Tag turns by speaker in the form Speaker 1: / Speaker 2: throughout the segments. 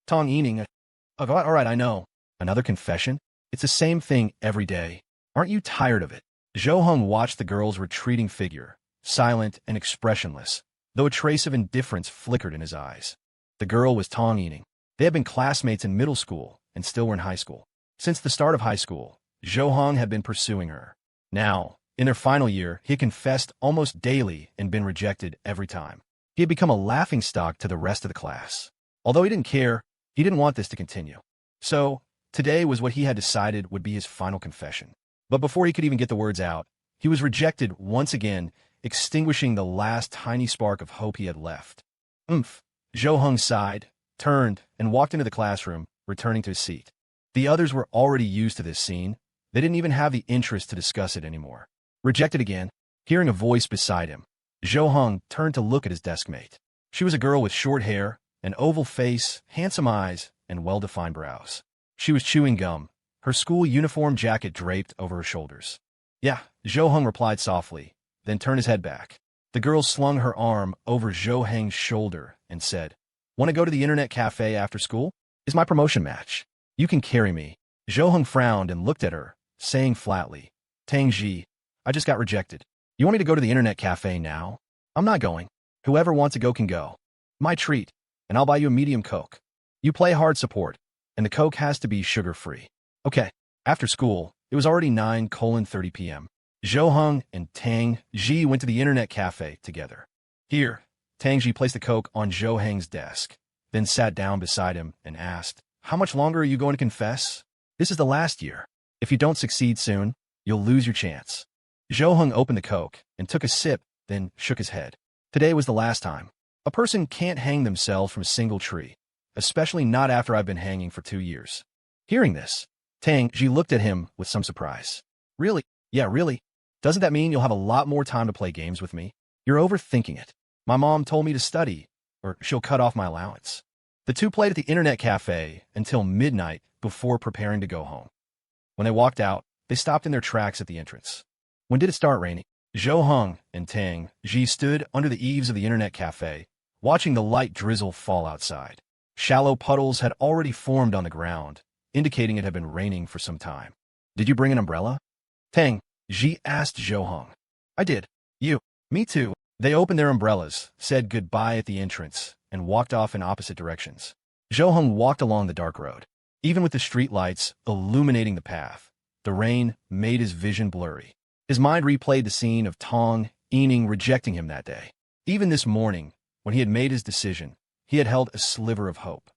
Speaker 1: Tong Yining. All right, I know. Another confession? It's the same thing every day. Aren't you tired of it? Zhou Heng watched the girl's retreating figure, silent and expressionless, though a trace of indifference flickered in his eyes. The girl was Tong Yining. They had been classmates in middle school and still were in high school. Since the start of high school, Zhou Heng had been pursuing her. Now, in their final year, he had confessed almost daily and been rejected every time. He had become a laughingstock to the rest of the class. Although he didn't care, he didn't want this to continue. So, today was what he had decided would be his final confession. But before he could even get the words out, he was rejected once again, extinguishing the last tiny spark of hope he had left. Zhou Heng sighed, turned, and walked into the classroom, returning to his seat. The others were already used to this scene. They didn't even have the interest to discuss it anymore. Rejected again, hearing a voice beside him, Zhou Heng turned to look at his deskmate. She was a girl with short hair, an oval face, handsome eyes, and well-defined brows. She was chewing gum, her school uniform jacket draped over her shoulders. Yeah, Zhou Heng replied softly, then turned his head back. The girl slung her arm over Zhou Heng's shoulder and said, "Want to go to the internet cafe after school? It's my promotion match. You can carry me." Zhou Heng frowned and looked at her, saying flatly, "Tang Xi, I just got rejected. You want me to go to the internet cafe now? I'm not going. Whoever wants to go can go. My treat, and I'll buy you a medium Coke. You play hard support, and the Coke has to be sugar-free." Okay. After school, it was already 9:30 p.m. Zhou Heng and Tang Xi went to the internet cafe together. Here, Tang Xi placed the Coke on Zhou Heng's desk, then sat down beside him and asked, "How much longer are you going to confess? This is the last year. If you don't succeed soon, you'll lose your chance." Zhou Heng opened the Coke and took a sip, then shook his head. Today was the last time. A person can't hang themselves from a single tree, especially not after I've been hanging for 2 years. Hearing this, Tang Xi looked at him with some surprise. Really? Yeah, really? Doesn't that mean you'll have a lot more time to play games with me? You're overthinking it. My mom told me to study, or she'll cut off my allowance. The two played at the internet cafe until midnight before preparing to go home. When they walked out, they stopped in their tracks at the entrance. When did it start raining? Zhou Heng and Tang Xi stood under the eaves of the internet cafe, watching the light drizzle fall outside. Shallow puddles had already formed on the ground, indicating it had been raining for some time. "Did you bring an umbrella?" Tang Xi asked Zhou Heng. "I did. You?" "Me too." They opened their umbrellas, said goodbye at the entrance, and walked off in opposite directions. Zhou Heng walked along the dark road. Even with the streetlights illuminating the path, the rain made his vision blurry. His mind replayed the scene of Tong Yining rejecting him that day. Even this morning, when he had made his decision, he had held a sliver of hope.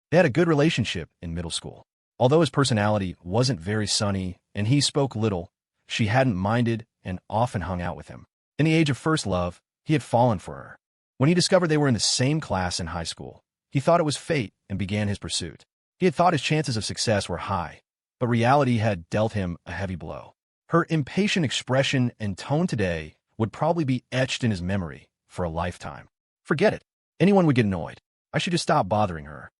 Speaker 1: They had a good relationship in middle school. Although his personality wasn't very sunny and he spoke little, she hadn't minded and often hung out with him. In the age of first love, he had fallen for her. When he discovered they were in the same class in high school, he thought it was fate and began his pursuit. He had thought his chances of success were high, but reality had dealt him a heavy blow. Her impatient expression and tone today would probably be etched in his memory for a lifetime. Forget it. Anyone would get annoyed. I should just stop bothering her.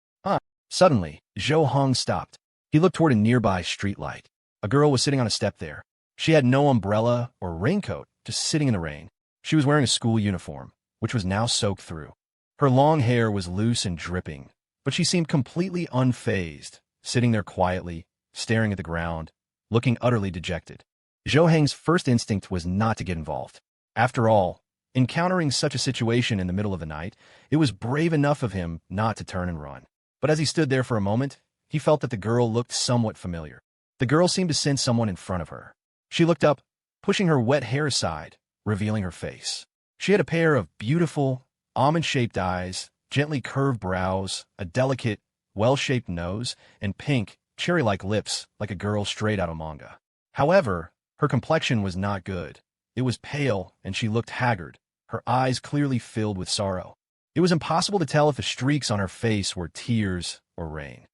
Speaker 1: Suddenly, Zhou Heng stopped. He looked toward a nearby streetlight. A girl was sitting on a step there. She had no umbrella or raincoat, just sitting in the rain. She was wearing a school uniform, which was now soaked through. Her long hair was loose and dripping, but she seemed completely unfazed, sitting there quietly, staring at the ground, looking utterly dejected. Zhou Heng's first instinct was not to get involved. After all, encountering such a situation in the middle of the night, it was brave enough of him not to turn and run. But as he stood there for a moment, he felt that the girl looked somewhat familiar. The girl seemed to sense someone in front of her. She looked up, pushing her wet hair aside, revealing her face. She had a pair of beautiful, almond-shaped eyes, gently curved brows, a delicate, well-shaped nose, and pink, cherry-like lips like a girl straight out of manga. However, her complexion was not good. It was pale, and she looked haggard, her eyes clearly filled with sorrow. It was impossible to tell if the streaks on her face were tears or rain.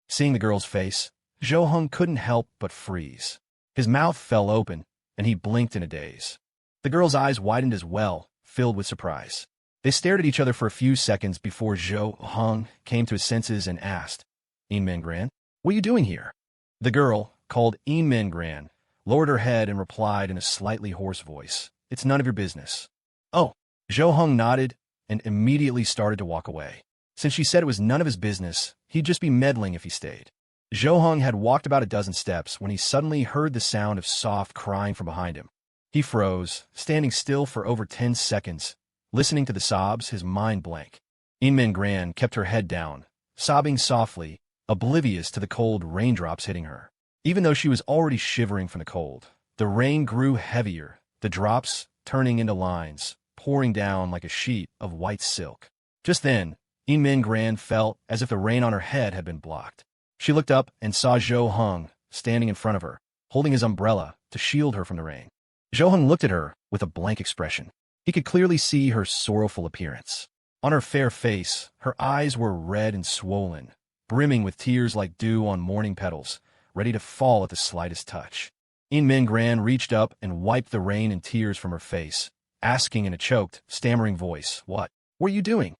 Speaker 1: Seeing the girl's face, Zhou Heng couldn't help but freeze. His mouth fell open, and he blinked in a daze. The girl's eyes widened as well, filled with surprise. They stared at each other for a few seconds before Zhou Heng came to his senses and asked, "Yin Gran, what are you doing here?" The girl, called Yin Gran, lowered her head and replied in a slightly hoarse voice, "It's none of your business." "Oh." Zhou Heng nodded and immediately started to walk away. Since she said it was none of his business, he'd just be meddling if he stayed. Zhou Heng had walked about a dozen steps when he suddenly heard the sound of soft crying from behind him. He froze, standing still for over 10 seconds, listening to the sobs, his mind blank. Inmen Gran kept her head down, sobbing softly, oblivious to the cold raindrops hitting her. Even though she was already shivering from the cold, the rain grew heavier, the drops turning into lines, pouring down like a sheet of white silk. Just then, Inmen Gran felt as if the rain on her head had been blocked. She looked up and saw Zhou Heng standing in front of her, holding his umbrella to shield her from the rain. Zhou Heng looked at her with a blank expression. He could clearly see her sorrowful appearance. On her fair face, her eyes were red and swollen, brimming with tears like dew on morning petals, ready to fall at the slightest touch. Inmen Gran reached up and wiped the rain and tears from her face, asking in a choked, stammering voice, "What were you doing?"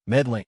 Speaker 1: "Meddling.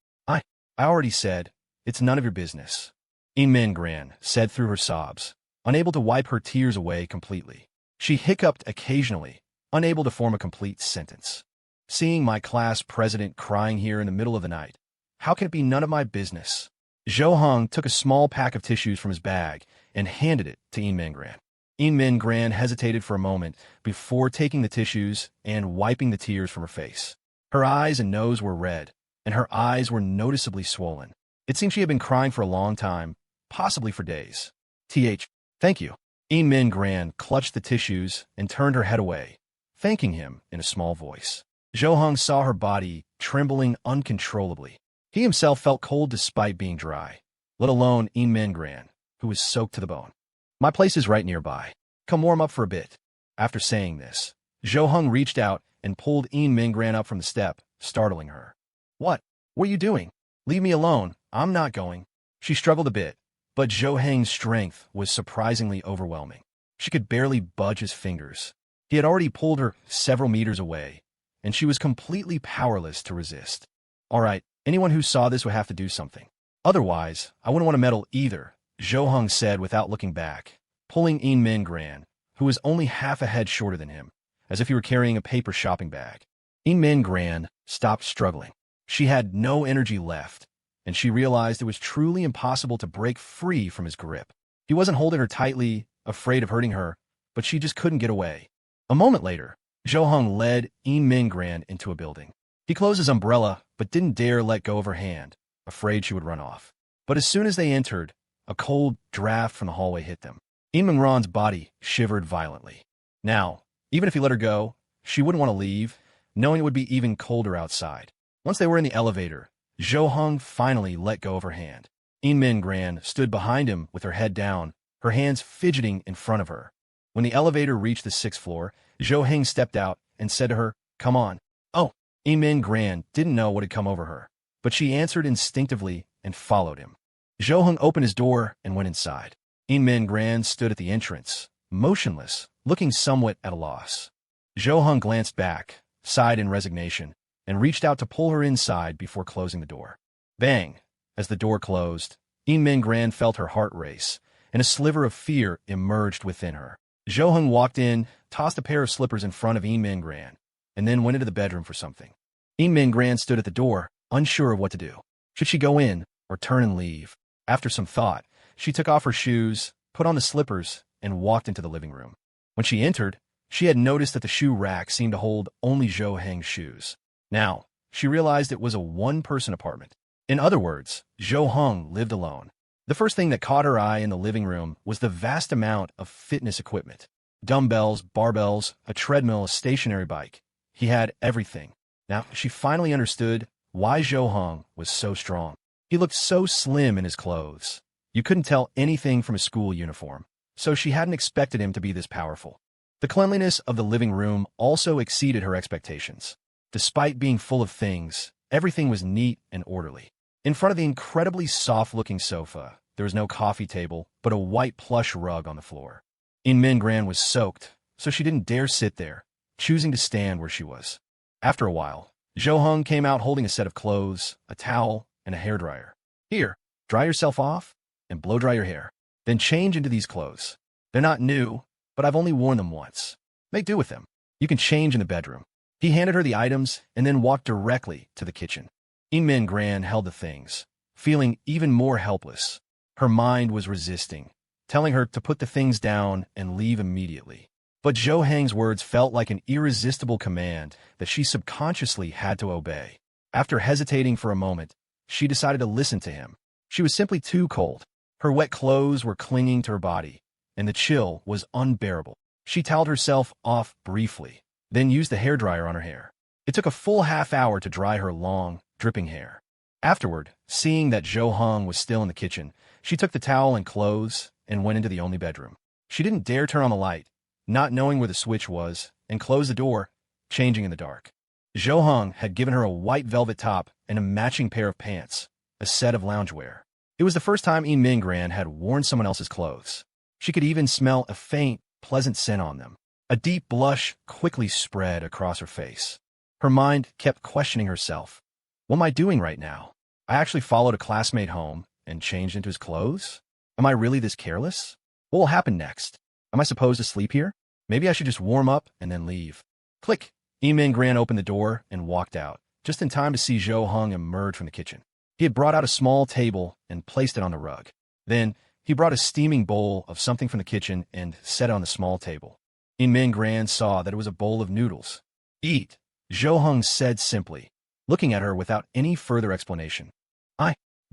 Speaker 1: I already said, it's none of your business," Inmen Gran said through her sobs, unable to wipe her tears away completely. She hiccuped occasionally, unable to form a complete sentence. "Seeing my class president crying here in the middle of the night. How can it be none of my business?" Zhou Heng took a small pack of tissues from his bag and handed it to Inmen Gran. Inmen Gran hesitated for a moment before taking the tissues and wiping the tears from her face. Her eyes and nose were red, and her eyes were noticeably swollen. It seemed she had been crying for a long time, possibly for days. Thank you." Inmen Gran clutched the tissues and turned her head away, thanking him in a small voice. Zhou Heng saw her body trembling uncontrollably. He himself felt cold despite being dry, let alone Inmen Gran, who was soaked to the bone. "My place is right nearby. Come warm up for a bit." After saying this, Zhou Heng reached out and pulled Inmen Gran up from the step, startling her. What are you doing? Leave me alone. I'm not going." She struggled a bit, but Zhou Heng's strength was surprisingly overwhelming. She could barely budge his fingers. He had already pulled her several meters away, and she was completely powerless to resist. "All right, anyone who saw this would have to do something. Otherwise, I wouldn't want to meddle either," Zhou Heng said without looking back, pulling Inmen Gran, who was only half a head shorter than him, as if he were carrying a paper shopping bag. Inmen Gran stopped struggling. She had no energy left, and she realized it was truly impossible to break free from his grip. He wasn't holding her tightly, afraid of hurting her, but she just couldn't get away. A moment later, Zhou Heng led Inmen Gran into a building. He closed his umbrella, but didn't dare let go of her hand, afraid she would run off. But as soon as they entered, a cold draft from the hallway hit them. Inmen Gran's body shivered violently. Now, even if he let her go, she wouldn't want to leave, knowing it would be even colder outside. Once they were in the elevator, Zhou Heng finally let go of her hand. Inmen Gran stood behind him with her head down, her hands fidgeting in front of her. When the elevator reached the 6th floor, Zhou Heng stepped out and said to her, "Come on." "Oh." Inmen Gran didn't know what had come over her, but she answered instinctively and followed him. Zhou Heng opened his door and went inside. Inmen Gran stood at the entrance, motionless, looking somewhat at a loss. Zhou Heng glanced back, sighed in resignation, and reached out to pull her inside before closing the door. Bang! As the door closed, Inmen Gran felt her heart race, and a sliver of fear emerged within her. Zhou Heng walked in, tossed a pair of slippers in front of Inmen Gran, and then went into the bedroom for something. Inmen Gran stood at the door, unsure of what to do. Should she go in or turn and leave? After some thought, she took off her shoes, put on the slippers, and walked into the living room. When she entered, she had noticed that the shoe rack seemed to hold only Zhou Heng's shoes. Now, she realized it was a one-person apartment. In other words, Zhou Heng lived alone. The first thing that caught her eye in the living room was the vast amount of fitness equipment. Dumbbells, barbells, a treadmill, a stationary bike. He had everything. Now, she finally understood why Zhou Heng was so strong. He looked so slim in his clothes. You couldn't tell anything from his school uniform, so she hadn't expected him to be this powerful. The cleanliness of the living room also exceeded her expectations. Despite being full of things, everything was neat and orderly. In front of the incredibly soft-looking sofa, there was no coffee table, but a white plush rug on the floor. Inmen Gran was soaked, so she didn't dare sit there, choosing to stand where she was. After a while, Zhou Heng came out holding a set of clothes, a towel, and a hairdryer. "Here, dry yourself off and blow-dry your hair. Then change into these clothes. They're not new, but I've only worn them once. Make do with them. You can change in the bedroom." He handed her the items and then walked directly to the kitchen. Min Gran held the things, feeling even more helpless. Her mind was resisting, telling her to put the things down and leave immediately. But Zhou Heng's words felt like an irresistible command that she subconsciously had to obey. After hesitating for a moment, she decided to listen to him. She was simply too cold. Her wet clothes were clinging to her body, and the chill was unbearable. She toweled herself off briefly, then used the hairdryer on her hair. It took a full half-hour to dry her long, dripping hair. Afterward, seeing that Zhou Heng was still in the kitchen, she took the towel and clothes and went into the only bedroom. She didn't dare turn on the light, not knowing where the switch was, and closed the door, changing in the dark. Zhou Heng had given her a white velvet top and a matching pair of pants, a set of loungewear. It was the first time Min Gran had worn someone else's clothes. She could even smell a faint, pleasant scent on them. A deep blush quickly spread across her face. Her mind kept questioning herself. What am I doing right now? I actually followed a classmate home and changed into his clothes? Am I really this careless? What will happen next? Am I supposed to sleep here? Maybe I should just warm up and then leave. Click! Min Gran opened the door and walked out, just in time to see Zhou Heng emerge from the kitchen. He had brought out a small table and placed it on the rug. Then, he brought a steaming bowl of something from the kitchen and set it on the small table. Min Gran saw that it was a bowl of noodles. Eat, Zhou Heng said simply, looking at her without any further explanation.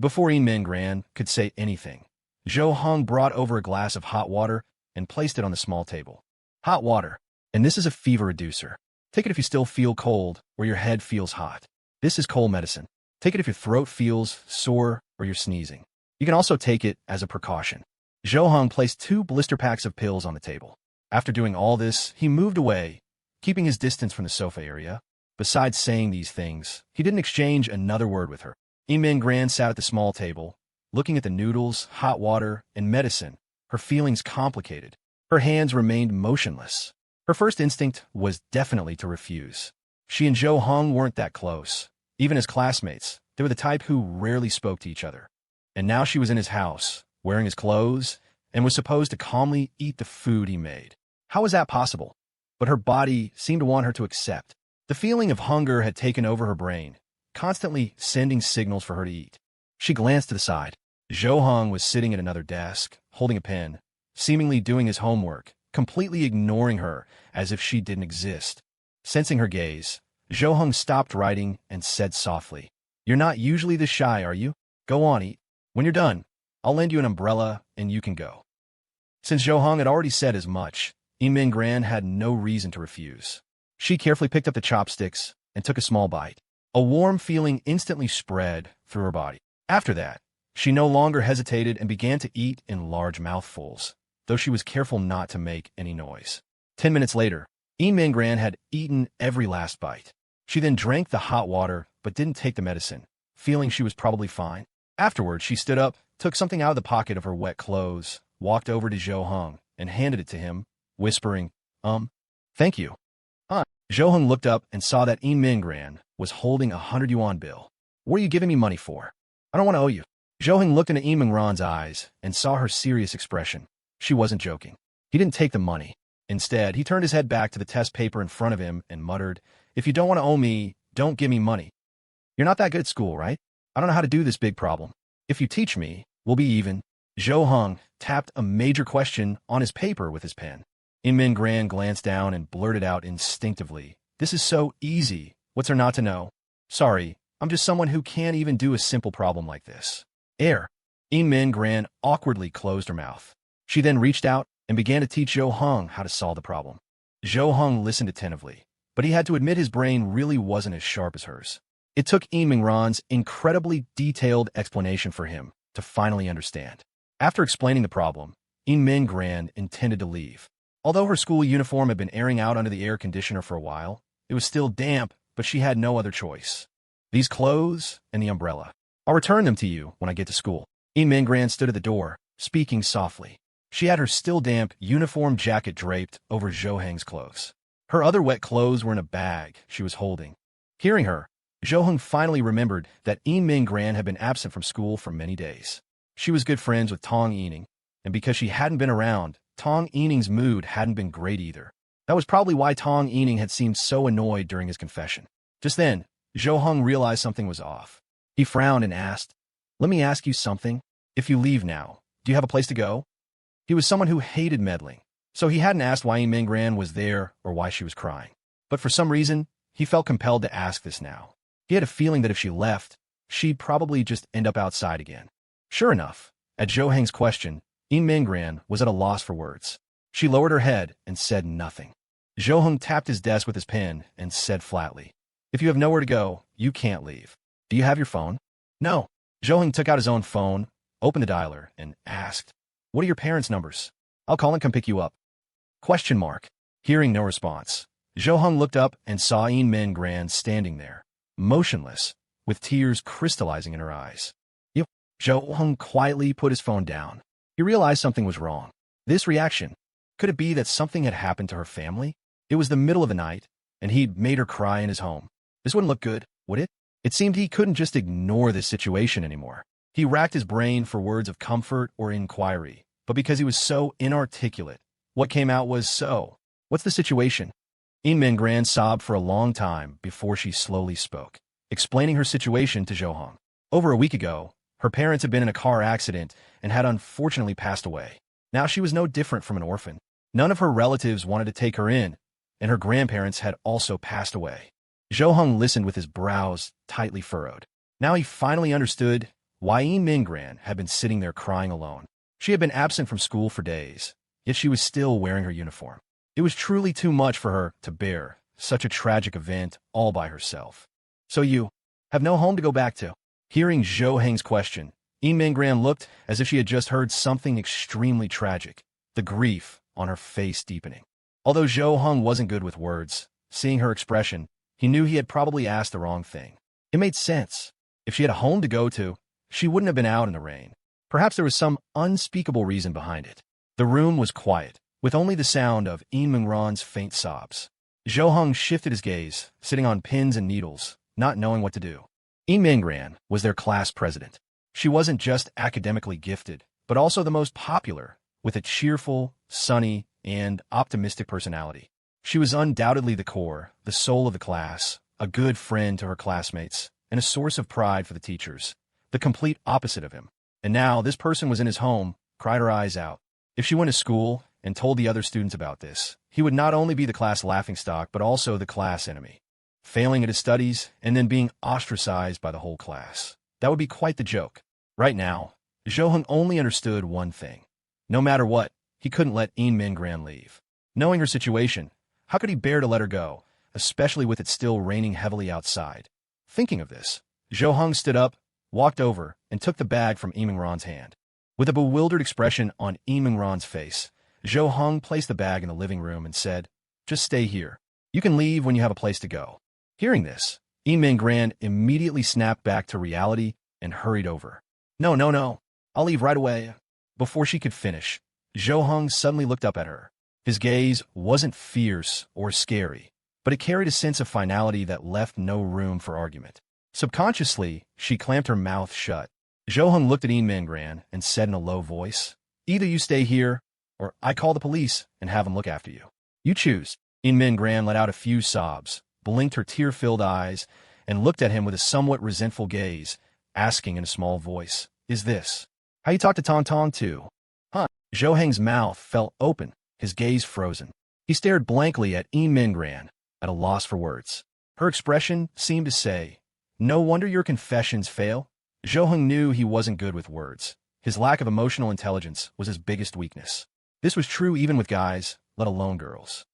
Speaker 1: Before Min Gran could say anything, Zhou Heng brought over a glass of hot water and placed it on the small table. Hot water, and this is a fever reducer. Take it if you still feel cold or your head feels hot. This is cold medicine. Take it if your throat feels sore or you're sneezing. You can also take it as a precaution. Zhou Heng placed 2 blister packs of pills on the table. After doing all this, he moved away, keeping his distance from the sofa area. Besides saying these things, he didn't exchange another word with her. Min Gran sat at the small table, looking at the noodles, hot water, and medicine, her feelings complicated. Her hands remained motionless. Her first instinct was definitely to refuse. She and Zhou Heng weren't that close. Even as classmates, they were the type who rarely spoke to each other. And now she was in his house, wearing his clothes, and was supposed to calmly eat the food he made. How was that possible? But her body seemed to want her to accept. The feeling of hunger had taken over her brain, constantly sending signals for her to eat. She glanced to the side. Zhou Heng was sitting at another desk, holding a pen, seemingly doing his homework, completely ignoring her as if she didn't exist. Sensing her gaze, Zhou Heng stopped writing and said softly, "You're not usually this shy, are you? Go on, eat. When you're done, I'll lend you an umbrella and you can go." Since Zhou Heng had already said as much, Min Gran had no reason to refuse. She carefully picked up the chopsticks and took a small bite. A warm feeling instantly spread through her body. After that, she no longer hesitated and began to eat in large mouthfuls, though she was careful not to make any noise. 10 minutes later, Min Gran had eaten every last bite. She then drank the hot water but didn't take the medicine, feeling she was probably fine. Afterward, she stood up, took something out of the pocket of her wet clothes, walked over to Zhou Heng, and handed it to him, whispering, "Thank you." Zhou Heng looked up and saw that Min Gran was holding a 100 yuan bill. "What are you giving me money for? I don't want to owe you." Zhou Heng looked into Min Gran's eyes and saw her serious expression. She wasn't joking. He didn't take the money. Instead, he turned his head back to the test paper in front of him and muttered, "If you don't want to owe me, don't give me money. You're not that good at school, right? I don't know how to do this big problem. If you teach me, we'll be even." Zhou Heng tapped a major question on his paper with his pen. Min Gran glanced down and blurted out instinctively, "This is so easy. What's there not to know? Sorry, I'm just someone who can't even do a simple problem like this." Min Gran awkwardly closed her mouth. She then reached out and began to teach Zhou Heng how to solve the problem. Zhou Heng listened attentively, but he had to admit his brain really wasn't as sharp as hers. It took Min Gran's incredibly detailed explanation for him to finally understand. After explaining the problem, Min Gran intended to leave. Although her school uniform had been airing out under the air conditioner for a while, it was still damp, but she had no other choice. "These clothes and the umbrella. I'll return them to you when I get to school." Min Gran stood at the door, speaking softly. She had her still damp uniform jacket draped over Zhou Heng's clothes. Her other wet clothes were in a bag she was holding. Hearing her, Zhou Heng finally remembered that Min Gran had been absent from school for many days. She was good friends with Tong Yining, and because she hadn't been around, Tong Yining's mood hadn't been great either. That was probably why Tong Yining had seemed so annoyed during his confession. Just then, Zhou Heng realized something was off. He frowned and asked, "Let me ask you something. If you leave now, do you have a place to go?" He was someone who hated meddling, so he hadn't asked why Mingran was there or why she was crying. But for some reason, he felt compelled to ask this now. He had a feeling that if she left, she'd probably just end up outside again. Sure enough, at Zhou Heng's question, Mingran was at a loss for words. She lowered her head and said nothing. Zhou Heng tapped his desk with his pen and said flatly, "If you have nowhere to go, you can't leave. Do you have your phone?" "No." Zhou Heng took out his own phone, opened the dialer, and asked, "What are your parents' numbers? I'll call and come pick you up." Question mark. Hearing no response, Zhou Heng looked up and saw Mingran standing there, motionless, with tears crystallizing in her eyes. Zhou Heng quietly put his phone down. He realized something was wrong. This reaction, could it be that something had happened to her family? It was the middle of the night, and he'd made her cry in his home. This wouldn't look good, would it? It seemed he couldn't just ignore this situation anymore. He racked his brain for words of comfort or inquiry, but because he was so inarticulate, what came out was so. "What's the situation?" Mingran sobbed for a long time before she slowly spoke, explaining her situation to Zhou Heng. Over a week ago, her parents had been in a car accident and had unfortunately passed away. Now she was no different from an orphan. None of her relatives wanted to take her in, and her grandparents had also passed away. Zhou Heng listened with his brows tightly furrowed. Now he finally understood why Mingran had been sitting there crying alone. She had been absent from school for days, yet she was still wearing her uniform. It was truly too much for her to bear such a tragic event all by herself. "So you have no home to go back to?" Hearing Zhou Heng's question, Mingran looked as if she had just heard something extremely tragic, the grief on her face deepening. Although Zhou Heng wasn't good with words, seeing her expression, he knew he had probably asked the wrong thing. It made sense. If she had a home to go to, she wouldn't have been out in the rain. Perhaps there was some unspeakable reason behind it. The room was quiet, with only the sound of Mingran's faint sobs. Zhou Heng shifted his gaze, sitting on pins and needles, not knowing what to do. Mingran was their class president. She wasn't just academically gifted, but also the most popular, with a cheerful, sunny, and optimistic personality. She was undoubtedly the core, the soul of the class, a good friend to her classmates, and a source of pride for the teachers, the complete opposite of him. And now this person was in his home, cried her eyes out. If she went to school and told the other students about this, he would not only be the class laughingstock, but also the class enemy. Failing at his studies and then being ostracized by the whole class. That would be quite the joke. Right now, Zhou Heng only understood one thing. No matter what, he couldn't let Mingran leave. Knowing her situation, how could he bear to let her go, especially with it still raining heavily outside? Thinking of this, Zhou Heng stood up, walked over, and took the bag from Mingran's hand. With a bewildered expression on Mingran's face, Zhou Heng placed the bag in the living room and said, "Just stay here. You can leave when you have a place to go." Hearing this, Mingran immediately snapped back to reality and hurried over. No. I'll leave right away." Before she could finish, Zhou Heng suddenly looked up at her. His gaze wasn't fierce or scary, but it carried a sense of finality that left no room for argument. Subconsciously, she clamped her mouth shut. Zhou Heng looked at Mingran and said in a low voice, "Either you stay here, or I call the police and have them look after you. You choose." Mingran let out a few sobs, blinked her tear-filled eyes, and looked at him with a somewhat resentful gaze, asking in a small voice, "Is this how you talk to Tong too?" "Huh?" Zhou Heng's mouth fell open, his gaze frozen. He stared blankly at Mingran, at a loss for words. Her expression seemed to say, "No wonder your confessions fail." Zhou Heng knew he wasn't good with words. His lack of emotional intelligence was his biggest weakness. This was true even with guys, let alone girls.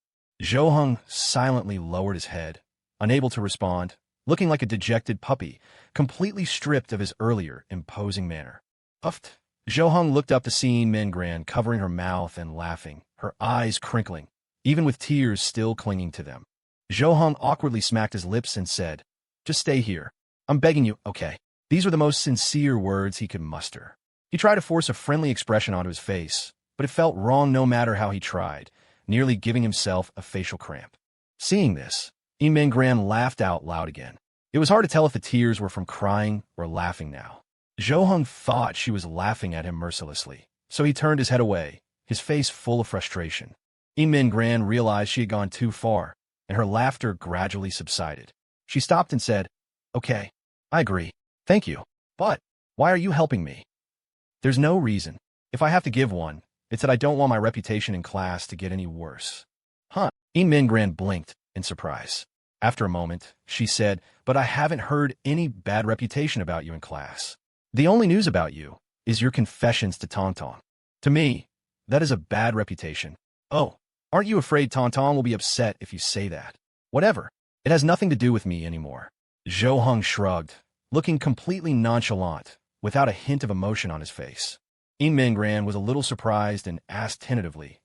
Speaker 1: Zhou Heng silently lowered his head, unable to respond, looking like a dejected puppy, completely stripped of his earlier imposing manner. "Uft." Zhou Heng looked up to see Mingran covering her mouth and laughing, her eyes crinkling, even with tears still clinging to them. Zhou Heng awkwardly smacked his lips and said, "Just stay here. I'm begging you, okay?" These were the most sincere words he could muster. He tried to force a friendly expression onto his face, but it felt wrong no matter how he tried, nearly giving himself a facial cramp. Seeing this, Mingran laughed out loud again. It was hard to tell if the tears were from crying or laughing now. Zhou Heng thought she was laughing at him mercilessly, so he turned his head away, his face full of frustration. Mingran realized she had gone too far, and her laughter gradually subsided. She stopped and said, "Okay, I agree. Thank you. But why are you helping me? There's no reason. If I have to give one, it's that I don't want my reputation in class to get any worse. Huh? Min Gran blinked in surprise. After a moment, she said, but I haven't heard any bad reputation about you in class. The only news about you is your confessions to Tong Tong. To me, that is a bad reputation. Oh, aren't you afraid Tong Tong will be upset if you say that? Whatever. It has nothing to do with me anymore. Zhou Heng shrugged, looking completely nonchalant, without a hint of emotion on his face. Min Gran was a little surprised and asked tentatively,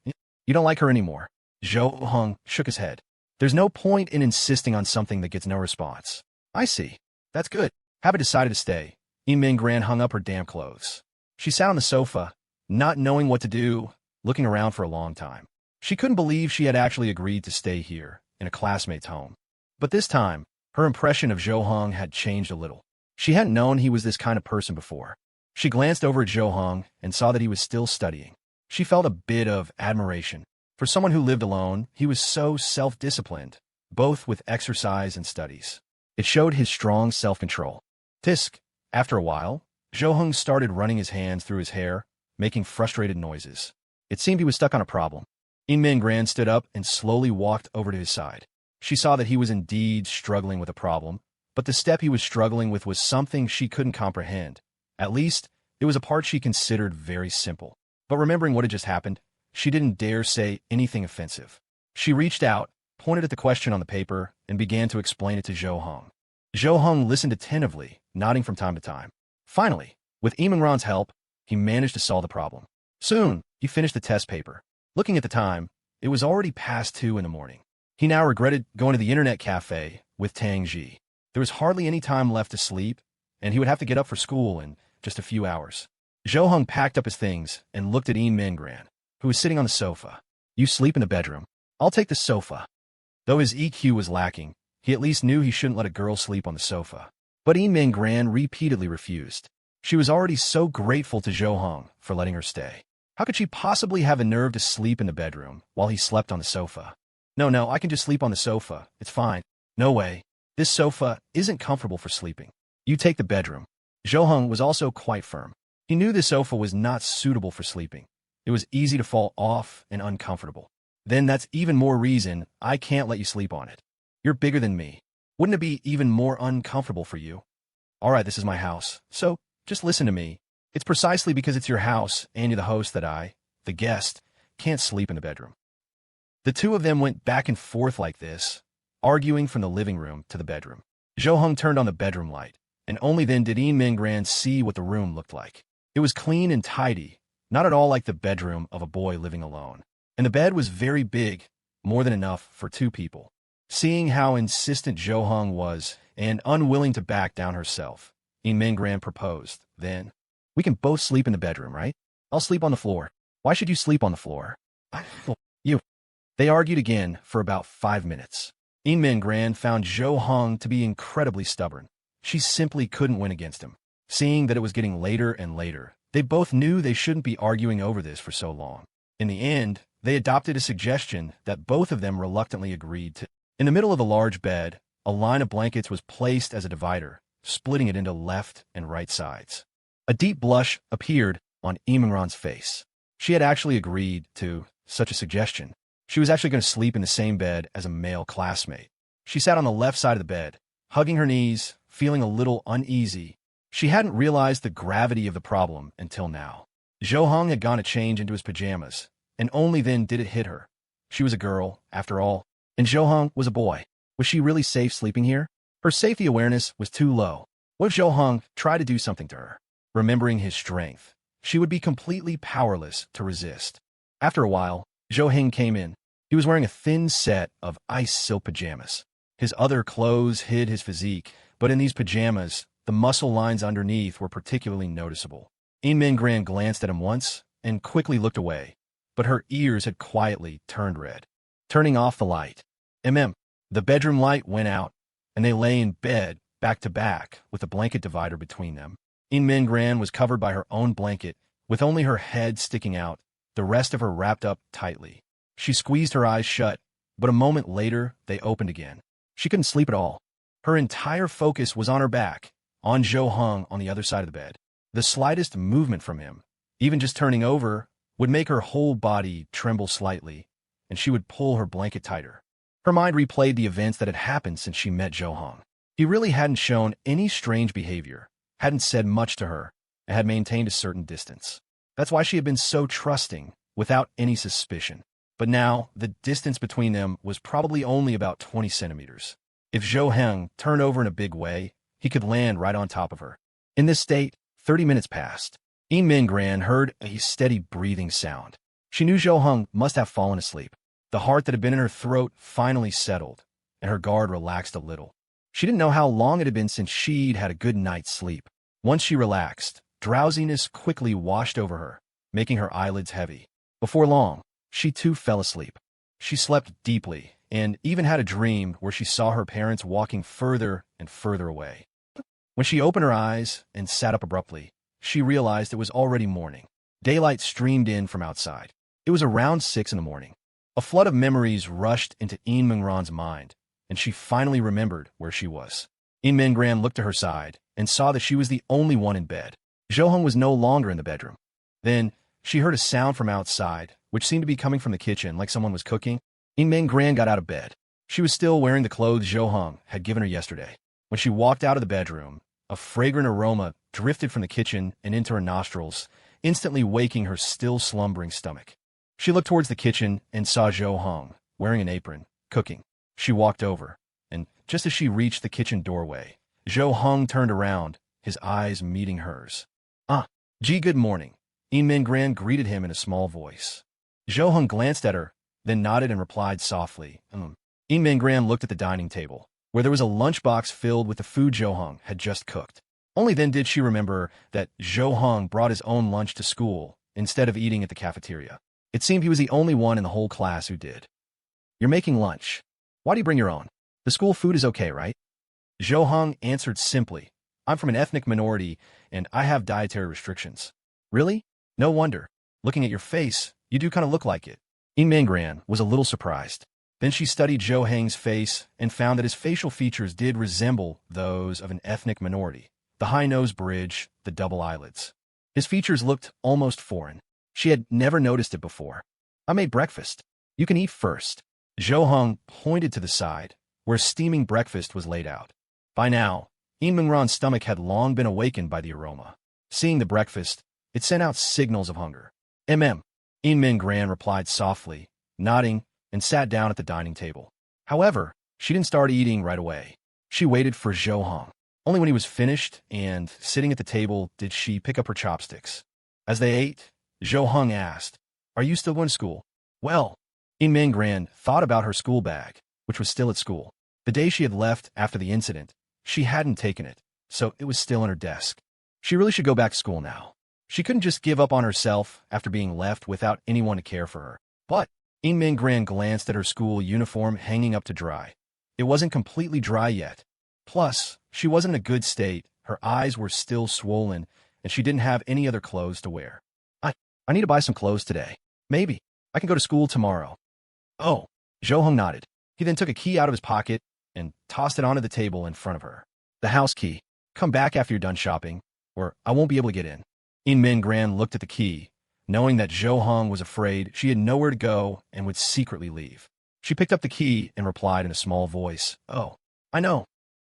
Speaker 1: "You don't like her anymore?" Zhou Heng shook his head. There's no point in insisting on something that gets no response. I see. That's good. Have decided to stay. Min Gran hung up her damp clothes. She sat on the sofa, not knowing what to do, looking around for a long time. She couldn't believe she had actually agreed to stay here, in a classmate's home. But this time, her impression of Zhou Heng had changed a little. She hadn't known he was this kind of person before. She glanced over at Zhou Heng and saw that he was still studying. She felt a bit of admiration. For someone who lived alone, he was so self-disciplined, both with exercise and studies. It showed his strong self-control. Tisk. After a while, Zhou Heng started running his hands through his hair, making frustrated noises. It seemed he was stuck on a problem. Min Gran stood up and slowly walked over to his side. She saw that he was indeed struggling with a problem, but the step he was struggling with was something she couldn't comprehend. At least, it was a part she considered very simple. But remembering what had just happened, she didn't dare say anything offensive. She reached out, pointed at the question on the paper, and began to explain it to Zhou Heng. Zhou Heng listened attentively, nodding from time to time. Finally, with Imran's help, he managed to solve the problem. Soon, he finished the test paper. Looking at the time, it was already past 2 in the morning. He now regretted going to the internet cafe with Tang Xi. There was hardly any time left to sleep, and he would have to get up for school in just a few hours. Zhou Heng packed up his things and looked at Min Gran, who was sitting on the sofa. You sleep in the bedroom. I'll take the sofa. Though his EQ was lacking, he at least knew he shouldn't let a girl sleep on the sofa. But Min Gran repeatedly refused. She was already so grateful to Zhou Heng for letting her stay. How could she possibly have the nerve to sleep in the bedroom while he slept on the sofa? No, I can just sleep on the sofa. It's fine. No way. This sofa isn't comfortable for sleeping. You take the bedroom. Zhou Heng was also quite firm. He knew the sofa was not suitable for sleeping. It was easy to fall off and uncomfortable. Then that's even more reason I can't let you sleep on it. You're bigger than me. Wouldn't it be even more uncomfortable for you? All right, this is my house, so just listen to me. It's precisely because it's your house and you're the host that I, the guest, can't sleep in the bedroom. The two of them went back and forth like this, arguing from the living room to the bedroom. Zhou Heng turned on the bedroom light, and only then did Min Gran see what the room looked like. It was clean and tidy, not at all like the bedroom of a boy living alone. And the bed was very big, more than enough for 2 people. Seeing how insistent Zhou Heng was and unwilling to back down herself, Min Gran proposed, then, we can both sleep in the bedroom, right? I'll sleep on the floor. Why should you sleep on the floor? You. They argued again for about 5 minutes. Min Gran found Zhou Heng to be incredibly stubborn. She simply couldn't win against him. Seeing that it was getting later and later, they both knew they shouldn't be arguing over this for so long. In the end, they adopted a suggestion that both of them reluctantly agreed to. In the middle of the large bed, a line of blankets was placed as a divider, splitting it into left and right sides. A deep blush appeared on Imran's face. She had actually agreed to such a suggestion. She was actually going to sleep in the same bed as a male classmate. She sat on the left side of the bed, hugging her knees, feeling a little uneasy. She hadn't realized the gravity of the problem until now. Zhou Heng had gone to change into his pajamas, and only then did it hit her. She was a girl, after all, and Zhou Heng was a boy. Was she really safe sleeping here? Her safety awareness was too low. What if Zhou Heng tried to do something to her? Remembering his strength, she would be completely powerless to resist. After a while, Zhou Heng came in. He was wearing a thin set of ice silk pajamas. His other clothes hid his physique, but in these pajamas, the muscle lines underneath were particularly noticeable. Min Gran glanced at him once and quickly looked away, but her ears had quietly turned red. Turning off the light. The bedroom light went out, and they lay in bed back to back with a blanket divider between them. Min Gran was covered by her own blanket, with only her head sticking out, the rest of her wrapped up tightly. She squeezed her eyes shut, but a moment later they opened again. She couldn't sleep at all. Her entire focus was on her back, on Zhou Heng on the other side of the bed. The slightest movement from him, even just turning over, would make her whole body tremble slightly, and she would pull her blanket tighter. Her mind replayed the events that had happened since she met Zhou Heng. He really hadn't shown any strange behavior, hadn't said much to her, and had maintained a certain distance. That's why she had been so trusting, without any suspicion. But now, the distance between them was probably only about 20 centimeters. If Zhou Heng turned over in a big way, he could land right on top of her. In this state, 30 minutes passed. Min Gran heard a steady breathing sound. She knew Zhou Heng must have fallen asleep. The heart that had been in her throat finally settled, and her guard relaxed a little. She didn't know how long it had been since she'd had a good night's sleep. Once she relaxed, drowsiness quickly washed over her, making her eyelids heavy. Before long, she too fell asleep. She slept deeply, and even had a dream where she saw her parents walking further and further away. When she opened her eyes and sat up abruptly, she realized it was already morning. Daylight streamed in from outside. It was around 6 in the morning. A flood of memories rushed into Min Gran's mind, and she finally remembered where she was. Min Gran looked to her side and saw that she was the only one in bed. Zhou Heng was no longer in the bedroom. Then, she heard a sound from outside, which seemed to be coming from the kitchen like someone was cooking. Min Gran got out of bed. She was still wearing the clothes Zhou Heng had given her yesterday. When she walked out of the bedroom, a fragrant aroma drifted from the kitchen and into her nostrils, instantly waking her still slumbering stomach. She looked towards the kitchen and saw Zhou Heng, wearing an apron, cooking. She walked over, and just as she reached the kitchen doorway, Zhou Heng turned around, his eyes meeting hers. Gee, good morning. Min Gran greeted him in a small voice. Zhou Heng glanced at her, then nodded and replied softly, Min Gran looked at the dining table, where there was a lunchbox filled with the food Zhou Heng had just cooked. Only then did she remember that Zhou Heng brought his own lunch to school instead of eating at the cafeteria. It seemed he was the only one in the whole class who did. You're making lunch. Why do you bring your own? The school food is okay, right? Zhou Heng answered simply, I'm from an ethnic minority, and I have dietary restrictions. Really? No wonder. Looking at your face, you do kind of look like it. Min Gran was a little surprised. Then she studied Zhou Heng's face and found that his facial features did resemble those of an ethnic minority. The high nose bridge, the double eyelids. His features looked almost foreign. She had never noticed it before. I made breakfast. You can eat first. Zhou Heng pointed to the side, where steaming breakfast was laid out. By now, Min Gran's stomach had long been awakened by the aroma. Seeing the breakfast, it sent out signals of hunger. Min Gran replied softly, nodding, and sat down at the dining table. However, she didn't start eating right away. She waited for Zhou Heng. Only when he was finished and sitting at the table did she pick up her chopsticks. As they ate, Zhou Heng asked, Are you still going to school? Well, Min Gran thought about her school bag, which was still at school. The day she had left after the incident, she hadn't taken it, so it was still on her desk. She really should go back to school now. She couldn't just give up on herself after being left without anyone to care for her. But Min Gran glanced at her school uniform hanging up to dry. It wasn't completely dry yet. Plus, she wasn't in a good state, her eyes were still swollen, and she didn't have any other clothes to wear. I need to buy some clothes today. Maybe. I can go to school tomorrow. Oh, Zhou Heng nodded. He then took a key out of his pocket and tossed it onto the table in front of her. The house key. Come back after you're done shopping, or I won't be able to get in. Min Gran looked at the key, knowing that Zhou Heng was afraid she had nowhere to go and would secretly leave. She picked up the key and replied in a small voice, Oh, I know.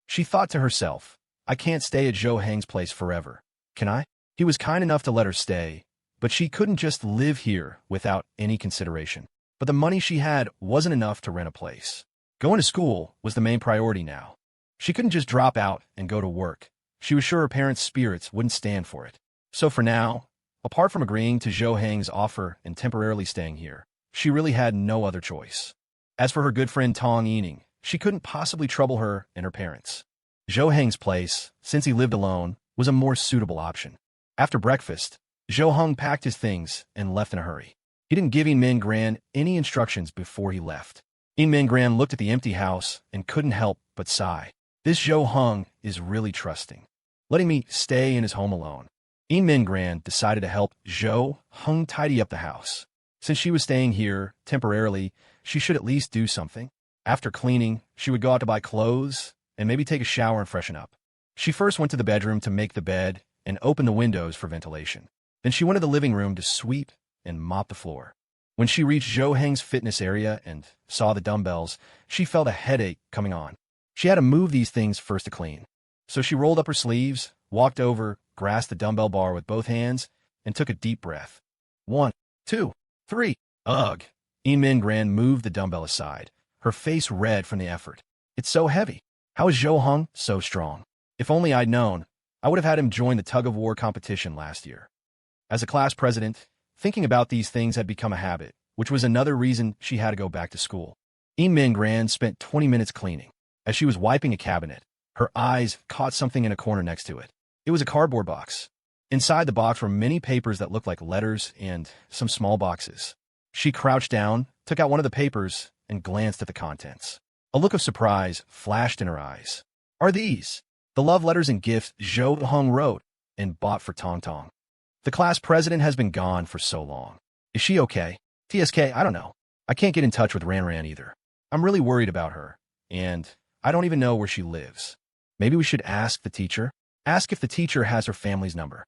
Speaker 1: She thought to herself, I can't stay at Zhou Heng's place forever, can I? He was kind enough to let her stay, but she couldn't just live here without any consideration. But the money she had wasn't enough to rent a place. Going to school was the main priority now. She couldn't just drop out and go to work. She was sure her parents' spirits wouldn't stand for it. So for now, apart from agreeing to Zhou Heng's offer and temporarily staying here, she really had no other choice. As for her good friend Tong Yining, she couldn't possibly trouble her and her parents. Zhou Heng's place, since he lived alone, was a more suitable option. After breakfast, Zhou Heng packed his things and left in a hurry. He didn't give Min Gran any instructions before he left. Min Gran looked at the empty house and couldn't help but sigh. This Zhou Heng is really trusting, letting me stay in his home alone. Min Gran decided to help Zhou Heng tidy up the house. Since she was staying here temporarily, she should at least do something. After cleaning, she would go out to buy clothes and maybe take a shower and freshen up. She first went to the bedroom to make the bed and open the windows for ventilation. Then she went to the living room to sweep and mop the floor. When she reached Zhou Heng's fitness area and saw the dumbbells, she felt a headache coming on. She had to move these things first to clean. So she rolled up her sleeves, walked over, grasped the dumbbell bar with both hands, and took a deep breath. 1, 2, 3. Ugh. Min Gran moved the dumbbell aside, her face red from the effort. It's so heavy. How is Zhou Heng so strong? If only I'd known, I would have had him join the tug-of-war competition last year. As a class president, thinking about these things had become a habit, which was another reason she had to go back to school. Min Gran spent 20 minutes cleaning. As she was wiping a cabinet, her eyes caught something in a corner next to it. It was a cardboard box. Inside the box were many papers that looked like letters and some small boxes. She crouched down, took out one of the papers, and glanced at the contents. A look of surprise flashed in her eyes. Are these the love letters and gifts Zhou Heng wrote and bought for Tong Tong? The class president has been gone for so long. Is she okay? TSK, I don't know. I can't get in touch with Ran either. I'm really worried about her, and I don't even know where she lives. Maybe we should ask the teacher? Ask if the teacher has her family's number.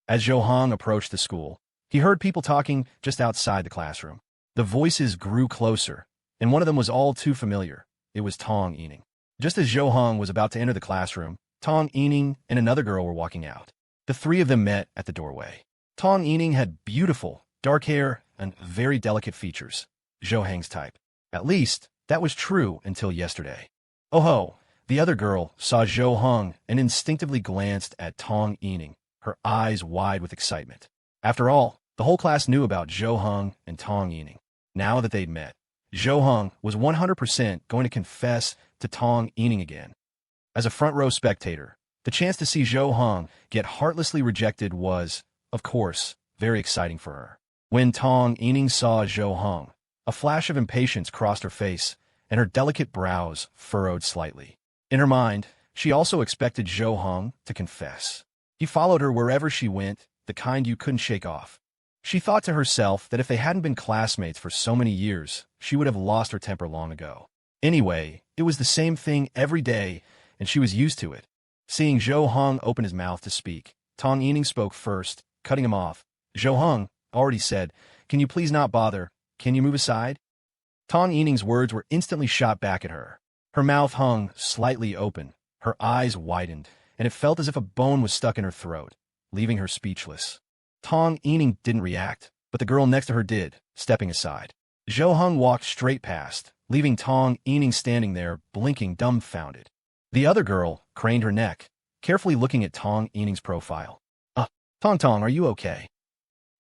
Speaker 1: As Zhou Heng approached the school, he heard people talking just outside the classroom. The voices grew closer, and one of them was all too familiar. It was Tong Yining. Just as Zhou Heng was about to enter the classroom, Tong Yining and another girl were walking out. The three of them met at the doorway. Tong Yining had beautiful, dark hair and very delicate features, Zhou Heng's type. At least, that was true until yesterday. Oh ho! The other girl saw Zhou Heng and instinctively glanced at Tong Yining, her eyes wide with excitement. After all, the whole class knew about Zhou Heng and Tong Yining. Now that they'd met, Zhou Heng was 100% going to confess to Tong Yining again. As a front-row spectator, the chance to see Zhou Heng get heartlessly rejected was, of course, very exciting for her. When Tong Yining saw Zhou Heng, a flash of impatience crossed her face, and her delicate brows furrowed slightly. In her mind, she also expected Zhou Heng to confess. He followed her wherever she went, the kind you couldn't shake off. She thought to herself that if they hadn't been classmates for so many years, she would have lost her temper long ago. Anyway, it was the same thing every day, and she was used to it. Seeing Zhou Heng open his mouth to speak, Tong Yining spoke first, cutting him off. Zhou Heng already said, "Can you please not bother? Can you move aside?" Tong Yining's words were instantly shot back at her. Her mouth hung slightly open, her eyes widened, and it felt as if a bone was stuck in her throat, leaving her speechless. Tong Yining didn't react, but the girl next to her did, stepping aside. Zhou Heng walked straight past, leaving Tong Yining standing there, blinking dumbfounded. The other girl craned her neck, carefully looking at Tong Yining's profile. Tong Tong, are you okay?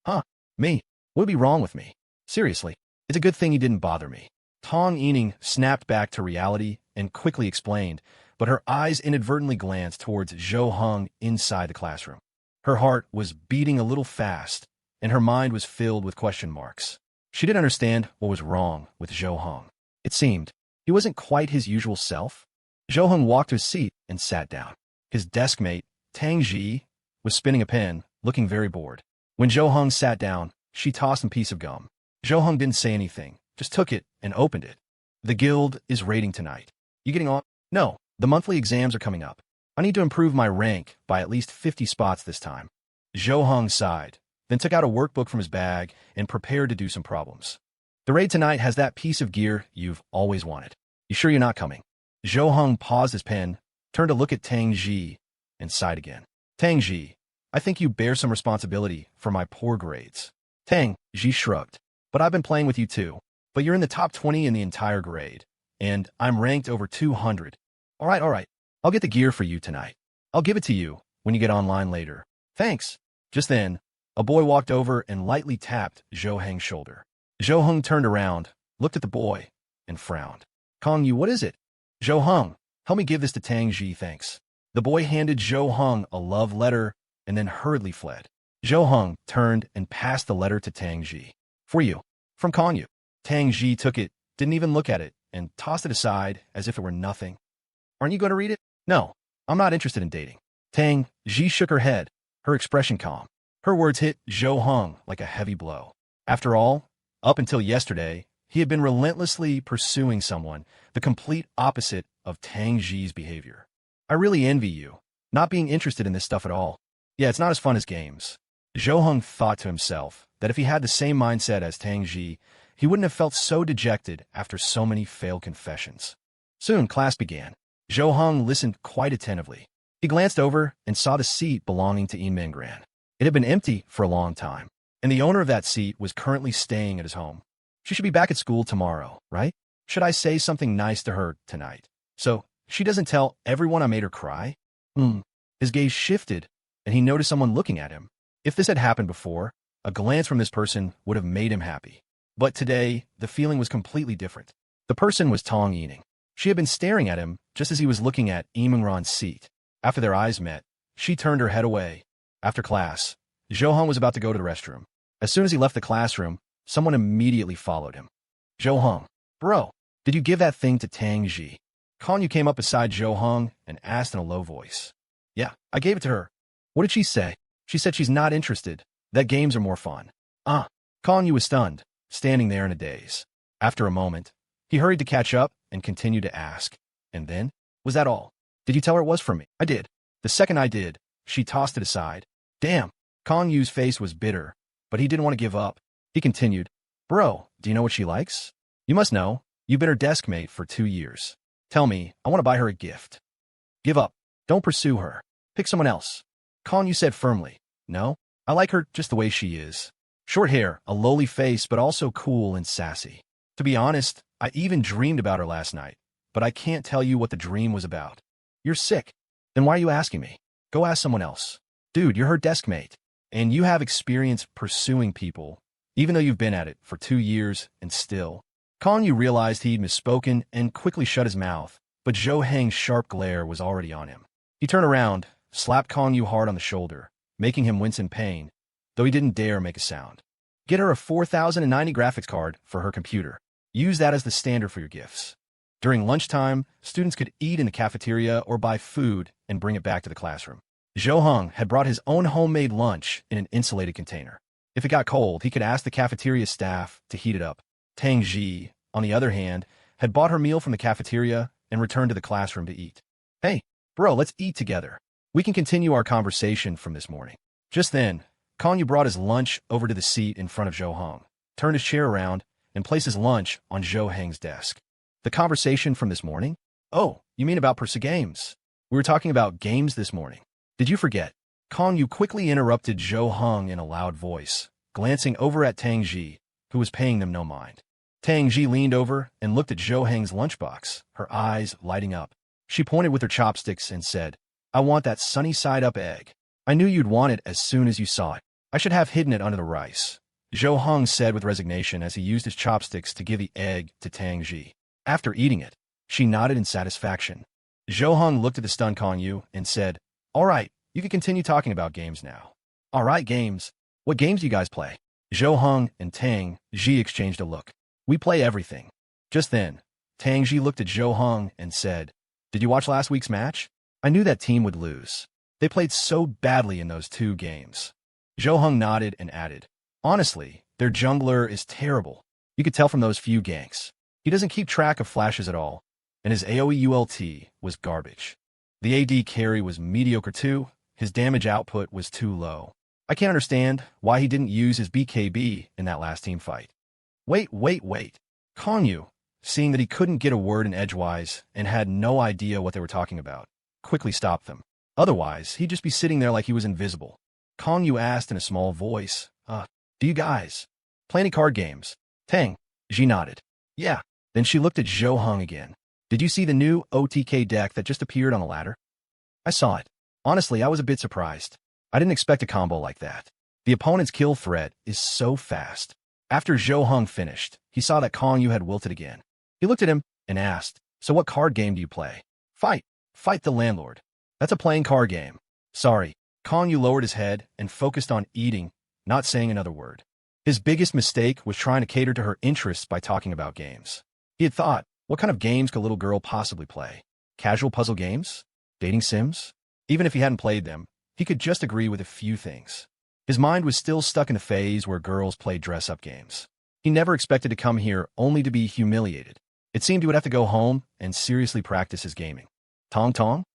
Speaker 1: Huh? Me? What would be wrong with me? Seriously, it's a good thing you didn't bother me. Tong Yining snapped back to reality and quickly explained, but her eyes inadvertently glanced towards Zhou Heng inside the classroom. Her heart was beating a little fast, and her mind was filled with question marks. She didn't understand what was wrong with Zhou Heng. It seemed he wasn't quite his usual self. Zhou Heng walked to his seat and sat down. His desk mate, Tang Xi, was spinning a pen, looking very bored. When Zhou Heng sat down, she tossed him a piece of gum. Zhou Heng didn't say anything, just took it and opened it. The guild is rating tonight. You getting on? No, the monthly exams are coming up. I need to improve my rank by at least 50 spots this time. Zhou Heng sighed, then took out a workbook from his bag and prepared to do some problems. The raid tonight has that piece of gear you've always wanted. You sure you're not coming? Zhou Heng paused his pen, turned to look at Tang Xi, and sighed again. Tang Xi, I think you bear some responsibility for my poor grades. Tang Xi shrugged. But I've been playing with you too. But you're in the top 20 in the entire grade, and I'm ranked over 200. All right. I'll get the gear for you tonight. I'll give it to you when you get online later. Thanks. Just then, a boy walked over and lightly tapped Zhou Heng's shoulder. Zhou Heng turned around, looked at the boy, and frowned. Kong Yu, what is it? Zhou Heng, help me give this to Tang Xi, thanks. The boy handed Zhou Heng a love letter and then hurriedly fled. Zhou Heng turned and passed the letter to Tang Xi. For you. From Kong Yu. Tang Xi took it, didn't even look at it, and tossed it aside as if it were nothing. Aren't you going to read it? No, I'm not interested in dating. Tang Xi shook her head, her expression calm. Her words hit Zhou Heng like a heavy blow. After all, up until yesterday, he had been relentlessly pursuing someone, the complete opposite of Tang Xi's behavior. I really envy you. not being interested in this stuff at all. Yeah, it's not as fun as games. Zhou Heng thought to himself that if he had the same mindset as Tang Xi, he wouldn't have felt so dejected after so many failed confessions. Soon, class began. Zhou Heng listened quite attentively. He glanced over and saw the seat belonging to Yin Mingran. It had been empty for a long time, and the owner of that seat was currently staying at his home. She should be back at school tomorrow, right? Should I say something nice to her tonight, so she doesn't tell everyone I made her cry? His gaze shifted, and he noticed someone looking at him. If this had happened before, a glance from this person would have made him happy. But today, the feeling was completely different. The person was Tong Yining. She had been staring at him just as he was looking at Yimingran's seat. After their eyes met, she turned her head away. After class, Zhou Heng was about to go to the restroom. As soon as he left the classroom, someone immediately followed him. Zhou Heng, bro, did you give that thing to Tang Xi? Kanyu came up beside Zhou Heng and asked in a low voice. Yeah, I gave it to her. What did she say? She said she's not interested, that games are more fun. Kanyu was stunned, standing there in a daze. After a moment, he hurried to catch up and continued to ask. And then, was that all? Did you tell her it was for me? I did. The second I did, she tossed it aside. Damn, Kanyu's face was bitter, but he didn't want to give up. He continued, bro, do you know what she likes? You must know, you've been her desk mate for 2 years. Tell me, I want to buy her a gift. Give up. Don't pursue her. Pick someone else. Kanyu said firmly. No, I like her just the way she is. Short hair, a lowly face, but also cool and sassy. To be honest, I even dreamed about her last night, but I can't tell you what the dream was about. You're sick. Then why are you asking me? Go ask someone else. Dude, you're her desk mate, and you have experience pursuing people, even though you've been at it for 2 years and still. Kanyu realized he'd misspoken and quickly shut his mouth, but Zhou Heng's sharp glare was already on him. He turned around, slapped Kanyu hard on the shoulder, making him wince in pain, though he didn't dare make a sound. Get her a 4090 graphics card for her computer. Use that as the standard for your gifts. During lunchtime, students could eat in the cafeteria or buy food and bring it back to the classroom. Zhou Heng had brought his own homemade lunch in an insulated container. If it got cold, he could ask the cafeteria staff to heat it up. Tang Xi, on the other hand, had bought her meal from the cafeteria and returned to the classroom to eat. Hey, bro, let's eat together. We can continue our conversation from this morning. Just then, Kanyu brought his lunch over to the seat in front of Zhou Heng, turned his chair around, and placed his lunch on Zhou Heng's desk. The conversation from this morning? Oh, you mean about Pursue Games? We were talking about games this morning. Did you forget? Kanyu quickly interrupted Zhou Heng in a loud voice, glancing over at Tang Xi, who was paying them no mind. Tang Xi leaned over and looked at Zhou Heng's lunchbox, her eyes lighting up. She pointed with her chopsticks and said, I want that sunny-side-up egg. I knew you'd want it as soon as you saw it. I should have hidden it under the rice. Zhou Heng said with resignation as he used his chopsticks to give the egg to Tang Xi. After eating it, she nodded in satisfaction. Zhou Heng looked at the stunned Kanyu and said, All right, you can continue talking about games now. All right, games. What games do you guys play? Zhou Heng and Tang Xi exchanged a look. We play everything. Just then, Tang Xi looked at Zhou Heng and said, Did you watch last week's match? I knew that team would lose. They played so badly in those 2 games. Zhou Heng nodded and added, Honestly, their jungler is terrible. You could tell from those few ganks. He doesn't keep track of flashes at all, and his AoE ULT was garbage. The AD carry was mediocre too. His damage output was too low. I can't understand why he didn't use his BKB in that last team fight. Wait. Kanyu, seeing that he couldn't get a word in edgewise and had no idea what they were talking about, quickly stopped them. Otherwise, he'd just be sitting there like he was invisible. Kanyu asked in a small voice, Do you guys play any card games? Tang Xi nodded. Yeah. Then she looked at Zhou Heng again. Did you see the new OTK deck that just appeared on the ladder? I saw it. Honestly, I was a bit surprised. I didn't expect a combo like that. The opponent's kill threat is so fast. After Zhou Heng finished, he saw that Kanyu had wilted again. He looked at him and asked, So what card game do you play? Fight the landlord. That's a playing card game. Sorry. Kanyu lowered his head and focused on eating, not saying another word. His biggest mistake was trying to cater to her interests by talking about games. He had thought, what kind of games could a little girl possibly play? Casual puzzle games? Dating sims? Even if he hadn't played them, he could just agree with a few things. His mind was still stuck in the phase where girls played dress-up games. He never expected to come here only to be humiliated. It seemed he would have to go home and seriously practice his gaming. Tong.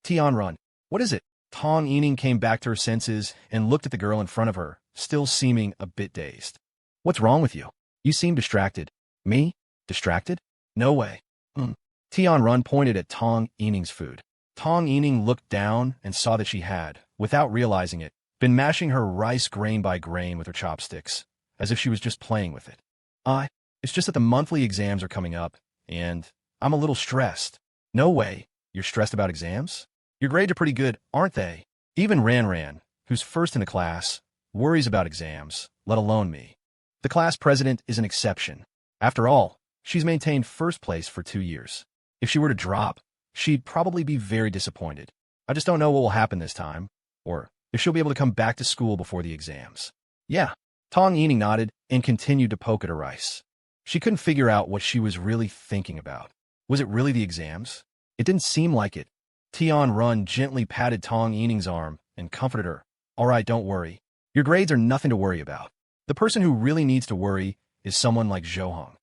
Speaker 1: Tianrun. What is it? Tong Yining came back to her senses and looked at the girl in front of her, still seeming a bit dazed. What's wrong with you? You seem distracted. Me? Distracted? No way. Tianrun pointed at Tong Yining's food. Tong Yining looked down and saw that she had, without realizing it, been mashing her rice grain by grain with her chopsticks, as if she was just playing with it. It's just that the monthly exams are coming up, and I'm a little stressed. No way. You're stressed about exams? Your grades are pretty good, aren't they? Even Ran, who's first in the class, worries about exams, let alone me. The class president is an exception. After all, she's maintained first place for 2 years. If she were to drop, she'd probably be very disappointed. I just don't know what will happen this time, or if she'll be able to come back to school before the exams. Yeah. Tong Yining nodded and continued to poke at her rice. She couldn't figure out what she was really thinking about. Was it really the exams? It didn't seem like it. Tianrun gently patted Tong Yining's arm and comforted her. All right, don't worry. Your grades are nothing to worry about. The person who really needs to worry is someone like Zhou Heng.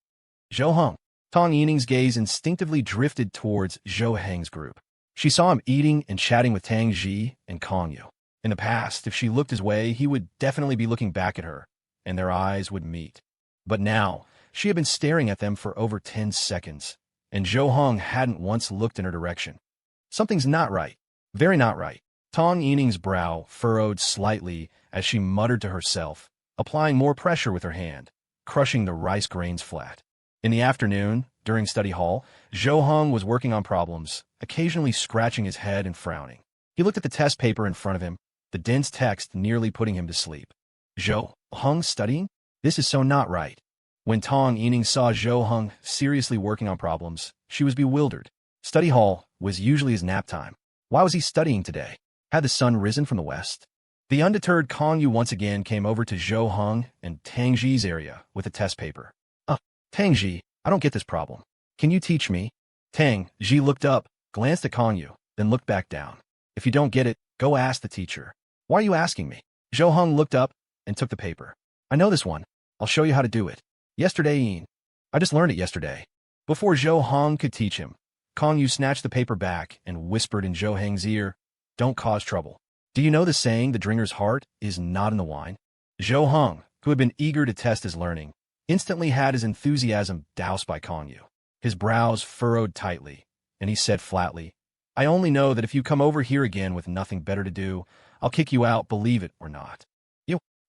Speaker 1: Zhou Heng. Tong Yining's gaze instinctively drifted towards Zhou Heng's group. She saw him eating and chatting with Tang Xi and Kong Yu. In the past, if she looked his way, he would definitely be looking back at her, and their eyes would meet. But now, she had been staring at them for over 10 seconds, and Zhou Heng hadn't once looked in her direction. Something's not right. Very not right. Tong Yining's brow furrowed slightly as she muttered to herself, applying more pressure with her hand, crushing the rice grains flat. In the afternoon, during study hall, Zhou Heng was working on problems, occasionally scratching his head and frowning. He looked at the test paper in front of him, the dense text nearly putting him to sleep. Zhou Heng studying? This is so not right. When Tong Yining saw Zhou Heng seriously working on problems, she was bewildered. Study hall was usually his nap time. Why was he studying today? Had the sun risen from the west? The undeterred Kong Yu once again came over to Zhou Heng and Tang Xi's area with a test paper. Tang Xi, I don't get this problem. Can you teach me? Tang Xi looked up, glanced at Kong Yu, then looked back down. If you don't get it, go ask the teacher. Why are you asking me? Zhou Heng looked up and took the paper. I know this one. I'll show you how to do it. Yesterday, I just learned it yesterday. Before Zhou Heng could teach him, Kong Yu snatched the paper back and whispered in Zhou Heng's ear, Don't cause trouble. Do you know the saying, the drinker's heart is not in the wine? Zhou Heng, who had been eager to test his learning, instantly had his enthusiasm doused by Kong Yu. His brows furrowed tightly, and he said flatly, I only know that if you come over here again with nothing better to do, I'll kick you out, believe it or not.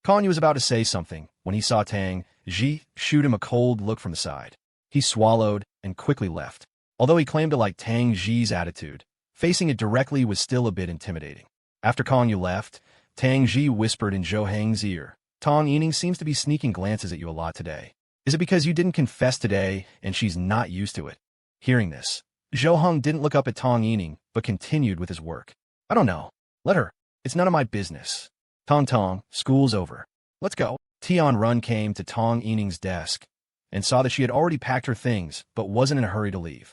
Speaker 1: Kong Yu was about to say something when he saw Tang Xi shoot him a cold look from the side. He swallowed and quickly left. Although he claimed to like Tang Xi's attitude, facing it directly was still a bit intimidating. After Kong Yu left, Tang Xi whispered in Zhou Heng's ear, Tong Yining seems to be sneaking glances at you a lot today. Is it because you didn't confess today and she's not used to it? Hearing this, Zhou Heng didn't look up at Tong Yining, but continued with his work. I don't know. Let her. It's none of my business. Tong, school's over. Let's go. Tianrun came to Tong Yining's desk and saw that she had already packed her things, but wasn't in a hurry to leave.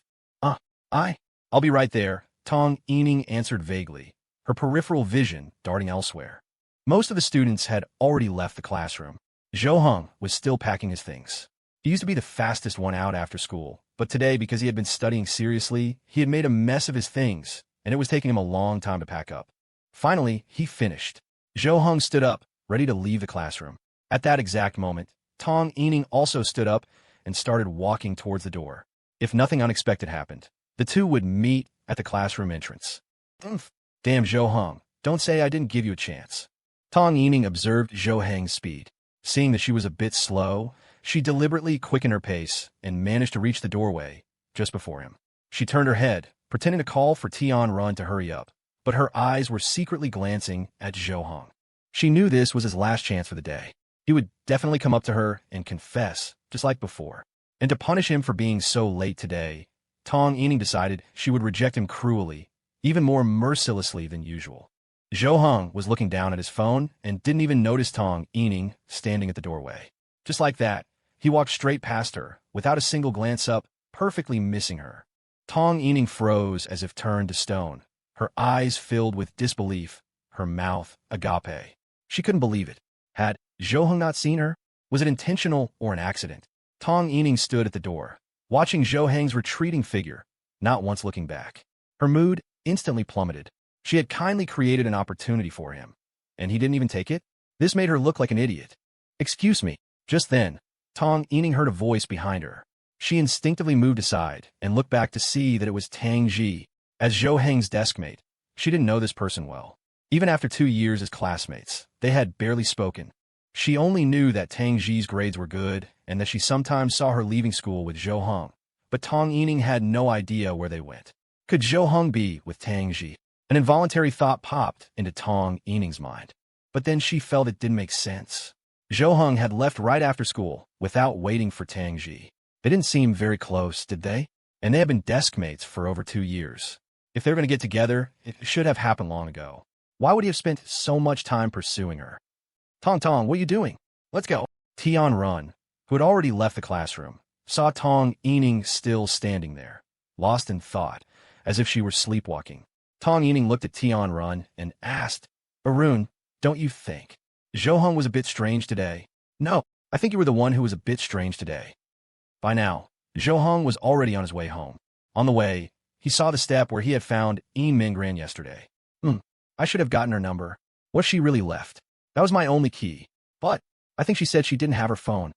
Speaker 1: I'll be right there, Tong Yining answered vaguely, her peripheral vision darting elsewhere. Most of the students had already left the classroom. Zhou Heng was still packing his things. He used to be the fastest one out after school, but today, because he had been studying seriously, he had made a mess of his things, and it was taking him a long time to pack up. Finally, he finished. Zhou Heng stood up, ready to leave the classroom. At that exact moment, Tong Yining also stood up and started walking towards the door. If nothing unexpected happened, the two would meet at the classroom entrance. Damn, Zhou Heng, don't say I didn't give you a chance. Tong Yining observed Zhou Heng's speed. Seeing that she was a bit slow, she deliberately quickened her pace and managed to reach the doorway just before him. She turned her head, pretending to call for Tianrun to hurry up, but her eyes were secretly glancing at Zhou Heng. She knew this was his last chance for the day. He would definitely come up to her and confess, just like before. And to punish him for being so late today, Tong Yining decided she would reject him cruelly, even more mercilessly than usual. Zhou Heng was looking down at his phone and didn't even notice Tong Yining standing at the doorway. Just like that, he walked straight past her, without a single glance up, perfectly missing her. Tong Yining froze as if turned to stone, her eyes filled with disbelief, her mouth agape. She couldn't believe it. Had Zhou Heng not seen her? Was it intentional or an accident? Tong Yining stood at the door, watching Zhou Heng's retreating figure, not once looking back. Her mood instantly plummeted. She had kindly created an opportunity for him, and he didn't even take it? This made her look like an idiot. Excuse me. Just then, Tong Yining heard a voice behind her. She instinctively moved aside and looked back to see that it was Tang Xi. As Zhou Heng's deskmate, she didn't know this person well. Even after 2 years as classmates, they had barely spoken. She only knew that Tang Xi's grades were good and that she sometimes saw her leaving school with Zhou Heng. But Tong Yining had no idea where they went. Could Zhou Heng be with Tang Xi? An involuntary thought popped into Tong Yining's mind. But then she felt it didn't make sense. Zhou Heng had left right after school without waiting for Tang Xi. They didn't seem very close, did they? And they had been deskmates for over 2 years. If they were going to get together, it should have happened long ago. Why would he have spent so much time pursuing her? Tong, what are you doing? Let's go. Tian Run, who had already left the classroom, saw Tong Yining still standing there, lost in thought, as if she were sleepwalking. Tong Yining looked at Tian Run and asked, Arun, don't you think Zhou Heng was a bit strange today? No, I think you were the one who was a bit strange today. By now, Zhou Heng was already on his way home. On the way, he saw the step where he had found Yin Mingran yesterday. I should have gotten her number. Was she really left? That was my only key. But I think she said she didn't have her phone.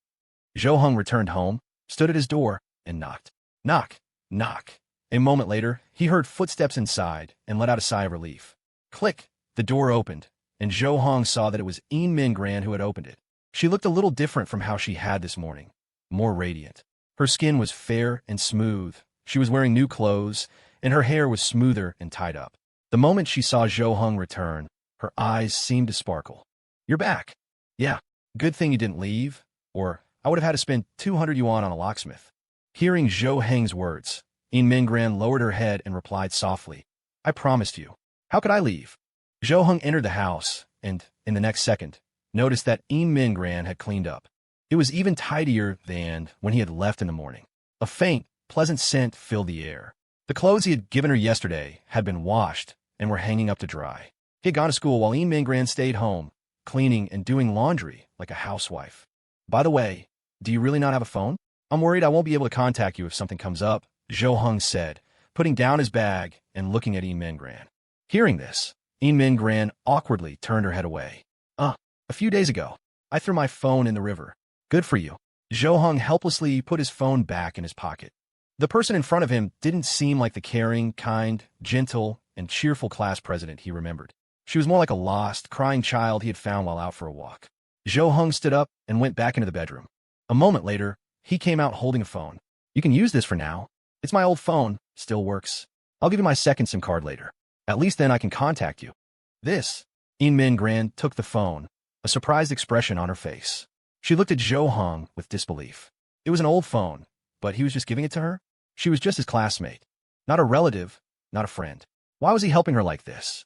Speaker 1: Zhou Heng returned home, stood at his door, and knocked. Knock, knock. A moment later, he heard footsteps inside and let out a sigh of relief. Click, the door opened, and Zhou Heng saw that it was Yin Mingran who had opened it. She looked a little different from how she had this morning, more radiant. Her skin was fair and smooth. She was wearing new clothes, and her hair was smoother and tied up. The moment she saw Zhou Heng return, her eyes seemed to sparkle. You're back. Yeah, good thing you didn't leave, or I would have had to spend 200 yuan on a locksmith. Hearing Zhou Heng's words, Yin Mingran lowered her head and replied softly, I promised you. How could I leave? Zhou Heng entered the house, and, in the next second, noticed that Yin Mingran had cleaned up. It was even tidier than when he had left in the morning. A faint, pleasant scent filled the air. The clothes he had given her yesterday had been washed and were hanging up to dry. He had gone to school while Yin Mingran stayed home, cleaning and doing laundry like a housewife. By the way, do you really not have a phone? I'm worried I won't be able to contact you if something comes up, Zhou Heng said, putting down his bag and looking at Yin Mingran. Hearing this, Yin Mingran awkwardly turned her head away. A few days ago, I threw my phone in the river. Good for you. Zhou Heng helplessly put his phone back in his pocket. The person in front of him didn't seem like the caring, kind, gentle, and cheerful class president he remembered. She was more like a lost, crying child he had found while out for a walk. Zhou Heng stood up and went back into the bedroom. A moment later, he came out holding a phone. You can use this for now. It's my old phone. Still works. I'll give you my second SIM card later. At least then I can contact you. This. Yin Mingran took the phone, a surprised expression on her face. She looked at Zhou Heng with disbelief. It was an old phone, but he was just giving it to her? She was just his classmate. Not a relative, not a friend. Why was he helping her like this?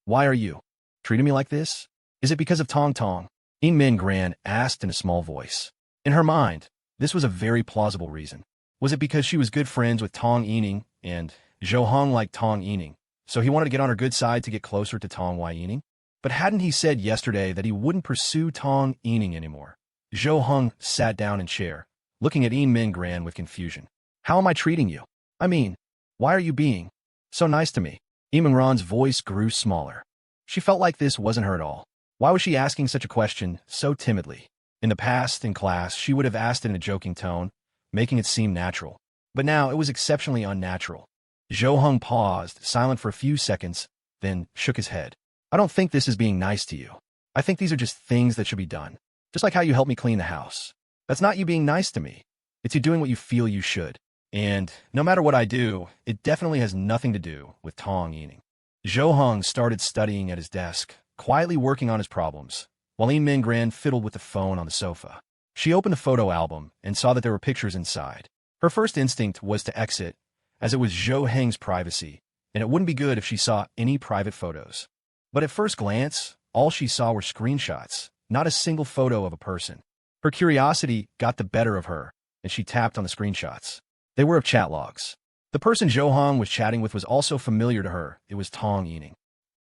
Speaker 1: Why are you treating me like this? Is it because of Tong? Yin Mingran asked in a small voice. In her mind, this was a very plausible reason. Was it because she was good friends with Tong Yining and Zhou Heng liked Tong Yining, so he wanted to get on her good side to get closer to Tong Yining? But hadn't he said yesterday that he wouldn't pursue Tong Yining anymore? Zhou Heng sat down in chair, looking at Yin Mingran with confusion. How am I treating you? I mean, why are you being so nice to me? Yin Mingran's voice grew smaller. She felt like this wasn't her at all. Why was she asking such a question so timidly? In the past, in class, she would have asked it in a joking tone, making it seem natural. But now it was exceptionally unnatural. Zhou Heng paused, silent for a few seconds, then shook his head. I don't think this is being nice to you. I think these are just things that should be done. Just like how you helped me clean the house. That's not you being nice to me. It's you doing what you feel you should. And no matter what I do, it definitely has nothing to do with Tong Yining. Zhou Heng started studying at his desk, quietly working on his problems, while Yin Mingran fiddled with the phone on the sofa. She opened the photo album and saw that there were pictures inside. Her first instinct was to exit, as it was Zhou Heng's privacy, and it wouldn't be good if she saw any private photos. But at first glance, all she saw were screenshots, not a single photo of a person. Her curiosity got the better of her, and she tapped on the screenshots. They were of chat logs. The person Zhou Heng was chatting with was also familiar to her. It was Tong Yining.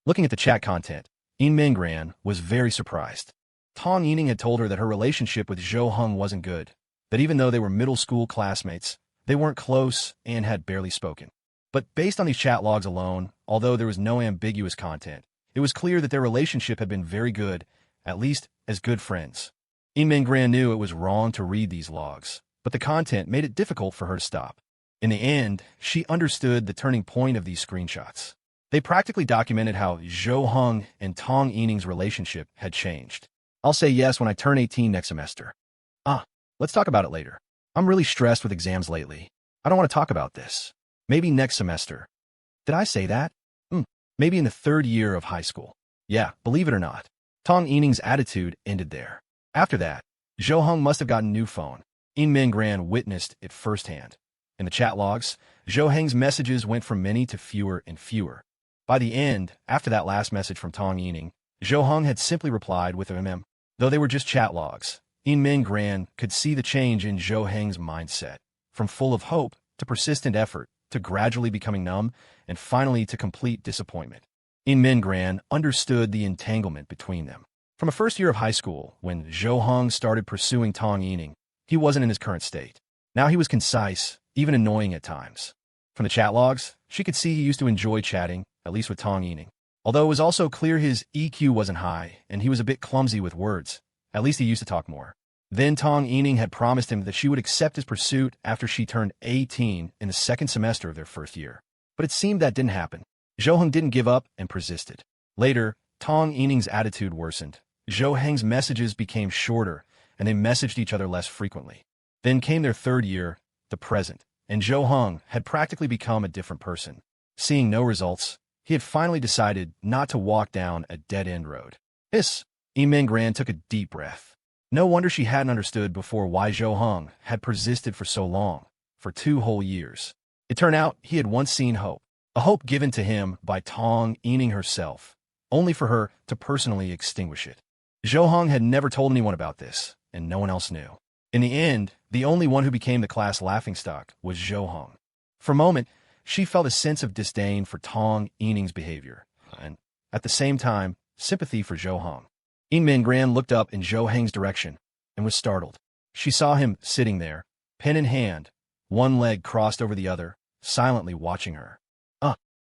Speaker 1: Looking at the chat content, Yin Mingran was very surprised. Tong Yining had told her that her relationship with Zhou Heng wasn't good, that even though they were middle school classmates, they weren't close and had barely spoken. But based on these chat logs alone, although there was no ambiguous content, it was clear that their relationship had been very good, at least as good friends. In Gran knew it was wrong to read these logs, but the content made it difficult for her to stop. In the end, she understood the turning point of these screenshots. They practically documented how Zhou Heng and Tong Yining's relationship had changed. I'll say yes when I turn 18 next semester. Let's talk about it later. I'm really stressed with exams lately. I don't want to talk about this. Maybe next semester. Did I say that? Maybe in the 3rd year of high school. Yeah, believe it or not. Tong Yining's attitude ended there. After that, Zhou Heng must have gotten a new phone. In Gran witnessed it firsthand. In the chat logs, Zhou Heng's messages went from many to fewer and fewer. By the end, after that last message from Tong Yining, Zhou Heng had simply replied with a mem. Though they were just chat logs, In Gran could see the change in Zhou Heng's mindset, from full of hope to persistent effort to gradually becoming numb and finally to complete disappointment. In Gran understood the entanglement between them. From a first year of high school, when Zhou Heng started pursuing Tong Yining, he wasn't in his current state. Now he was concise, even annoying at times. From the chat logs, she could see he used to enjoy chatting, at least with Tong Yining. Although it was also clear his EQ wasn't high and he was a bit clumsy with words, at least he used to talk more. Then Tong Yining had promised him that she would accept his pursuit after she turned 18 in the 2nd semester of their 1st year. But it seemed that didn't happen. Zhou Heng didn't give up and persisted. Later, Tong Yining's attitude worsened. Zhou Heng's messages became shorter, and they messaged each other less frequently. Then came their 3rd year, the present, and Zhou Heng had practically become a different person. Seeing no results, he had finally decided not to walk down a dead-end road. In Gran took a deep breath. No wonder she hadn't understood before why Zhou Heng had persisted for so long, for 2 whole years. It turned out he had once seen hope, a hope given to him by Tong Yining herself, only for her to personally extinguish it. Zhou Heng had never told anyone about this, and no one else knew. In the end, the only one who became the class laughingstock was Zhou Heng. For a moment, she felt a sense of disdain for Tong Yining's behavior, and, at the same time, sympathy for Zhou Heng. In Gran looked up in Zhou Heng's direction and was startled. She saw him sitting there, pen in hand, one leg crossed over the other, silently watching her.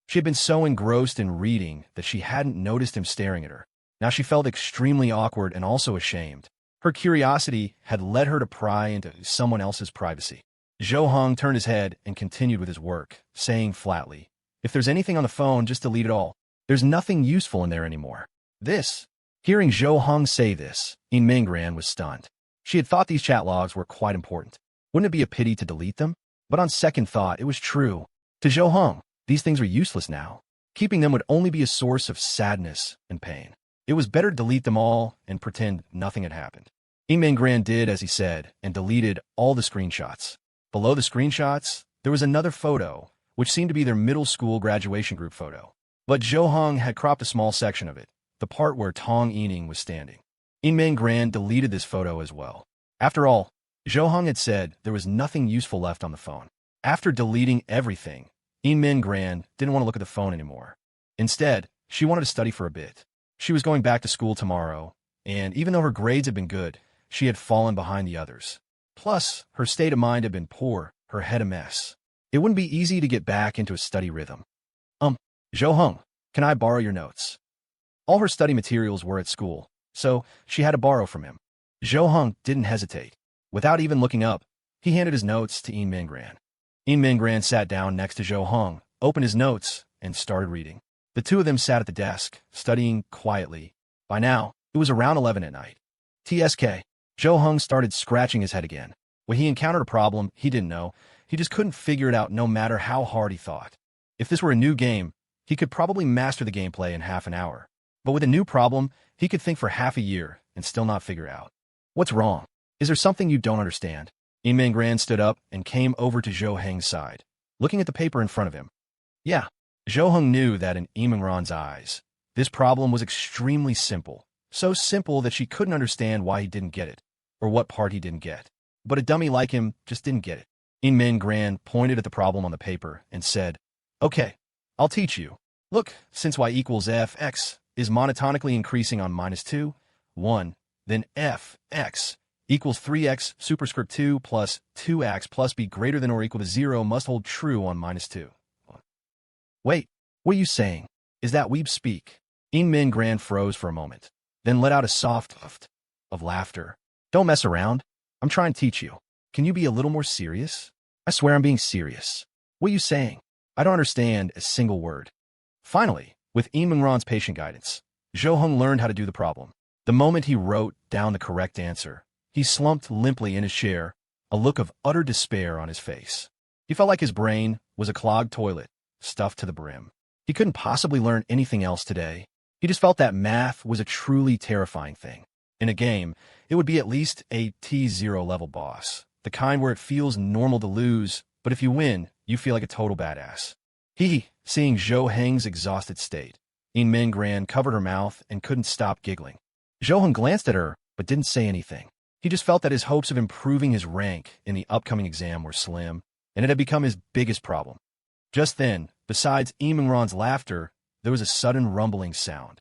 Speaker 1: She had been so engrossed in reading that she hadn't noticed him staring at her. Now she felt extremely awkward and also ashamed. Her curiosity had led her to pry into someone else's privacy. Zhou Heng turned his head and continued with his work, saying flatly, "If there's anything on the phone, just delete it all. There's nothing useful in there anymore." Hearing Zhou Heng say this, In Gran was stunned. She had thought these chat logs were quite important. Wouldn't it be a pity to delete them? But on second thought, it was true. To Zhou Heng, these things were useless now. Keeping them would only be a source of sadness and pain. It was better to delete them all and pretend nothing had happened. In Gran did as he said and deleted all the screenshots. Below the screenshots, there was another photo, which seemed to be their middle school graduation group photo. But Zhou Heng had cropped a small section of it, the part where Tong Yining was standing. In Gran deleted this photo as well. After all, Zhou Heng had said there was nothing useful left on the phone. After deleting everything, In Gran didn't want to look at the phone anymore. Instead, she wanted to study for a bit. She was going back to school tomorrow, and even though her grades had been good, she had fallen behind the others. Plus, her state of mind had been poor, her head a mess. It wouldn't be easy to get back into a study rhythm. Zhou Heng, can I borrow your notes? All her study materials were at school, so she had to borrow from him. Zhou Heng didn't hesitate. Without even looking up, he handed his notes to In Gran. In Gran sat down next to Zhou Heng, opened his notes, and started reading. The two of them sat at the desk, studying quietly. By now, it was around 11 at night. TSK. Zhou Heng started scratching his head again. When he encountered a problem he didn't know, he just couldn't figure it out no matter how hard he thought. If this were a new game, he could probably master the gameplay in half an hour. But with a new problem, he could think for half a year and still not figure out. What's wrong? Is there something you don't understand? In Gran stood up and came over to Zhou Heng's side, looking at the paper in front of him. Yeah, Zhou Heng knew that in In Gran's eyes, this problem was extremely simple. So simple that she couldn't understand why he didn't get it, or what part he didn't get. But a dummy like him just didn't get it. In Gran pointed at the problem on the paper and said, "Okay, I'll teach you. Look, since y equals fx is monotonically increasing on -2, 1, then fx equals 3x superscript 2 plus 2x plus b greater than or equal to 0 must hold true on -2. Wait, what are you saying? Is that weeb speak? Yin Min Gran froze for a moment, then let out a soft huff of laughter. Don't mess around. I'm trying to teach you. Can you be a little more serious? I swear I'm being serious. What are you saying? I don't understand a single word. Finally, with Yin Mingran's patient guidance, Zhou Heng learned how to do the problem. The moment he wrote down the correct answer, he slumped limply in his chair, a look of utter despair on his face. He felt like his brain was a clogged toilet, stuffed to the brim. He couldn't possibly learn anything else today. He just felt that math was a truly terrifying thing. In a game, it would be at least a T0 level boss, the kind where it feels normal to lose, but if you win, you feel like a total badass. Seeing Zhou Heng's exhausted state, Yin Min Gran covered her mouth and couldn't stop giggling. Zhou Heng glanced at her, but didn't say anything. He just felt that his hopes of improving his rank in the upcoming exam were slim, and it had become his biggest problem. Just then, besides Yin Mingran's laughter, there was a sudden rumbling sound.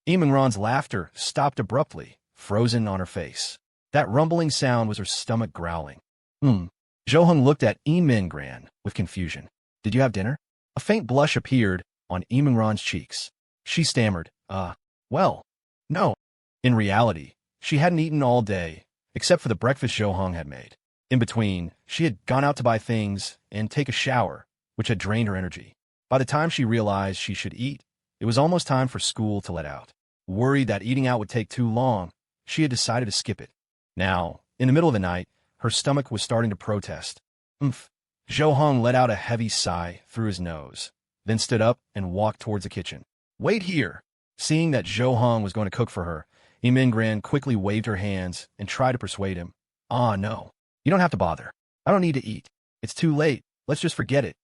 Speaker 1: Yin Mingran's laughter stopped abruptly, frozen on her face. That rumbling sound was her stomach growling. Zhou Heng looked at Yin Min Gran with confusion. Did you have dinner? A faint blush appeared on Yin Mingran's cheeks. She stammered, well, no. In reality, she hadn't eaten all day, except for the breakfast Zhou Heng had made. In between, she had gone out to buy things and take a shower, which had drained her energy. By the time she realized she should eat, it was almost time for school to let out. Worried that eating out would take too long, she had decided to skip it. Now, in the middle of the night, her stomach was starting to protest. Zhou Heng let out a heavy sigh through his nose, then stood up and walked towards the kitchen. Wait here! Seeing that Zhou Heng was going to cook for her, Yin Min Gran quickly waved her hands and tried to persuade him. No. You don't have to bother. I don't need to eat. It's too late. Let's just forget it.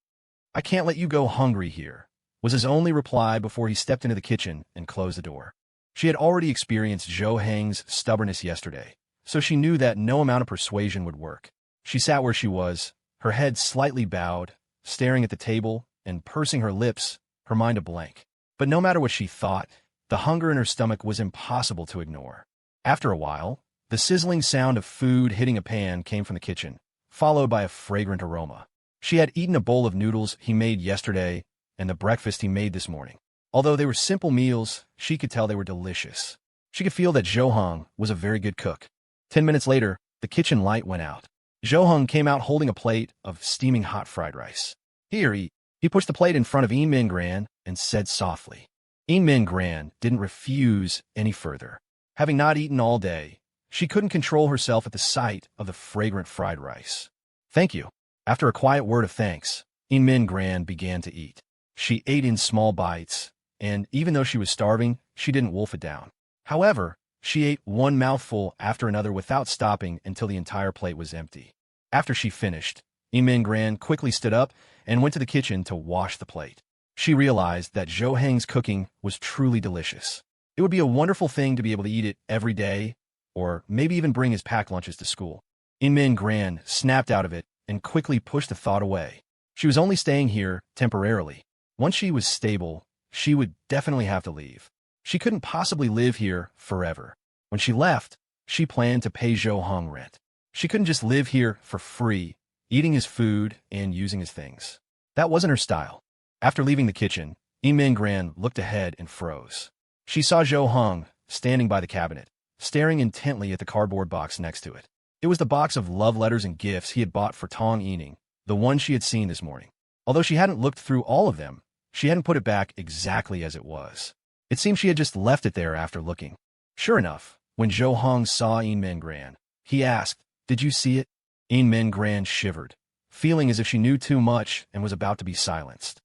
Speaker 1: I can't let you go hungry here, was his only reply before he stepped into the kitchen and closed the door. She had already experienced Zhou Heng's stubbornness yesterday, so she knew that no amount of persuasion would work. She sat where she was, her head slightly bowed, staring at the table and pursing her lips, her mind a blank. But no matter what she thought, the hunger in her stomach was impossible to ignore. After a while, the sizzling sound of food hitting a pan came from the kitchen, followed by a fragrant aroma. She had eaten a bowl of noodles he made yesterday and the breakfast he made this morning. Although they were simple meals, she could tell they were delicious. She could feel that Zhou Heng was a very good cook. 10 minutes later, the kitchen light went out. Zhou Heng came out holding a plate of steaming hot fried rice. Here, eat. He pushed the plate in front of Yin Min Gran and said softly. Yin Min Gran didn't refuse any further. Having not eaten all day, she couldn't control herself at the sight of the fragrant fried rice. Thank you. After a quiet word of thanks, Yin Min Gran began to eat. She ate in small bites, and even though she was starving, she didn't wolf it down. However, she ate one mouthful after another without stopping until the entire plate was empty. After she finished, Yin Min Gran quickly stood up and went to the kitchen to wash the plate. She realized that Zhou Heng's cooking was truly delicious. It would be a wonderful thing to be able to eat it every day, or maybe even bring his packed lunches to school. Yin Min Gran snapped out of it and quickly pushed the thought away. She was only staying here temporarily. Once she was stable, she would definitely have to leave. She couldn't possibly live here forever. When she left, she planned to pay Zhou Heng rent. She couldn't just live here for free, eating his food and using his things. That wasn't her style. After leaving the kitchen, Yin Min Gran looked ahead and froze. She saw Zhou Heng standing by the cabinet, staring intently at the cardboard box next to it. It was the box of love letters and gifts he had bought for Tong Yining, the one she had seen this morning. Although she hadn't looked through all of them, she hadn't put it back exactly as it was. It seemed she had just left it there after looking. Sure enough, when Zhou Heng saw Yin Min Gran, he asked, "Did you see it?" Yin Min Gran shivered, feeling as if she knew too much and was about to be silenced.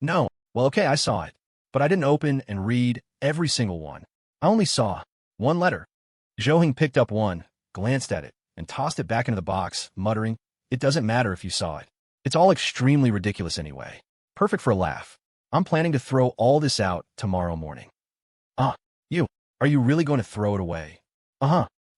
Speaker 1: No. Well, okay, I saw it. But I didn't open and read every single one. I only saw one letter. Zhou Heng picked up one, glanced at it, and tossed it back into the box, muttering, "It doesn't matter if you saw it. It's all extremely ridiculous anyway. Perfect for a laugh. I'm planning to throw all this out tomorrow morning." You. Are you really going to throw it away?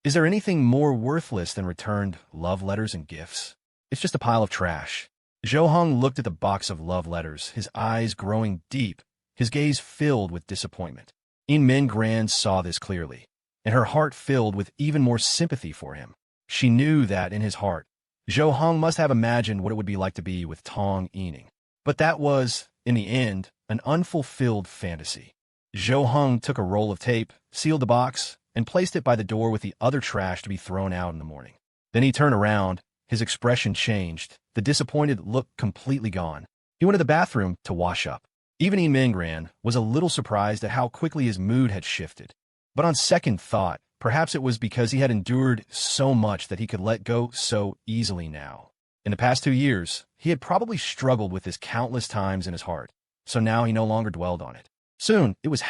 Speaker 1: Is there anything more worthless than returned love letters and gifts? It's just a pile of trash. Zhou Heng looked at the box of love letters, his eyes growing deep, his gaze filled with disappointment. Yin Min Gran saw this clearly, and her heart filled with even more sympathy for him. She knew that in his heart, Zhou Heng must have imagined what it would be like to be with Tong Yining. But that was In the end, an unfulfilled fantasy. Zhou Heng took a roll of tape, sealed the box, and placed it by the door with the other trash to be thrown out in the morning. Then he turned around, his expression changed, the disappointed look completely gone. He went to the bathroom to wash up. Even Mingran was a little surprised at how quickly his mood had shifted. But on second thought, perhaps it was because he had endured so much that he could let go so easily now. In the past 2 years, he had probably struggled with this countless times in his heart, so now he no longer dwelled on it. Soon, it was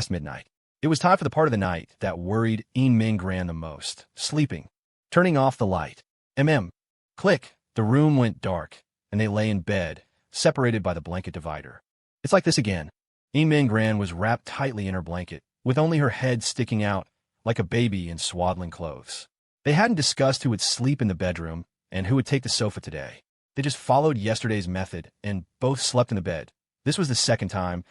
Speaker 1: midnight. It was time for the part of the night that worried Mingran the most, sleeping. Turning off the light. Click. The room went dark, and they lay in bed, separated by the blanket divider. It's like this again. Mingran was wrapped tightly in her blanket, with only her head sticking out, like a baby in swaddling clothes. They hadn't discussed who would sleep in the bedroom and who would take the sofa today. They just followed yesterday's method, and both slept in the bed. This was the second time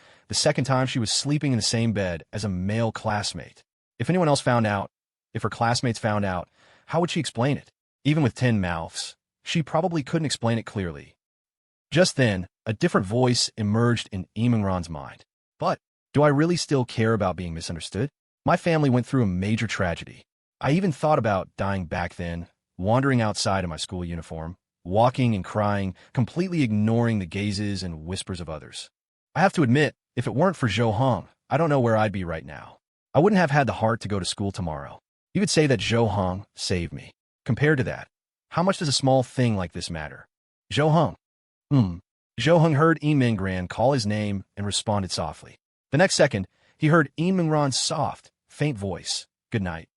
Speaker 1: she was sleeping in the same bed as a male classmate. If anyone else found out, if her classmates found out, how would she explain it? Even with 10 mouths, she probably couldn't explain it clearly. Just then, a different voice emerged in Mingran's mind. But, do I really still care about being misunderstood? My family went through a major tragedy. I even thought about dying back then, wandering outside in my school uniform, walking and crying, completely ignoring the gazes and whispers of others. I have to admit, if it weren't for Zhou Heng, I don't know where I'd be right now. I wouldn't have had the heart to go to school tomorrow. You could say that Zhou Heng saved me. Compared to that, how much does a small thing like this matter? Zhou Heng. Zhou Heng heard Mingran call his name and responded softly. The next second, he heard Mingran's soft, faint voice, "Good night."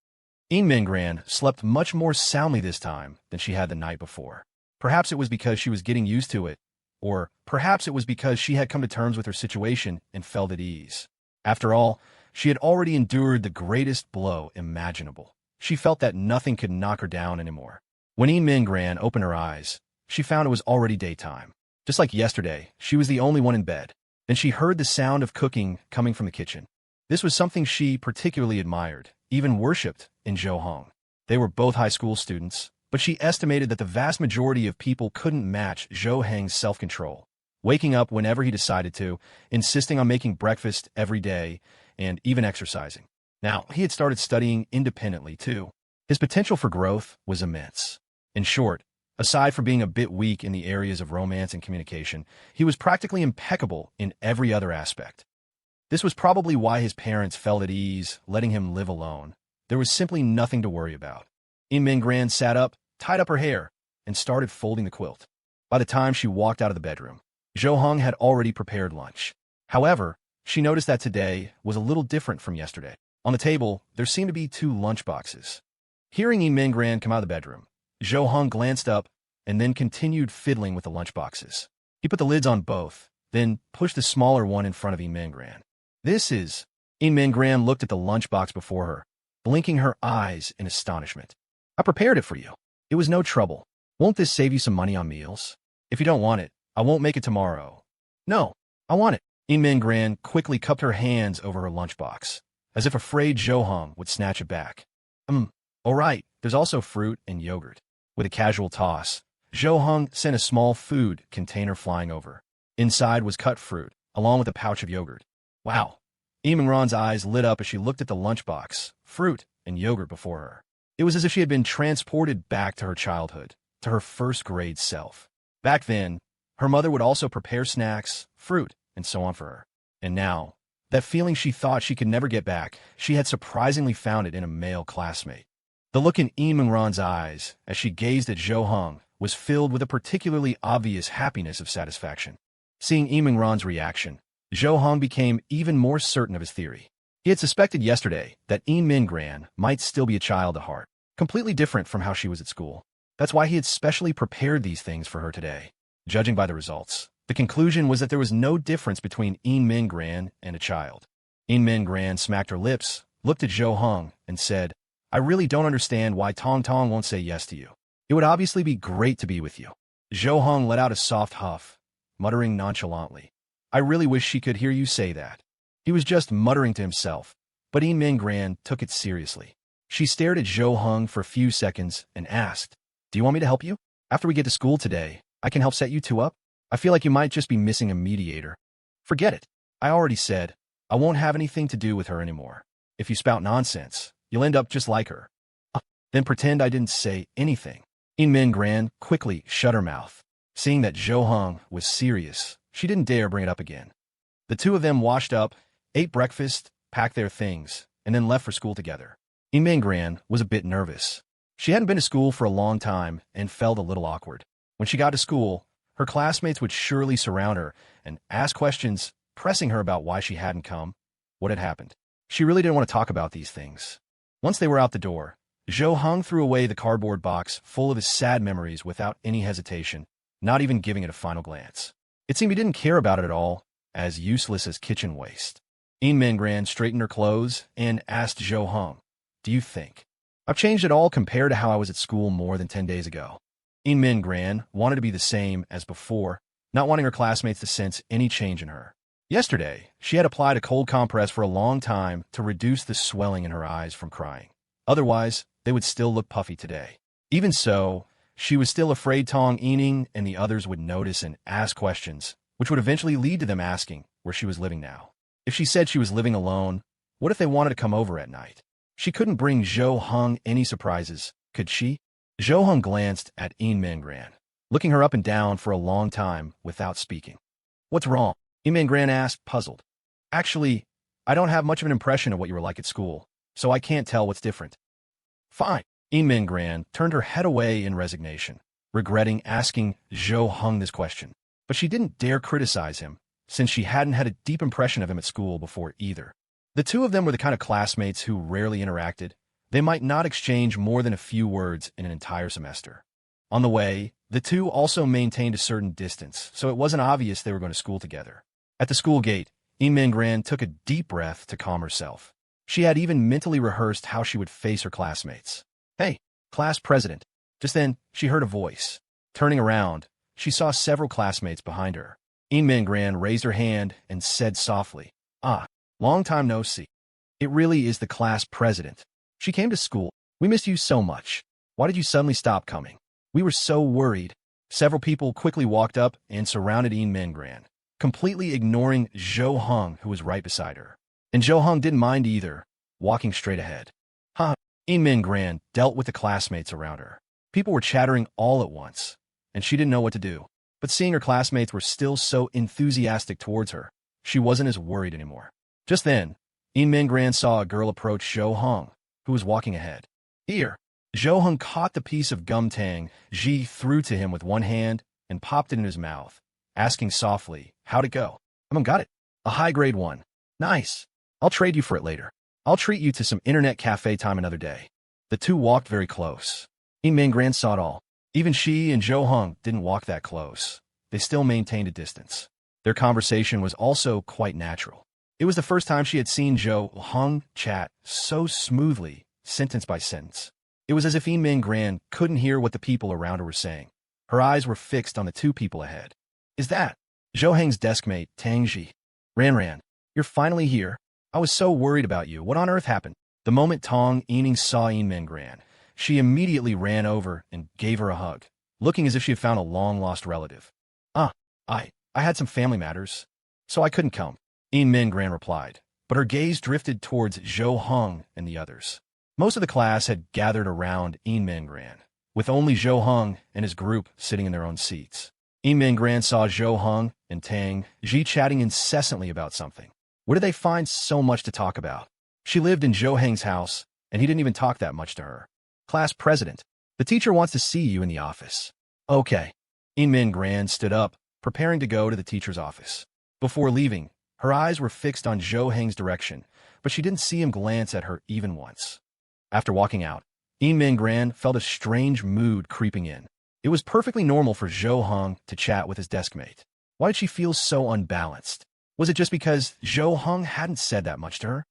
Speaker 1: Mingran slept much more soundly this time than she had the night before. Perhaps it was because she was getting used to it, or perhaps it was because she had come to terms with her situation and felt at ease. After all, she had already endured the greatest blow imaginable. She felt that nothing could knock her down anymore. When Mingran opened her eyes, she found it was already daytime. Just like yesterday, she was the only one in bed. Then she heard the sound of cooking coming from the kitchen. This was something she particularly admired, even worshipped, in Zhou Heng. They were both high school students, but she estimated that the vast majority of people couldn't match Zhou Heng's self-control. Waking up whenever he decided to, insisting on making breakfast every day, and even exercising. Now, he had started studying independently, too. His potential for growth was immense. In short, aside from being a bit weak in the areas of romance and communication, he was practically impeccable in every other aspect. This was probably why his parents felt at ease letting him live alone. There was simply nothing to worry about. Mingran sat up, tied up her hair, and started folding the quilt. By the time she walked out of the bedroom, Zhou Heng had already prepared lunch. However, she noticed that today was a little different from yesterday. On the table, there seemed to be 2 lunchboxes. Hearing Mingran come out of the bedroom, Zhou Heng glanced up and then continued fiddling with the lunchboxes. He put the lids on both, then pushed the smaller one in front of Mingran. "This is..." Mingran looked at the lunchbox before her, blinking her eyes in astonishment. "I prepared it for you. It was no trouble. Won't this save you some money on meals? If you don't want it, I won't make it tomorrow." "No, I want it." Mingran quickly cupped her hands over her lunchbox, as if afraid Zhou Heng would snatch it back. All right, there's also fruit and yogurt." With a casual toss, Zhou Heng sent a small food container flying over. Inside was cut fruit, along with a pouch of yogurt. Wow. Mingran's eyes lit up as she looked at the lunchbox, fruit, and yogurt before her. It was as if she had been transported back to her childhood, to her first-grade self. Back then, her mother would also prepare snacks, fruit, and so on for her. And now, that feeling she thought she could never get back, she had surprisingly found it in a male classmate. The look in Mingran's eyes, as she gazed at Zhou Heng, was filled with a particularly obvious happiness of satisfaction. Seeing Mingran's reaction, Zhou Heng became even more certain of his theory. He had suspected yesterday that Mingran might still be a child at heart, completely different from how she was at school. That's why he had specially prepared these things for her today. Judging by the results, the conclusion was that there was no difference between Mingran and a child. Mingran smacked her lips, looked at Zhou Heng, and said, "I really don't understand why Tong won't say yes to you. It would obviously be great to be with you." Zhou Heng let out a soft huff, muttering nonchalantly, "I really wish she could hear you say that." He was just muttering to himself, but Mingran took it seriously. She stared at Zhou Heng for a few seconds and asked, "Do you want me to help you? After we get to school today, I can help set you two up. I feel like you might just be missing a mediator." Forget it. I already said, I won't have anything to do with her anymore. If you spout nonsense, you'll end up just like her. Then pretend I didn't say anything. In Gran quickly shut her mouth. Seeing that Zhou Heng was serious, she didn't dare bring it up again. The two of them washed up, ate breakfast, packed their things, and then left for school together. In Gran was a bit nervous. She hadn't been to school for a long time and felt a little awkward. When she got to school, her classmates would surely surround her and ask questions, pressing her about why she hadn't come, what had happened. She really didn't want to talk about these things. Once they were out the door, Zhou Heng threw away the cardboard box full of his sad memories without any hesitation, not even giving it a final glance. It seemed he didn't care about it at all, as useless as kitchen waste. In Gran straightened her clothes and asked Zhou Heng, "Do you think I've changed at all compared to how I was at school more than 10 days ago?" In Gran wanted to be the same as before, not wanting her classmates to sense any change in her. Yesterday, she had applied a cold compress for a long time to reduce the swelling in her eyes from crying. Otherwise, they would still look puffy today. Even so, she was still afraid Tong Yining and the others would notice and ask questions, which would eventually lead to them asking where she was living now. If she said she was living alone, what if they wanted to come over at night? She couldn't bring Zhou Heng any surprises, could she? Zhou Heng glanced at In Gran, looking her up and down for a long time without speaking. "What's wrong?" In Gran asked, puzzled. "Actually, I don't have much of an impression of what you were like at school, so I can't tell what's different." "Fine." In Gran turned her head away in resignation, regretting asking Zhou Heng this question. But she didn't dare criticize him, since she hadn't had a deep impression of him at school before either. The two of them were the kind of classmates who rarely interacted. They might not exchange more than a few words in an entire semester. On the way, the two also maintained a certain distance, so it wasn't obvious they were going to school together. At the school gate, In Gran took a deep breath to calm herself. She had even mentally rehearsed how she would face her classmates. "Hey, class president." Just then, she heard a voice. Turning around, she saw several classmates behind her. In Gran raised her hand and said softly, "Ah, long time no see. It really is the class president. She came to school. We missed you so much. Why did you suddenly stop coming? We were so worried." Several people quickly walked up and surrounded In Gran, completely ignoring Zhou Heng, who was right beside her. And Zhou Heng didn't mind either, walking straight ahead. In Gran dealt with the classmates around her. People were chattering all at once, and she didn't know what to do. But seeing her classmates were still so enthusiastic towards her, she wasn't as worried anymore. Just then, In Gran saw a girl approach Zhou Heng, who was walking ahead. "Here." Zhou Heng caught the piece of gum Tang Xi threw to him with one hand and popped it in his mouth, asking softly, "How'd it go?" "Got it. A high-grade one. Nice. I'll trade you for it later. I'll treat you to some internet cafe time another day." The two walked very close. In Gran saw it all. Even she and Zhou Heng didn't walk that close. They still maintained a distance. Their conversation was also quite natural. It was the first time she had seen Zhou Heng chat so smoothly, sentence by sentence. It was as if In Gran couldn't hear what the people around her were saying. Her eyes were fixed on the two people ahead. "Is that Zhou Heng's deskmate, Tang Xi?" Ran, you're finally here. I was so worried about you. What on earth happened?" The moment Tong Yining saw In Gran, she immediately ran over and gave her a hug, looking as if she had found a long-lost relative. I had some family matters, so I couldn't come," In Gran replied, but her gaze drifted towards Zhou Heng and the others. Most of the class had gathered around In Gran, with only Zhou Heng and his group sitting in their own seats. In Gran saw Zhou Heng and Tang Xi chatting incessantly about something. Where did they find so much to talk about? She lived in Zhou Heng's house, and he didn't even talk that much to her. "Class president, the teacher wants to see you in the office." "Okay." In Gran stood up, preparing to go to the teacher's office. Before leaving, her eyes were fixed on Zhou Heng's direction, but she didn't see him glance at her even once. After walking out, In Gran felt a strange mood creeping in. It was perfectly normal for Zhou Heng to chat with his deskmate. Why did she feel so unbalanced? Was it just because Zhou Heng hadn't said that much to her?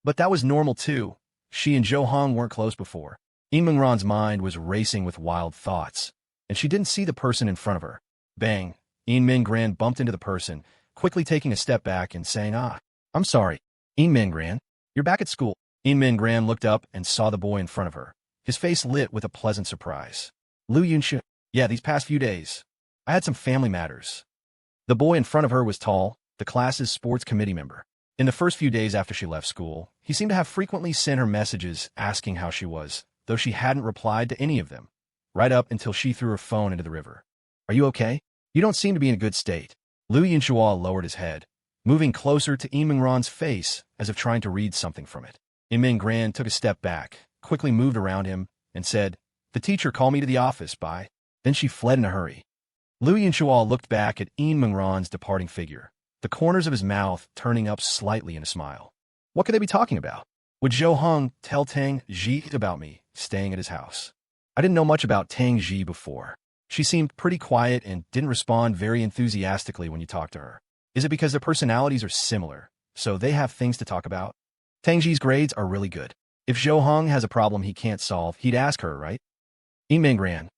Speaker 1: But that was normal too. She and Zhou Heng weren't close before. In Gran's mind was racing with wild thoughts, and she didn't see the person in front of her. Bang! In Gran bumped into the person, quickly taking a step back and saying, "I'm sorry. In Gran, you're back at school." In Gran looked up and saw the boy in front of her, his face lit with a pleasant surprise. "Lu Yunxi." "Yeah, these past few days, I had some family matters." The boy in front of her was tall, the class's sports committee member. In the first few days after she left school, he seemed to have frequently sent her messages asking how she was, though she hadn't replied to any of them, right up until she threw her phone into the river. Are you okay? You don't seem to be in a good state. Liu Yinshua lowered his head, moving closer to Yimingran's face as if trying to read something from it. Yimingran took a step back, quickly moved around him, and said, "The teacher called me to the office, bye." Then she fled in a hurry. Liu Yinshua looked back at Yimingran's departing figure, the corners of his mouth turning up slightly in a smile. What could they be talking about? Would Zhou Heng tell Tang Xi about me staying at his house? I didn't know much about Tang Xi before. She seemed pretty quiet and didn't respond very enthusiastically when you talked to her. Is it because their personalities are similar, so they have things to talk about? Tang Xi's grades are really good. If Zhou Heng has a problem he can't solve, he'd ask her, right? Yimingran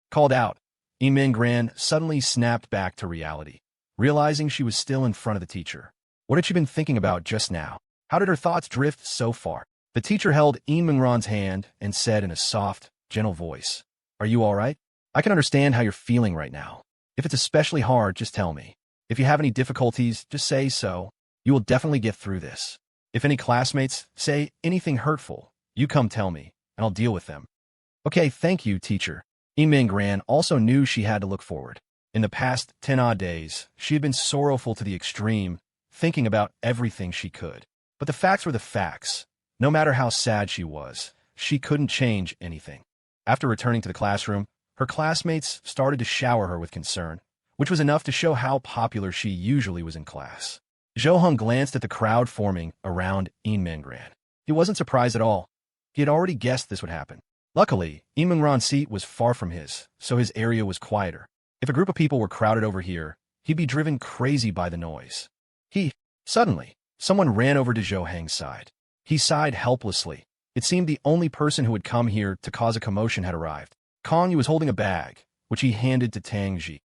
Speaker 1: called out. Yimingran suddenly snapped back to reality, realizing she was still in front of the teacher. What had she been thinking about just now? How did her thoughts drift so far? The teacher held Yimingran's hand and said in a soft, gentle voice, "Are you all right? I can understand how you're feeling right now. If it's especially hard, just tell me. If you have any difficulties, just say so. You will definitely get through this. If any classmates say anything hurtful, you come tell me, and I'll deal with them." Okay, thank you, teacher. Yimingran also knew she had to look forward. In the past 10-odd days, she had been sorrowful to the extreme, thinking about everything she could. But the facts were the facts. No matter how sad she was, she couldn't change anything. After returning to the classroom, her classmates started to shower her with concern, which was enough to show how popular she usually was in class. Zhou Heng glanced at the crowd forming around Yimingran. He wasn't surprised at all. He had already guessed this would happen. Luckily, Yimingran's seat was far from his, so his area was quieter. If a group of people were crowded over here, he'd be driven crazy by the noise. Suddenly, someone ran over to Zhou Heng's side. He sighed helplessly. It seemed the only person who had come here to cause a commotion had arrived. Tang Yu was holding a bag, which he handed to Tang Xi.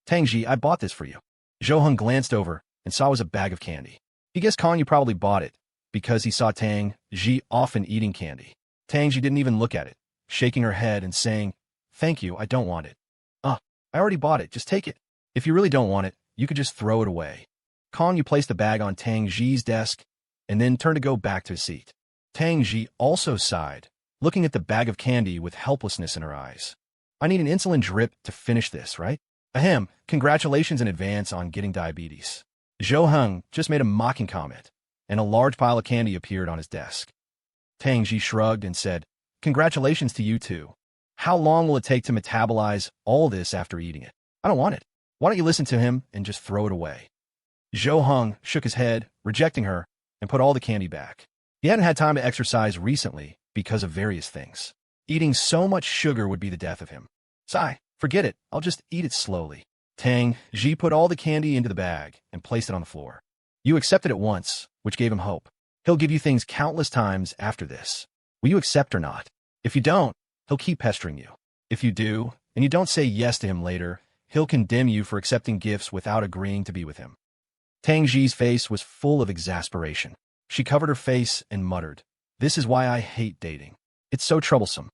Speaker 1: Tang Xi, I bought this for you." Zhou Heng glanced over and saw it was a bag of candy. He guessed Tang Yu probably bought it, because he saw Tang Xi often eating candy. Tang Xi didn't even look at it, shaking her head and saying, "Thank you, I don't want it." I already bought it, just take it. If you really don't want it, you could just throw it away." Tang Yu placed the bag on Tang Xi's desk and then turned to go back to his seat. Tang Xi also sighed, looking at the bag of candy with helplessness in her eyes. "I need an insulin drip to finish this, right? Ahem, congratulations in advance on getting diabetes." Zhou Heng just made a mocking comment, and a large pile of candy appeared on his desk. Tang Xi shrugged and said, "Congratulations to you too. How long will it take to metabolize all this after eating it? I don't want it. Why don't you listen to him and just throw it away?" Zhou Heng shook his head, rejecting her, and put all the candy back. He hadn't had time to exercise recently because of various things. Eating so much sugar would be the death of him. "Sigh, forget it. I'll just eat it slowly." Tang Xi put all the candy into the bag and placed it on the floor. You accepted it once, which gave him hope. He'll give you things countless times after this. Will you accept or not? If you don't, he'll keep pestering you. If you do, and you don't say yes to him later, he'll condemn you for accepting gifts without agreeing to be with him. Tang Xi's face was full of exasperation. She covered her face and muttered, "This is why I hate dating. It's so troublesome."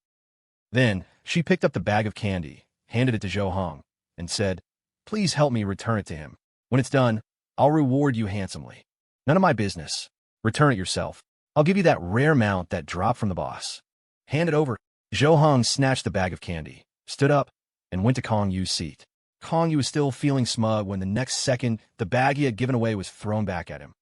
Speaker 1: Then, she picked up the bag of candy, handed it to Zhou Heng, and said, "Please help me return it to him. When it's done, I'll reward you handsomely." "None of my business. Return it yourself. I'll give you that rare mount that dropped from the boss. Hand it over." Zhou Heng snatched the bag of candy, stood up, and went to Tang Yu's seat. Tang Yu was still feeling smug when the next second the bag he had given away was thrown back at him.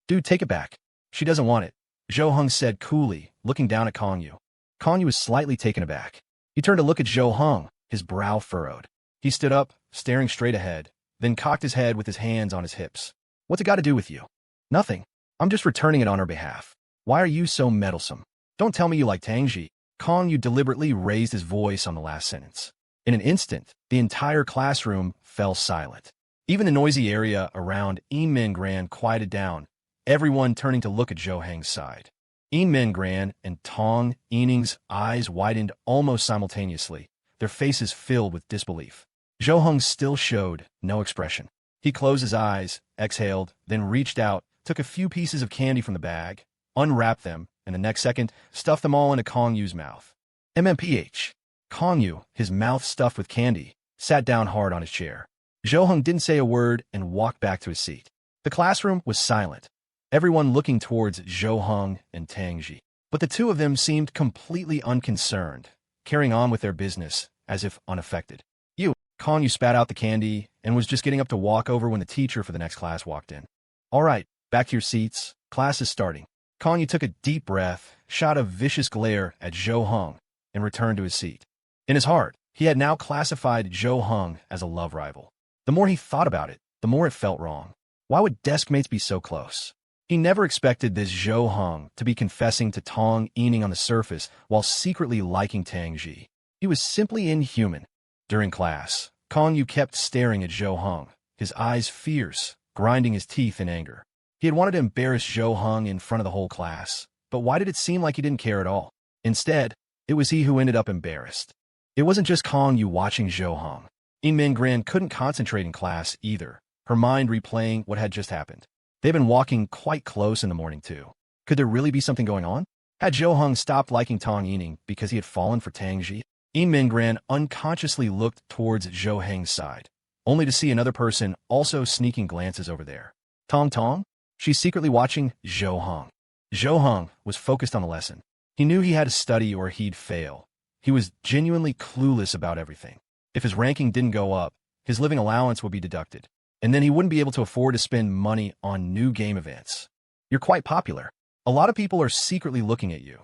Speaker 1: "Dude, take it back. She doesn't want it," Zhou Heng said coolly, looking down at Tang Yu. Tang Yu was slightly taken aback. He turned to look at Zhou Heng, his brow furrowed. He stood up, staring straight ahead, then cocked his head with his hands on his hips. "What's it got to do with you?" "Nothing. I'm just returning it on her behalf. Why are you so meddlesome? Don't tell me you like Tang Xi." Tang Yu deliberately raised his voice on the last sentence. In an instant, the entire classroom fell silent. Even the noisy area around Yimingran quieted down, everyone turning to look at Zhou Heng's side. Yimingran and Tong Yining's eyes widened almost simultaneously, their faces filled with disbelief. Zhou Heng still showed no expression. He closed his eyes, exhaled, then reached out, took a few pieces of candy from the bag, unwrapped them, and the next second, stuffed them all into Tang Yu's mouth. MMPH. Tang Yu, his mouth stuffed with candy, sat down hard on his chair. Zhou Heng didn't say a word and walked back to his seat. The classroom was silent, everyone looking towards Zhou Heng and Tang Xi. But the two of them seemed completely unconcerned, carrying on with their business as if unaffected. Kong Yu spat out the candy and was just getting up to walk over when the teacher for the next class walked in. All right, back to your seats. Class is starting. Kong Yu took a deep breath, shot a vicious glare at Zhou Heng, and returned to his seat. In his heart, he had now classified Zhou Heng as a love rival. The more he thought about it, the more it felt wrong. Why would desk mates be so close? He never expected this Zhou Heng to be confessing to Tong Yining on the surface while secretly liking Tang Xi. He was simply inhuman. During class, Kong Yu kept staring at Zhou Heng, his eyes fierce, grinding his teeth in anger. He had wanted to embarrass Zhou Heng in front of the whole class, but why did it seem like he didn't care at all? Instead, it was he who ended up embarrassed. It wasn't just Kong Yu watching Zhou Heng. Min Gran couldn't concentrate in class either, her mind replaying what had just happened. They'd been walking quite close in the morning, too. Could there really be something going on? Had Zhou Heng stopped liking Tong Yining because he had fallen for Tang Xi? Min Gran unconsciously looked towards Zhou Heng's side, only to see another person also sneaking glances over there. Tong? She's secretly watching Zhou Heng. Zhou Heng was focused on the lesson. He knew he had to study or he'd fail. He was genuinely clueless about everything. If his ranking didn't go up, his living allowance would be deducted, and then he wouldn't be able to afford to spend money on new game events. You're quite popular. A lot of people are secretly looking at you,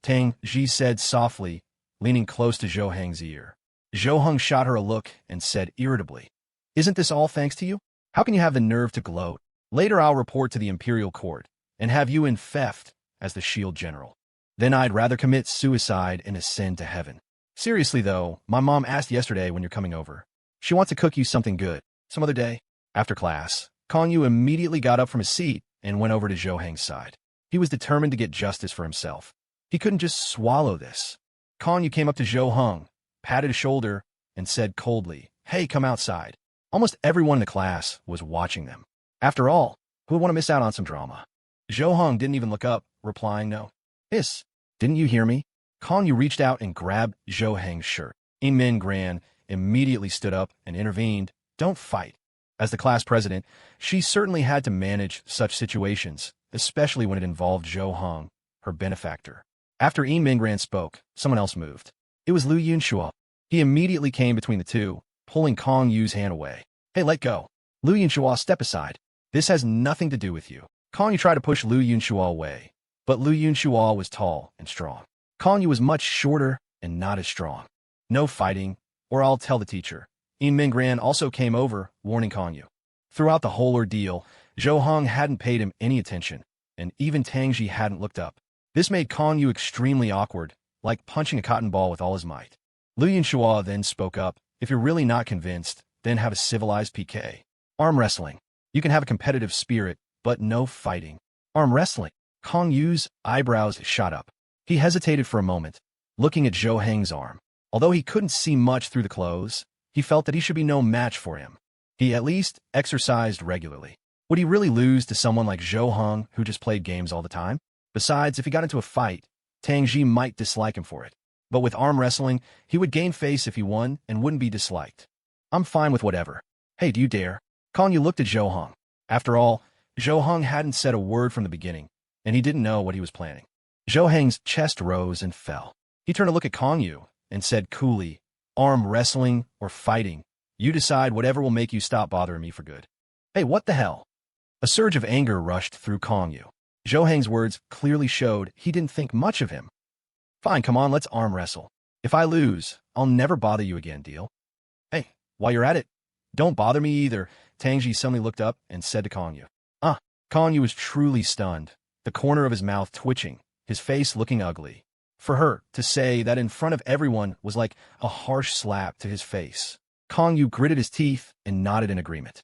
Speaker 1: Tang Xi said softly, leaning close to Zhou Heng's ear. Zhou Heng shot her a look and said irritably, "Isn't this all thanks to you? How can you have the nerve to gloat? Later I'll report to the imperial court and have you in theft as the shield general. Then I'd rather commit suicide and ascend to heaven. Seriously though, my mom asked yesterday when you're coming over. She wants to cook you something good, some other day." After class, Kong Yu immediately got up from his seat and went over to Zhou Heng's side. He was determined to get justice for himself. He couldn't just swallow this. Kong Yu came up to Zhou Heng, patted his shoulder, and said coldly, "Hey, come outside." Almost everyone in the class was watching them. After all, who would want to miss out on some drama? Zhou Heng didn't even look up, replying no. Didn't you hear me?" Kong Yu reached out and grabbed Zhou Heng's shirt. Min Gran immediately stood up and intervened. "Don't fight." As the class president, she certainly had to manage such situations, especially when it involved Zhou Heng, her benefactor. After Min Gran spoke, someone else moved. It was Lu Yunxuo. He immediately came between the two, pulling Kong Yu's hand away. "Hey, let go. Lu Yunxuo, step aside. This has nothing to do with you." Kong Yu tried to push Lu Yunxuo away, but Lu Yunxuo was tall and strong. Kong Yu was much shorter and not as strong. "No fighting, or I'll tell the teacher." Min Gran also came over, warning Kong Yu. Throughout the whole ordeal, Zhou Heng hadn't paid him any attention, and even Tang Xi hadn't looked up. This made Kong Yu extremely awkward, like punching a cotton ball with all his might. Lu Yunxuo then spoke up, "If you're really not convinced, then have a civilized PK. Arm wrestling. You can have a competitive spirit, but no fighting." Arm wrestling? Kong Yu's eyebrows shot up. He hesitated for a moment, looking at Zhou Heng's arm. Although he couldn't see much through the clothes, he felt that he should be no match for him. He at least exercised regularly. Would he really lose to someone like Zhou Heng who just played games all the time? Besides, if he got into a fight, Tang Xi might dislike him for it. But with arm wrestling, he would gain face if he won and wouldn't be disliked. "I'm fine with whatever." "Hey, do you dare?" Kong Yu looked at Zhou Heng. After all, Zhou Heng hadn't said a word from the beginning, and he didn't know what he was planning. Zhou Heng's chest rose and fell. He turned to look at Kong Yu and said coolly, "Arm wrestling or fighting, you decide whatever will make you stop bothering me for good." "Hey, what the hell?" A surge of anger rushed through Kong Yu. Zhou Heng's words clearly showed he didn't think much of him. "Fine, come on, let's arm wrestle. If I lose, I'll never bother you again, deal?" "Hey, while you're at it, don't bother me either." Tang Xi suddenly looked up and said to Kong Yu. Kong Yu was truly stunned, the corner of his mouth twitching, his face looking ugly. For her to say that in front of everyone was like a harsh slap to his face. Kong Yu gritted his teeth and nodded in agreement.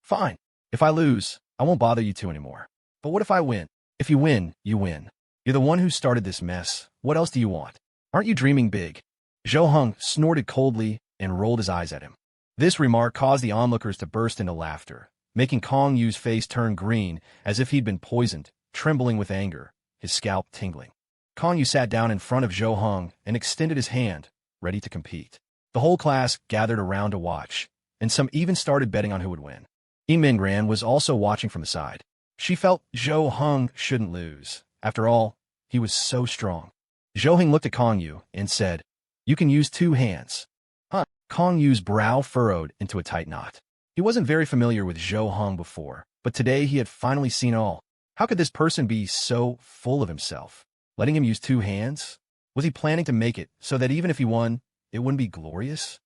Speaker 1: Fine. If I lose, I won't bother you two anymore. But what if I win?" "If you win, you win. You're the one who started this mess. What else do you want? Aren't you dreaming big?" Zhou Heng snorted coldly and rolled his eyes at him. This remark caused the onlookers to burst into laughter, making Kong Yu's face turn green as if he'd been poisoned, trembling with anger, his scalp tingling. Kong Yu sat down in front of Zhou Heng and extended his hand, ready to compete. The whole class gathered around to watch, and some even started betting on who would win. Yin Mingran was also watching from the side. She felt Zhou Heng shouldn't lose. After all, he was so strong. Zhou Heng looked at Kong Yu and said, "You can use 2 hands." Huh? Kong Yu's brow furrowed into a tight knot. He wasn't very familiar with Zhou Heng before, but today he had finally seen all. How could this person be so full of himself? Letting him use 2 hands? Was he planning to make it so that even if he won, it wouldn't be glorious?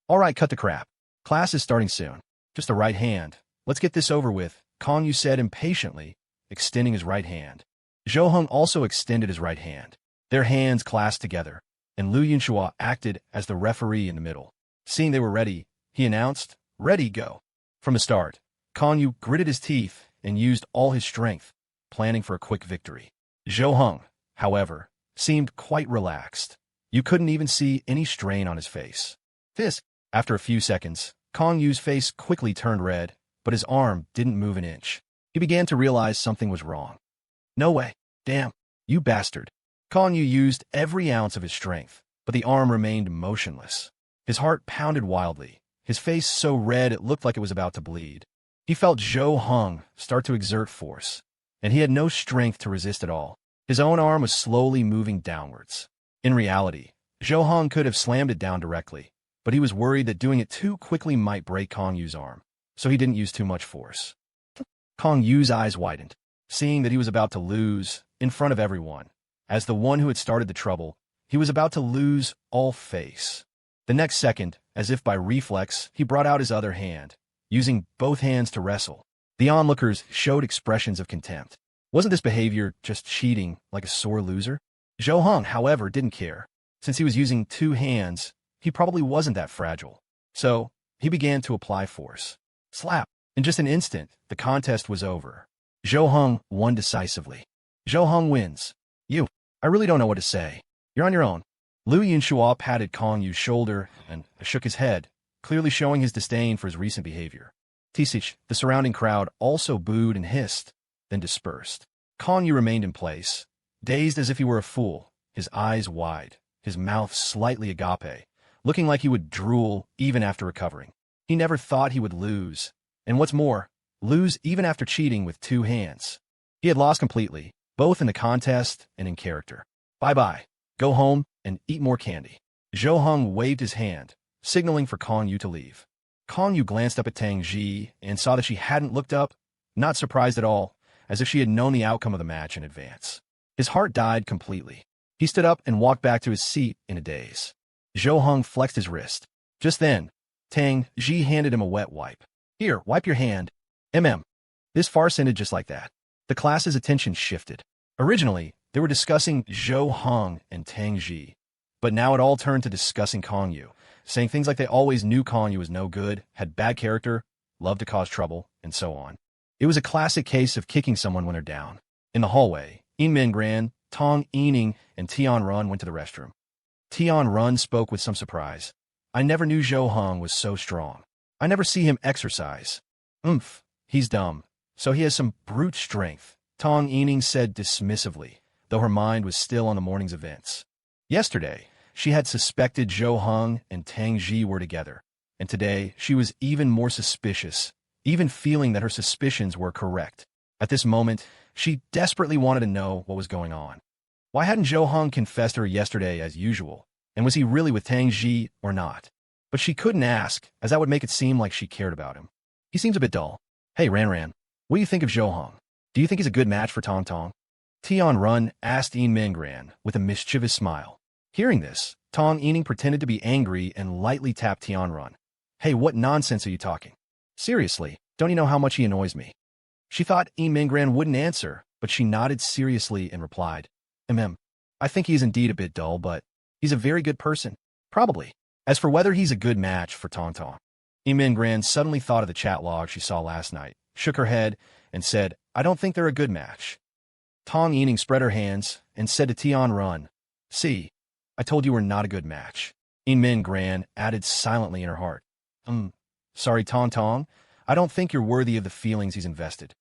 Speaker 1: All right, cut the crap. Class is starting soon. Just the right hand. Let's get this over with, Kong Yu said impatiently, extending his right hand. Zhou Heng also extended his right hand. Their hands clasped together, and Lu Yunshua acted as the referee in the middle. Seeing they were ready, he announced, "Ready, go." From the start, Kong Yu gritted his teeth and used all his strength, planning for a quick victory. Zhou Heng, however, seemed quite relaxed. You couldn't even see any strain on his face. After a few seconds, Kong Yu's face quickly turned red, but his arm didn't move an inch. He began to realize something was wrong. No way. Damn. You bastard. Kong Yu used every ounce of his strength, but the arm remained motionless. His heart pounded wildly, his face so red it looked like it was about to bleed. He felt Zhou Heng start to exert force, and he had no strength to resist at all. His own arm was slowly moving downwards. In reality, Zhou Heng could have slammed it down directly, but he was worried that doing it too quickly might break Kong Yu's arm, so he didn't use too much force. Kong Yu's eyes widened, seeing that he was about to lose in front of everyone. As the one who had started the trouble, he was about to lose all face. The next second, as if by reflex, he brought out his other hand, using both hands to wrestle. The onlookers showed expressions of contempt. Wasn't this behavior just cheating like a sore loser? Zhou Heng, however, didn't care. Since he was using 2 hands, he probably wasn't that fragile. So, he began to apply force. Slap! In just an instant, the contest was over. Zhou Heng won decisively. Zhou Heng wins. I really don't know what to say. You're on your own. Lu Yunshua patted Kong Yu's shoulder and shook his head, clearly showing his disdain for his recent behavior. The surrounding crowd also booed and hissed, then dispersed. Kong Yu remained in place, dazed as if he were a fool, his eyes wide, his mouth slightly agape, looking like he would drool even after recovering. He never thought he would lose, and what's more, lose even after cheating with 2 hands. He had lost completely, both in the contest and in character. Bye-bye. Go home and eat more candy. Zhou Heng waved his hand, signaling for Kong Yu to leave. Kong Yu glanced up at Tang Xi and saw that she hadn't looked up, not surprised at all, as if she had known the outcome of the match in advance. His heart died completely. He stood up and walked back to his seat in a daze. Zhou Heng flexed his wrist. Just then, Tang Xi handed him a wet wipe. "Here, wipe your hand." This farce ended just like that. The class's attention shifted. Originally, they were discussing Zhou Heng and Tang Xi, but now it all turned to discussing Kong Yu, saying things like they always knew Kong Yu was no good, had bad character, loved to cause trouble, and so on. It was a classic case of kicking someone when they're down. In the hallway, Yin Mingran, Tong Yining, and Tian Run went to the restroom. Tian Run spoke with some surprise. "I never knew Zhou Heng was so strong. I never see him exercise." He's dumb. So he has some brute strength, Tong Yining said dismissively, though her mind was still on the morning's events. Yesterday, she had suspected Zhou Heng and Tang Xi were together, and today she was even more suspicious, even feeling that her suspicions were correct. At this moment, she desperately wanted to know what was going on. Why hadn't Zhou Heng confessed to her yesterday as usual, and was he really with Tang Xi or not? But she couldn't ask, as that would make it seem like she cared about him. He seems a bit dull. "Hey, Ran, what do you think of Zhou Heng? Do you think he's a good match for Tong Tong?" Tian Run asked Yin Mingran with a mischievous smile. Hearing this, Tong Yining pretended to be angry and lightly tapped Tian Run. "Hey, what nonsense are you talking? Seriously, don't you know how much he annoys me?" She thought Yin Mingran wouldn't answer, but she nodded seriously and replied, I think he's indeed a bit dull, but he's a very good person. Probably. As for whether he's a good match for Tong Tong." Yin Mingran suddenly thought of the chat log she saw last night, shook her head, and said, "I don't think they're a good match." Tong Yining spread her hands and said to Tian Run, "See, I told you we're not a good match." Yin Mingran added silently in her heart, Sorry, Tong Tong, I don't think you're worthy of the feelings he's invested."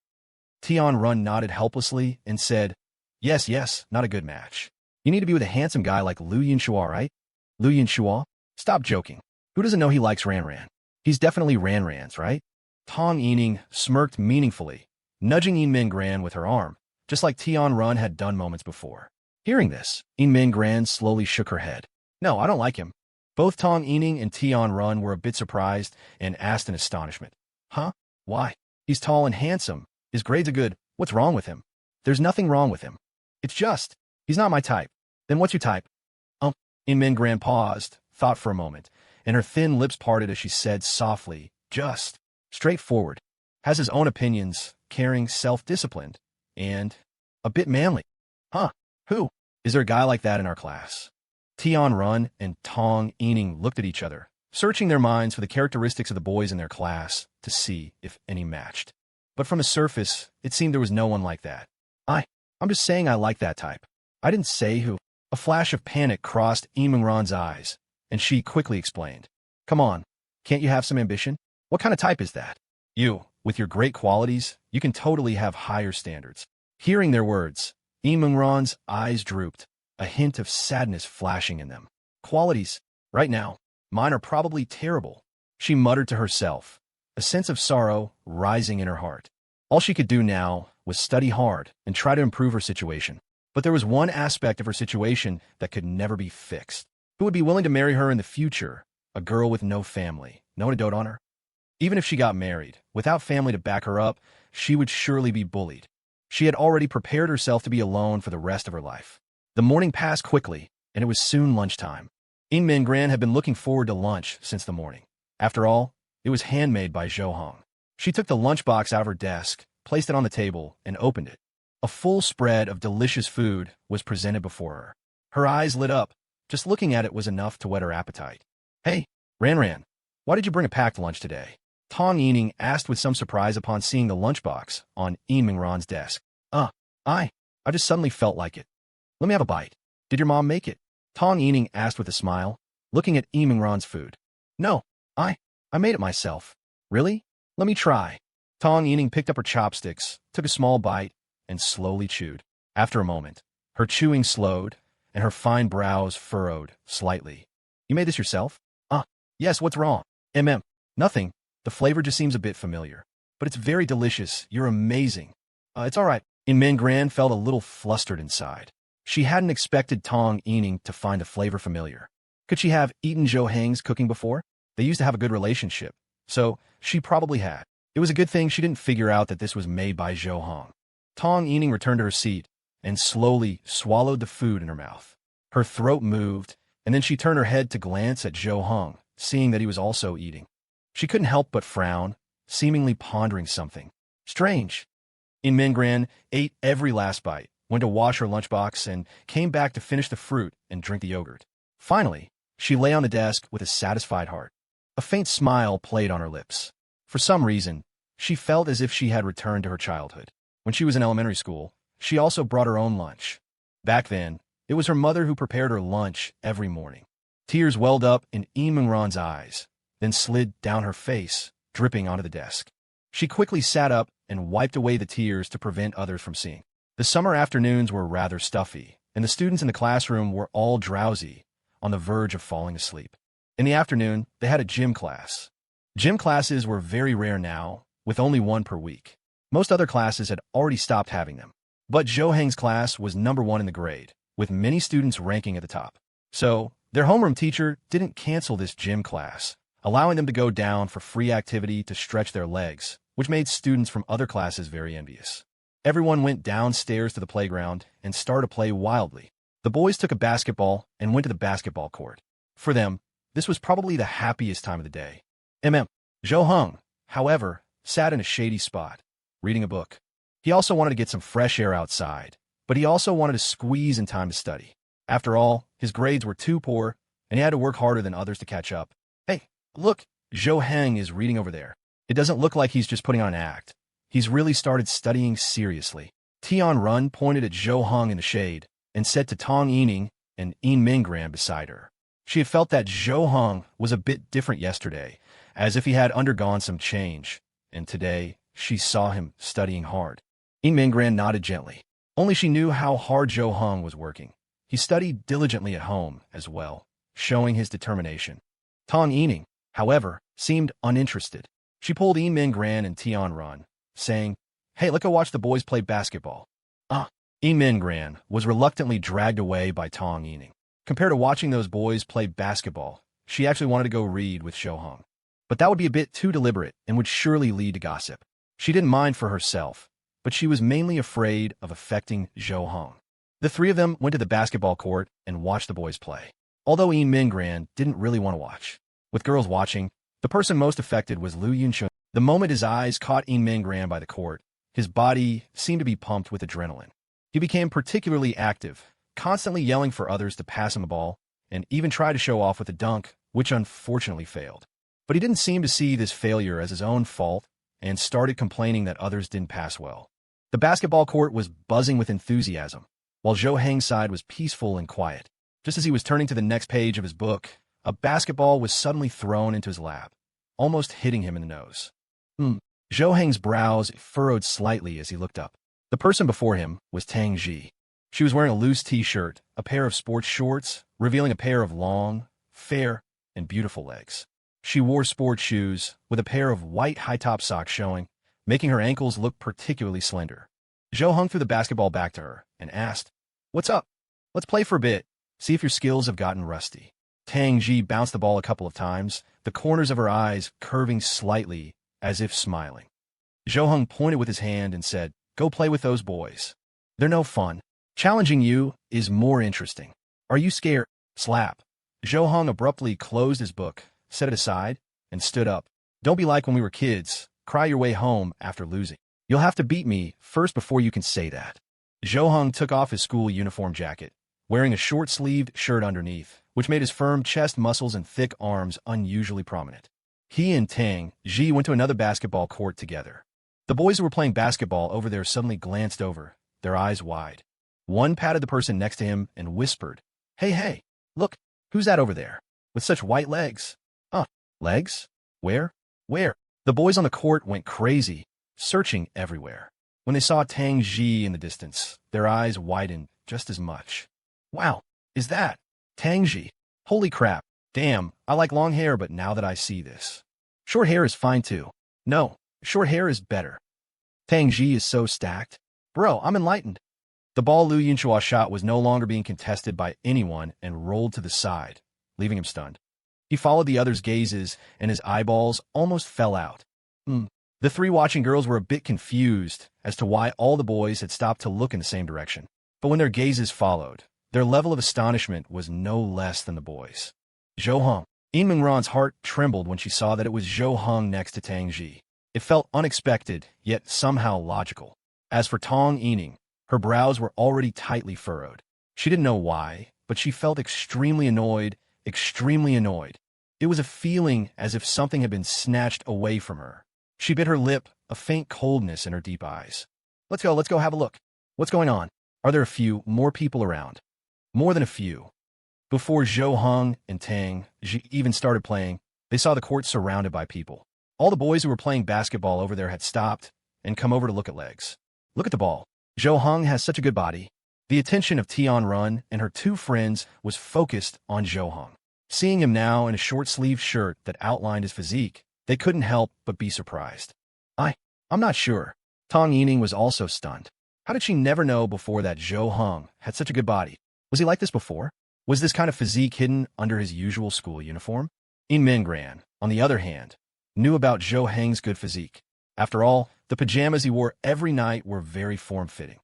Speaker 1: Tian Run nodded helplessly and said, Yes, not a good match. You need to be with a handsome guy like Lu Yunshua, right? Lu Yunshua? Stop joking. Who doesn't know he likes Ran? He's definitely Ranran's, right? Tong Yining smirked meaningfully, nudging Min Gran with her arm, just like Tian Run had done moments before. Hearing this, Min Gran slowly shook her head. No, I don't like him. Both Tong Yining and Tian Run were a bit surprised and asked in astonishment. Huh? Why? He's tall and handsome. His grades are good. What's wrong with him? There's nothing wrong with him. It's just, he's not my type. Then what's your type? Min Gran paused, thought for a moment, and her thin lips parted as she said softly, just, straightforward, has his own opinions, caring, self-disciplined, and a bit manly. Huh? Who? Is there a guy like that in our class? Tian Run and Tong Yining looked at each other, searching their minds for the characteristics of the boys in their class to see if any matched. But from the surface, it seemed there was no one like that. I'm just saying I like that type. I didn't say who. A flash of panic crossed Ran's eyes, and she quickly explained. Come on, can't you have some ambition? What kind of type is that? You, with your great qualities, you can totally have higher standards. Hearing their words, Ran's eyes drooped, a hint of sadness flashing in them. Qualities? Right now, mine are probably terrible, she muttered to herself, a sense of sorrow rising in her heart. All she could do now was study hard and try to improve her situation. But there was one aspect of her situation that could never be fixed. Who would be willing to marry her in the future? A girl with no family, no one to dote on her? Even if she got married, without family to back her up, she would surely be bullied. She had already prepared herself to be alone for the rest of her life. The morning passed quickly, and it was soon lunchtime. Min Gran had been looking forward to lunch since the morning. After all, it was handmade by Zhou Hong. She took the lunchbox out of her desk, placed it on the table, and opened it. A full spread of delicious food was presented before her. Her eyes lit up. Just looking at it was enough to whet her appetite. Hey, Ran, why did you bring a packed lunch today? Tong Yining asked with some surprise upon seeing the lunchbox on Ran's desk. I just suddenly felt like it. Let me have a bite. Did your mom make it? Tong Yining asked with a smile, looking at Ran's food. No, I made it myself. Really? Let me try. Tong Yining picked up her chopsticks, took a small bite, and slowly chewed. After a moment, her chewing slowed, and her fine brows furrowed slightly. You made this yourself? Yes, what's wrong? Nothing. The flavor just seems a bit familiar. But it's very delicious. You're amazing. It's all right. Min Gran felt a little flustered inside. She hadn't expected Tong Yining to find the flavor familiar. Could she have eaten Zhou Heng's cooking before? They used to have a good relationship, so she probably had. It was a good thing she didn't figure out that this was made by Zhou Hong. Tong Yining returned to her seat and slowly swallowed the food in her mouth. Her throat moved, and then she turned her head to glance at Zhou Hong, seeing that he was also eating. She couldn't help but frown, seemingly pondering something. Strange. Min Gran ate every last bite, went to wash her lunchbox, and came back to finish the fruit and drink the yogurt. Finally, she lay on the desk with a satisfied heart. A faint smile played on her lips. For some reason, she felt as if she had returned to her childhood. When she was in elementary school, she also brought her own lunch. Back then, it was her mother who prepared her lunch every morning. Tears welled up in Ran's eyes, then slid down her face, dripping onto the desk. She quickly sat up and wiped away the tears to prevent others from seeing. The summer afternoons were rather stuffy, and the students in the classroom were all drowsy, on the verge of falling asleep. In the afternoon, they had a gym class. Gym classes were very rare now, with only one per week. Most other classes had already stopped having them. But Zhou Heng's class was number one in the grade, with many students ranking at the top. So, their homeroom teacher didn't cancel this gym class, allowing them to go down for free activity to stretch their legs, which made students from other classes very envious. Everyone went downstairs to the playground and started to play wildly. The boys took a basketball and went to the basketball court. For them, this was probably the happiest time of the day. Zhou Hong, however, sat in a shady spot, reading a book. He also wanted to get some fresh air outside, but he also wanted to squeeze in time to study. After all, his grades were too poor, and he had to work harder than others to catch up. Hey, look, Zhou Heng is reading over there. It doesn't look like he's just putting on an act. He's really started studying seriously. Tian Run pointed at Zhou Hong in the shade and said to Tong Yining and Min Gran beside her. She had felt that Zhou Hong was a bit different yesterday, as if he had undergone some change, and today she saw him studying hard. Min Gran nodded gently. Only she knew how hard Zhou Hong was working. He studied diligently at home as well, showing his determination. Tong Yining, however, seemed uninterested. She pulled Min-Gran and Tian-Run, saying, "Hey, let's go watch the boys play basketball." Min-Gran was reluctantly dragged away by Tong Yining. Compared to watching those boys play basketball, she actually wanted to go read with Zhou. But that would be a bit too deliberate and would surely lead to gossip. She didn't mind for herself, but she was mainly afraid of affecting Zhou. The three of them went to the basketball court and watched the boys play. Although Min-Gran didn't really want to watch. With girls watching, the person most affected was Lu Yunchun. The moment his eyes caught Min-Gran by the court, his body seemed to be pumped with adrenaline. He became particularly active, constantly yelling for others to pass him a ball, and even tried to show off with a dunk, which unfortunately failed. But he didn't seem to see this failure as his own fault and started complaining that others didn't pass well. The basketball court was buzzing with enthusiasm, while Zhou Heng's side was peaceful and quiet. Just as he was turning to the next page of his book, a basketball was suddenly thrown into his lap, almost hitting him in the nose. Zhou Heng's brows furrowed slightly as he looked up. The person before him was Tang Xi. She was wearing a loose t-shirt, a pair of sports shorts, revealing a pair of long, fair, and beautiful legs. She wore sports shoes, with a pair of white high-top socks showing, making her ankles look particularly slender. Zhou threw the basketball back to her and asked, "What's up? Let's play for a bit, see if your skills have gotten rusty." Tang Xi bounced the ball a couple of times, the corners of her eyes curving slightly, as if smiling. Zhou pointed with his hand and said, "Go play with those boys. They're no fun. Challenging you is more interesting. Are you scared?" Slap. Zhou abruptly closed his book, set it aside, and stood up. "Don't be like when we were kids, cry your way home after losing. You'll have to beat me first before you can say that." Zhou took off his school uniform jacket, wearing a short-sleeved shirt underneath, which made his firm chest muscles and thick arms unusually prominent. He and Tang Xi went to another basketball court together. The boys who were playing basketball over there suddenly glanced over, their eyes wide. One patted the person next to him and whispered, Hey, look, who's that over there, with such white legs?" Legs? Where? The boys on the court went crazy, searching everywhere. When they saw Tang Xi in the distance, their eyes widened just as much. "Wow, is that Tang Xi? Holy crap. Damn, I like long hair, but now that I see this. Short hair is fine too. No, short hair is better. Tang Xi is so stacked. Bro, I'm enlightened." The ball Lu Yunchua shot was no longer being contested by anyone and rolled to the side, leaving him stunned. He followed the others' gazes, and his eyeballs almost fell out. The three watching girls were a bit confused as to why all the boys had stopped to look in the same direction. But when their gazes followed, their level of astonishment was no less than the boys. Zhou. Min-Gran's heart trembled when she saw that it was Zhou next to Tang Xi. It felt unexpected, yet somehow logical. As for Tong Yining, her brows were already tightly furrowed. She didn't know why, but she felt extremely annoyed. It was a feeling as if something had been snatched away from her. She bit her lip, a faint coldness in her deep eyes. Let's go have a look. What's going on? Are there a few more people around?" More than a few. Before Zhou and Tang Xi even started playing, they saw the court surrounded by people. All the boys who were playing basketball over there had stopped and come over to look at legs. "Look at the ball. Zhou has such a good body." The attention of Tian-Run and her two friends was focused on Zhou. Seeing him now in a short-sleeved shirt that outlined his physique, they couldn't help but be surprised. I'm not sure." Tong Yining was also stunned. How did she never know before that Zhou had such a good body? Was he like this before? Was this kind of physique hidden under his usual school uniform? Min-Gran, on the other hand, knew about Zhou Heng's good physique. After all, the pajamas he wore every night were very form-fitting.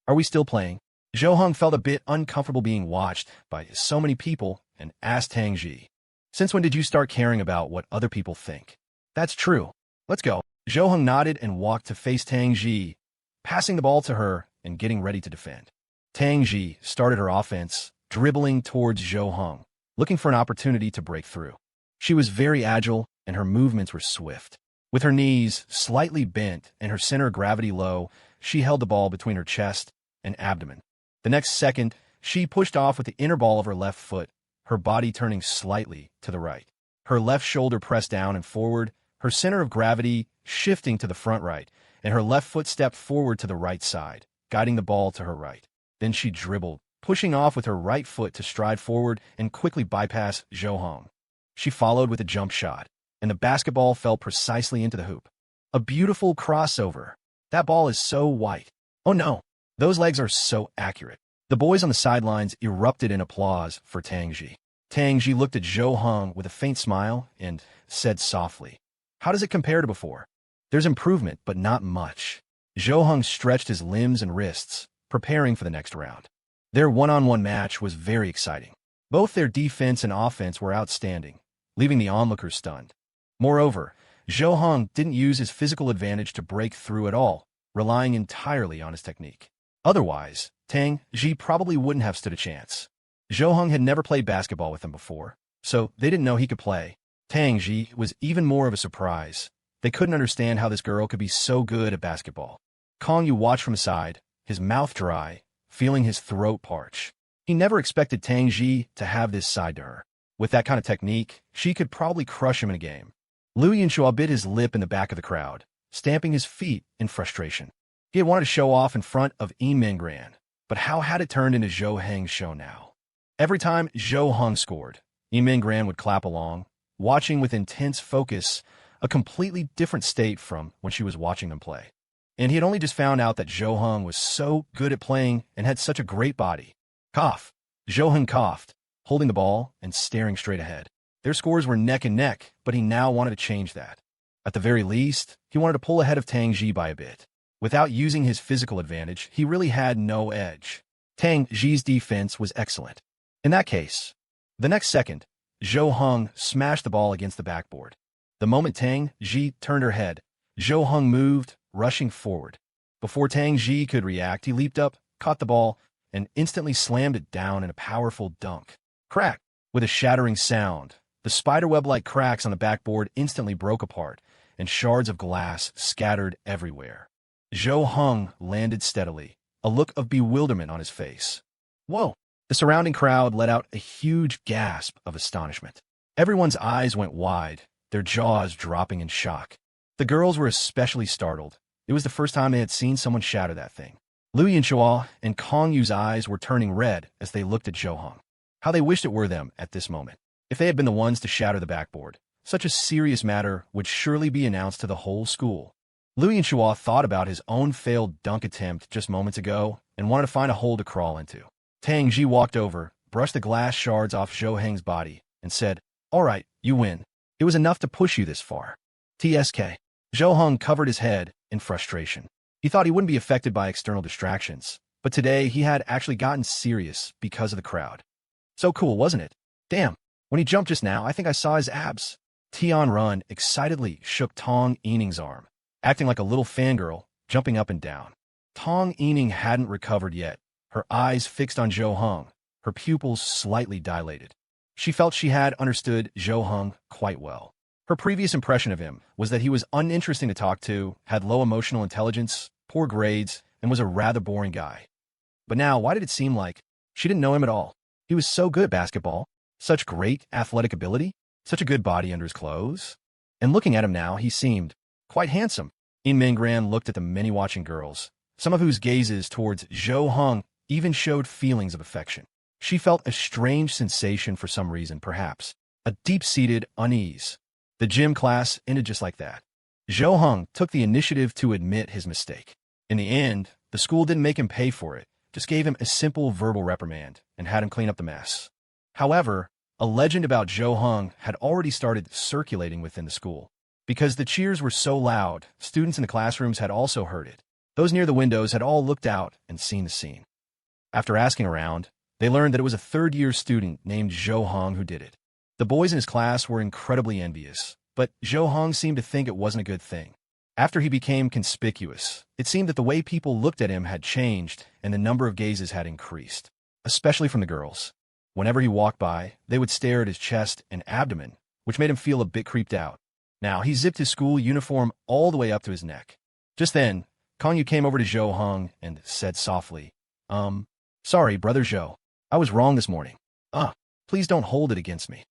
Speaker 1: "Are we still playing?" Zhou felt a bit uncomfortable being watched by so many people and asked Tang Xi, "Since when did you start caring about what other people think?" "That's true. Let's go." Zhou nodded and walked to face Tang Xi, passing the ball to her and getting ready to defend. Tang Xi started her offense, dribbling towards Zhou, looking for an opportunity to break through. She was very agile, and her movements were swift. With her knees slightly bent and her center of gravity low, she held the ball between her chest and abdomen. The next second, she pushed off with the inner ball of her left foot, her body turning slightly to the right. Her left shoulder pressed down and forward, her center of gravity shifting to the front right, and her left foot stepped forward to the right side, guiding the ball to her right. Then she dribbled, pushing off with her right foot to stride forward and quickly bypass Zhou. She followed with a jump shot, and the basketball fell precisely into the hoop. A beautiful crossover. That ball is so white. Oh no, those legs are so accurate. The boys on the sidelines erupted in applause for Tang Xi. Tang Xi looked at Zhou Heng with a faint smile and said softly, "How does it compare to before?" "There's improvement, but not much." Zhou Heng stretched his limbs and wrists, preparing for the next round. Their one-on-one match was very exciting. Both their defense and offense were outstanding, leaving the onlookers stunned. Moreover, Zhou Heng didn't use his physical advantage to break through at all, relying entirely on his technique. Otherwise, Tang Xi probably wouldn't have stood a chance. Zhou Heng had never played basketball with him before, so they didn't know he could play. Tang Xi was even more of a surprise. They couldn't understand how this girl could be so good at basketball. Kong Yu watched from the side, his mouth dry, feeling his throat parch. He never expected Tang Xi to have this side to her. With that kind of technique, she could probably crush him in a game. Liu Yunxua bit his lip in the back of the crowd, stamping his feet in frustration. He had wanted to show off in front of Yimingran, but how had it turned into Zhou Heng's show now? Every time Zhou Heng scored, Yimingran would clap along, watching with intense focus, a completely different state from when she was watching them play. And he had only just found out that Zhou Heng was so good at playing and had such a great body. Cough. Zhou Heng coughed, holding the ball and staring straight ahead. Their scores were neck and neck, but he now wanted to change that. At the very least, he wanted to pull ahead of Tang Xi by a bit. Without using his physical advantage, he really had no edge. Tang Xi's defense was excellent. In that case, the next second, Zhou Heng smashed the ball against the backboard. The moment Tang Xi turned her head, Zhou Heng moved, rushing forward. Before Tang Xi could react, he leaped up, caught the ball, and instantly slammed it down in a powerful dunk. Crack! With a shattering sound, the spiderweb-like cracks on the backboard instantly broke apart, and shards of glass scattered everywhere. Zhou Heng landed steadily, a look of bewilderment on his face. Whoa! The surrounding crowd let out a huge gasp of astonishment. Everyone's eyes went wide, their jaws dropping in shock. The girls were especially startled. It was the first time they had seen someone shatter that thing. Liu Yunxua and Kong Yu's eyes were turning red as they looked at Zhou Heng. How they wished it were them at this moment. If they had been the ones to shatter the backboard, such a serious matter would surely be announced to the whole school. Liu Yunxua thought about his own failed dunk attempt just moments ago and wanted to find a hole to crawl into. Tang Xi walked over, brushed the glass shards off Zhou Heng's body, and said, "All right, you win. It was enough to push you this far." TSK. Zhou Heng covered his head in frustration. He thought he wouldn't be affected by external distractions, but today he had actually gotten serious because of the crowd. So cool, wasn't it? Damn, when he jumped just now, I think I saw his abs. Tian Run excitedly shook Tong Yining's arm, acting like a little fangirl, jumping up and down. Tong Yining hadn't recovered yet, her eyes fixed on Zhou Heng, her pupils slightly dilated. She felt she had understood Zhou Heng quite well. Her previous impression of him was that he was uninteresting to talk to, had low emotional intelligence, poor grades, and was a rather boring guy. But now, why did it seem like she didn't know him at all? He was so good at basketball, such great athletic ability, such a good body under his clothes. And looking at him now, he seemed quite handsome. Yimingran looked at the many watching girls, some of whose gazes towards Zhou Heng even showed feelings of affection. She felt a strange sensation for some reason, perhaps a deep-seated unease. The gym class ended just like that. Zhou Heng took the initiative to admit his mistake. In the end, the school didn't make him pay for it, just gave him a simple verbal reprimand and had him clean up the mess. However, a legend about Zhou Heng had already started circulating within the school. Because the cheers were so loud, students in the classrooms had also heard it. Those near the windows had all looked out and seen the scene. After asking around, they learned that it was a third-year student named Zhou Heng who did it. The boys in his class were incredibly envious, but Zhou Heng seemed to think it wasn't a good thing. After he became conspicuous, it seemed that the way people looked at him had changed and the number of gazes had increased, especially from the girls. Whenever he walked by, they would stare at his chest and abdomen, which made him feel a bit creeped out. Now, he zipped his school uniform all the way up to his neck. Just then, Kong Yu came over to Zhou Heng and said softly, Sorry, Brother Zhou. I was wrong this morning. Please don't hold it against me."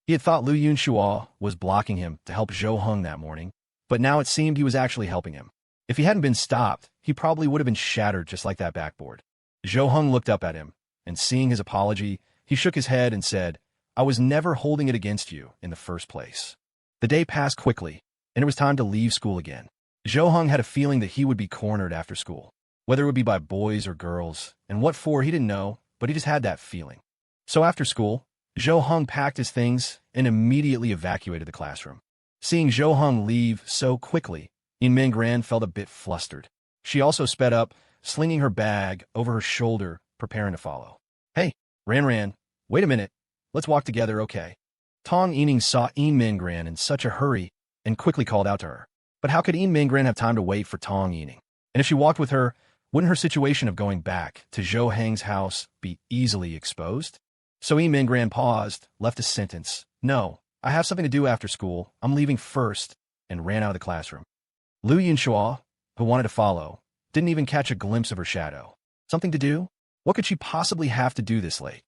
Speaker 1: He had thought Liu Yunxua was blocking him to help Zhou Heng that morning, but now it seemed he was actually helping him. If he hadn't been stopped, he probably would have been shattered just like that backboard. Zhou Heng looked up at him, and seeing his apology, he shook his head and said, "I was never holding it against you in the first place." The day passed quickly, and it was time to leave school again. Zhou Heng had a feeling that he would be cornered after school, whether it would be by boys or girls, and what for he didn't know, but he just had that feeling. So after school, Zhou Heng packed his things and immediately evacuated the classroom. Seeing Zhou Heng leave so quickly, Yinmin Gran felt a bit flustered. She also sped up, slinging her bag over her shoulder, preparing to follow. Hey, Ran, wait a minute. Let's walk together, okay? Tong Yining saw Yinmin Gran in such a hurry and quickly called out to her. But how could Yinmin Gran have time to wait for Tong Yining? And if she walked with her, wouldn't her situation of going back to Zhou Heng's house be easily exposed? So Yinmin Gran paused, left a sentence. No, I have something to do after school. I'm leaving first, and ran out of the classroom. Lu Yinshua, who wanted to follow, didn't even catch a glimpse of her shadow. Something to do? What could she possibly have to do this late?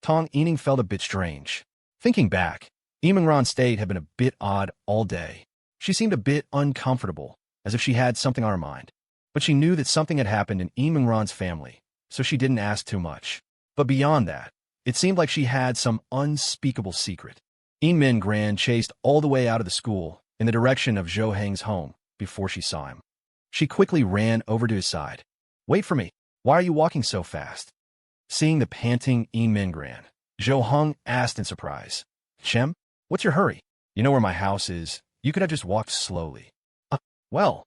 Speaker 1: Tong Yining felt a bit strange. Thinking back, Yimingran's state had been a bit odd all day. She seemed a bit uncomfortable, as if she had something on her mind. But she knew that something had happened in Yimingran's family, so she didn't ask too much. But beyond that, it seemed like she had some unspeakable secret. Yinmin Gran chased all the way out of the school in the direction of Zhou Heng's home before she saw him. She quickly ran over to his side. Wait for me. Why are you walking so fast? Seeing the panting Yinmin Gran, Zhou Heng asked in surprise. Shem, what's your hurry? You know where my house is. You could have just walked slowly. Well.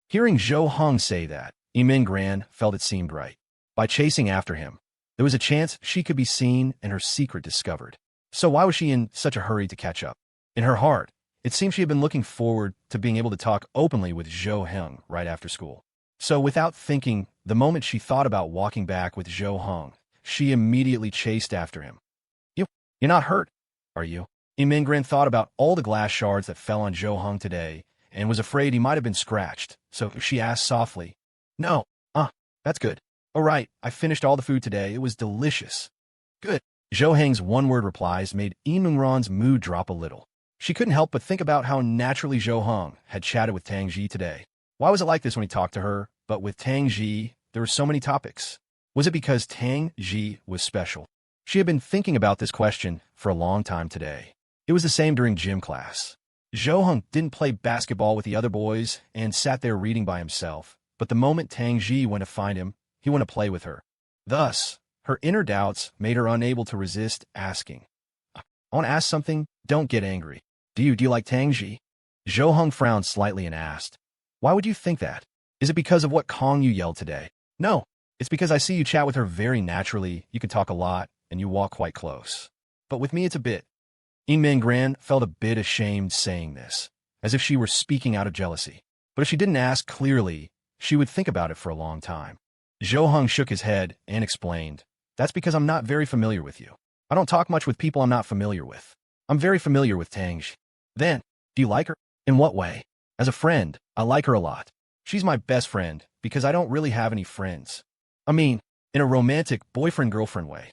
Speaker 1: Hearing Zhou Heng say that, Yinmin Gran felt it seemed right. By chasing after him, there was a chance she could be seen and her secret discovered. So why was she in such a hurry to catch up? In her heart, it seemed she had been looking forward to being able to talk openly with Zhou Heng right after school. So without thinking, the moment she thought about walking back with Zhou Heng, she immediately chased after him. You're not hurt, are you? Yinmin Gran thought about all the glass shards that fell on Zhou Heng today and was afraid he might have been scratched, so she asked softly, No, that's good. All right, I finished all the food today. It was delicious. Good. Zhou Heng's one-word replies made Yimingran's mood drop a little. She couldn't help but think about how naturally Zhou Heng had chatted with Tang Xi today. Why was it like this when he talked to her, but with Tang Xi, there were so many topics? Was it because Tang Xi was special? She had been thinking about this question for a long time today. It was the same during gym class. Zhou Heng didn't play basketball with the other boys and sat there reading by himself, but the moment Tang Xi went to find him, he went to play with her. Thus, her inner doubts made her unable to resist asking. I want to ask something. Don't get angry. Do you like Tang Xi? Zhou Heng frowned slightly and asked, Why would you think that? Is it because of what Kong you yelled today? No, it's because I see you chat with her very naturally, you can talk a lot, and you walk quite close. But with me it's a bit. Yinmin Gran felt a bit ashamed saying this, as if she were speaking out of jealousy. But if she didn't ask clearly, she would think about it for a long time. Zhou Heng shook his head and explained, That's because I'm not very familiar with you. I don't talk much with people I'm not familiar with. I'm very familiar with Tang Xi. Then, do you like her? In what way? As a friend, I like her a lot. She's my best friend, because I don't really have any friends. I mean, in a romantic boyfriend-girlfriend way.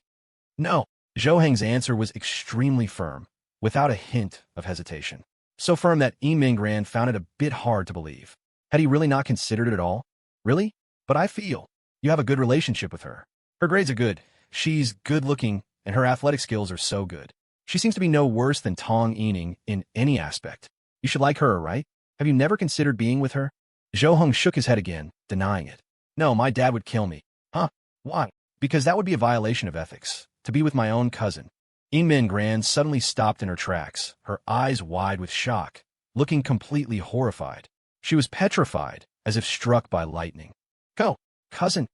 Speaker 1: No. Zhou Heng's answer was extremely firm, without a hint of hesitation. So firm that Yinmin Gran found it a bit hard to believe. Had he really not considered it at all? Really? But I feel you have a good relationship with her. Her grades are good, she's good-looking, and her athletic skills are so good. She seems to be no worse than Tong Yining in any aspect. You should like her, right? Have you never considered being with her? Zhou Heng shook his head again, denying it. No, my dad would kill me. Huh? Why? Because that would be a violation of ethics. To be with my own cousin. Yinmin Gran suddenly stopped in her tracks, her eyes wide with shock, looking completely horrified. She was petrified, as if struck by lightning. Go, cousin.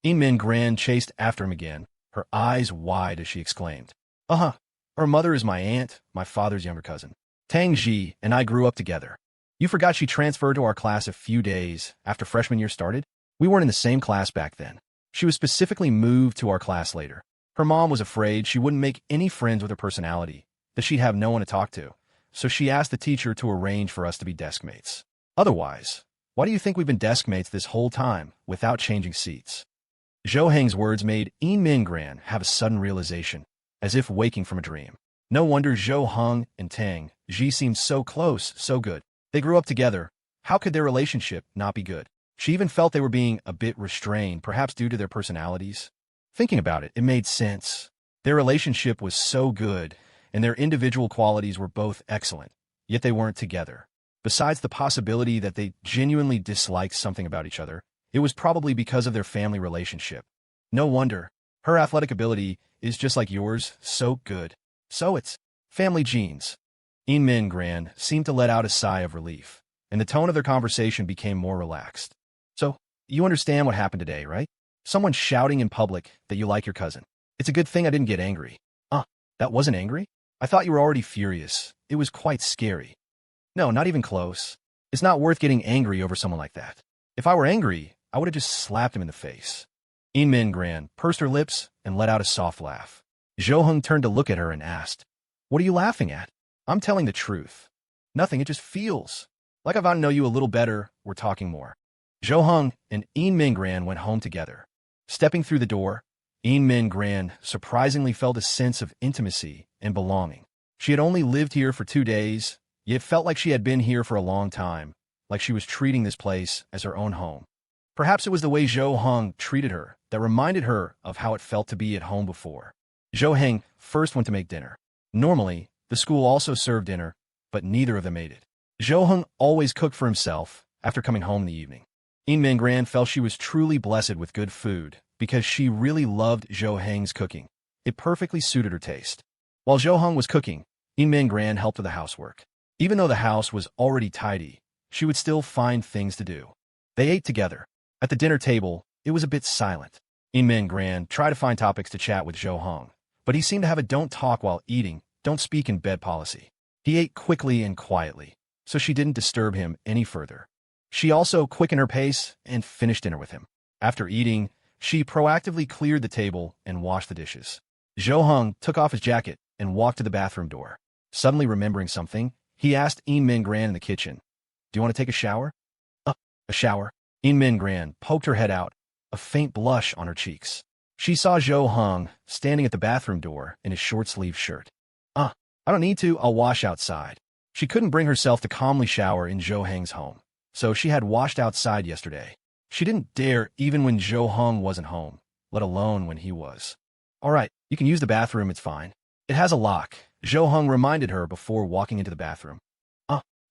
Speaker 1: Yinmin Gran chased after him again, her eyes wide as she exclaimed. Her mother is my aunt, my father's younger cousin. Tang Xi and I grew up together. You forgot she transferred to our class a few days after freshman year started? We weren't in the same class back then. She was specifically moved to our class later. Her mom was afraid she wouldn't make any friends with her personality, that she'd have no one to talk to, so she asked the teacher to arrange for us to be desk mates. Otherwise, why do you think we've been desk mates this whole time without changing seats? Zhou Heng's words made Yinmin Gran have a sudden realization, as if waking from a dream. No wonder Zhou Heng and Tang Xi seemed so close, so good. They grew up together. How could their relationship not be good? She even felt they were being a bit restrained, perhaps due to their personalities. Thinking about it, it made sense. Their relationship was so good, and their individual qualities were both excellent. yet they weren't together. Besides the possibility that they genuinely disliked something about each other, it was probably because of their family relationship. No wonder. Her athletic ability is just like yours, so good. So it's family genes. Min Gran seemed to let out a sigh of relief, and the tone of their conversation became more relaxed. So, you understand what happened today, right? Someone shouting in public that you like your cousin. It's a good thing I didn't get angry. That wasn't angry? I thought you were already furious. It was quite scary. No, not even close. It's not worth getting angry over someone like that. If I were angry, I would have just slapped him in the face. Min Gran pursed her lips and let out a soft laugh. Zhou Heng turned to look at her and asked, "What are you laughing at?" "I'm telling the truth." "Nothing, it just feels. Like I've gotten to know you a little better, we're talking more." Zhou Heng and Min Gran went home together. Stepping through the door, Min Gran surprisingly felt a sense of intimacy and belonging. She had only lived here for 2 days, yet it felt like she had been here for a long time, like she was treating this place as her own home. Perhaps it was the way Zhou Heng treated her that reminded her of how it felt to be at home before. Zhou Heng first went to make dinner. Normally, the school also served dinner, but neither of them ate it. Zhou Heng always cooked for himself after coming home in the evening. Min Gran felt she was truly blessed with good food because she really loved Zhou Heng's cooking. It perfectly suited her taste. While Zhou Heng was cooking, Min Gran helped with the housework. Even though the house was already tidy, she would still find things to do. They ate together. At the dinner table, it was a bit silent. Min Gran tried to find topics to chat with Zhou Heng, but he seemed to have a don't talk while eating, don't speak in bed policy. He ate quickly and quietly, so she didn't disturb him any further. She also quickened her pace and finished dinner with him. After eating, she proactively cleared the table and washed the dishes. Zhou Heng took off his jacket and walked to the bathroom door. Suddenly remembering something, he asked Min Gran in the kitchen, "Do you want to take a shower?" A shower?" Min Gran poked her head out, a faint blush on her cheeks. She saw Zhou Heng standing at the bathroom door in his short-sleeved shirt. I don't need to, I'll wash outside." She couldn't bring herself to calmly shower in Zhou Heng's home, so she had washed outside yesterday. She didn't dare even when Zhou Heng wasn't home, let alone when he was. "All right, you can use the bathroom, it's fine. It has a lock," Zhou Heng reminded her before walking into the bathroom.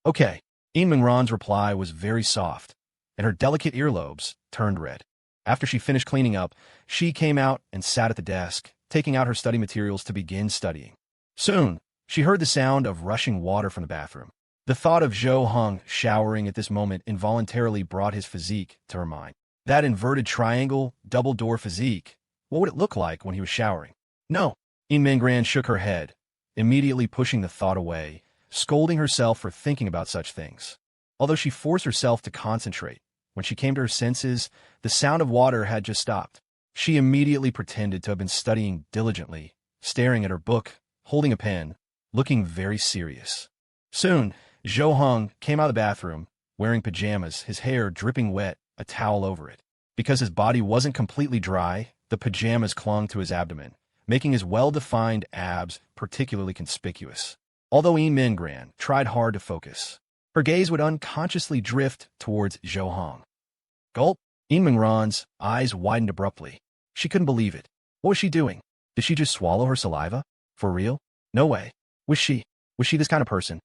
Speaker 1: Okay." Min Gran's reply was very soft, and her delicate earlobes turned red. After she finished cleaning up, she came out and sat at the desk, taking out her study materials to begin studying. Soon, she heard the sound of rushing water from the bathroom. The thought of Zhou Heng showering at this moment involuntarily brought his physique to her mind. That inverted triangle, double-door physique, what would it look like when he was showering? No. Min Gran shook her head, immediately pushing the thought away, scolding herself for thinking about such things. Although she forced herself to concentrate, when she came to her senses, the sound of water had just stopped. She immediately pretended to have been studying diligently, staring at her book, holding a pen, looking very serious. Soon, Zhou Heng came out of the bathroom, wearing pajamas, his hair dripping wet, a towel over it. Because his body wasn't completely dry, the pajamas clung to his abdomen, making his well-defined abs particularly conspicuous. Although Min Gran tried hard to focus, her gaze would unconsciously drift towards Zhou Heng. Gulp! Min Gran's eyes widened abruptly. She couldn't believe it. What was she doing? Did she just swallow her saliva? For real? No way. Was she this kind of person?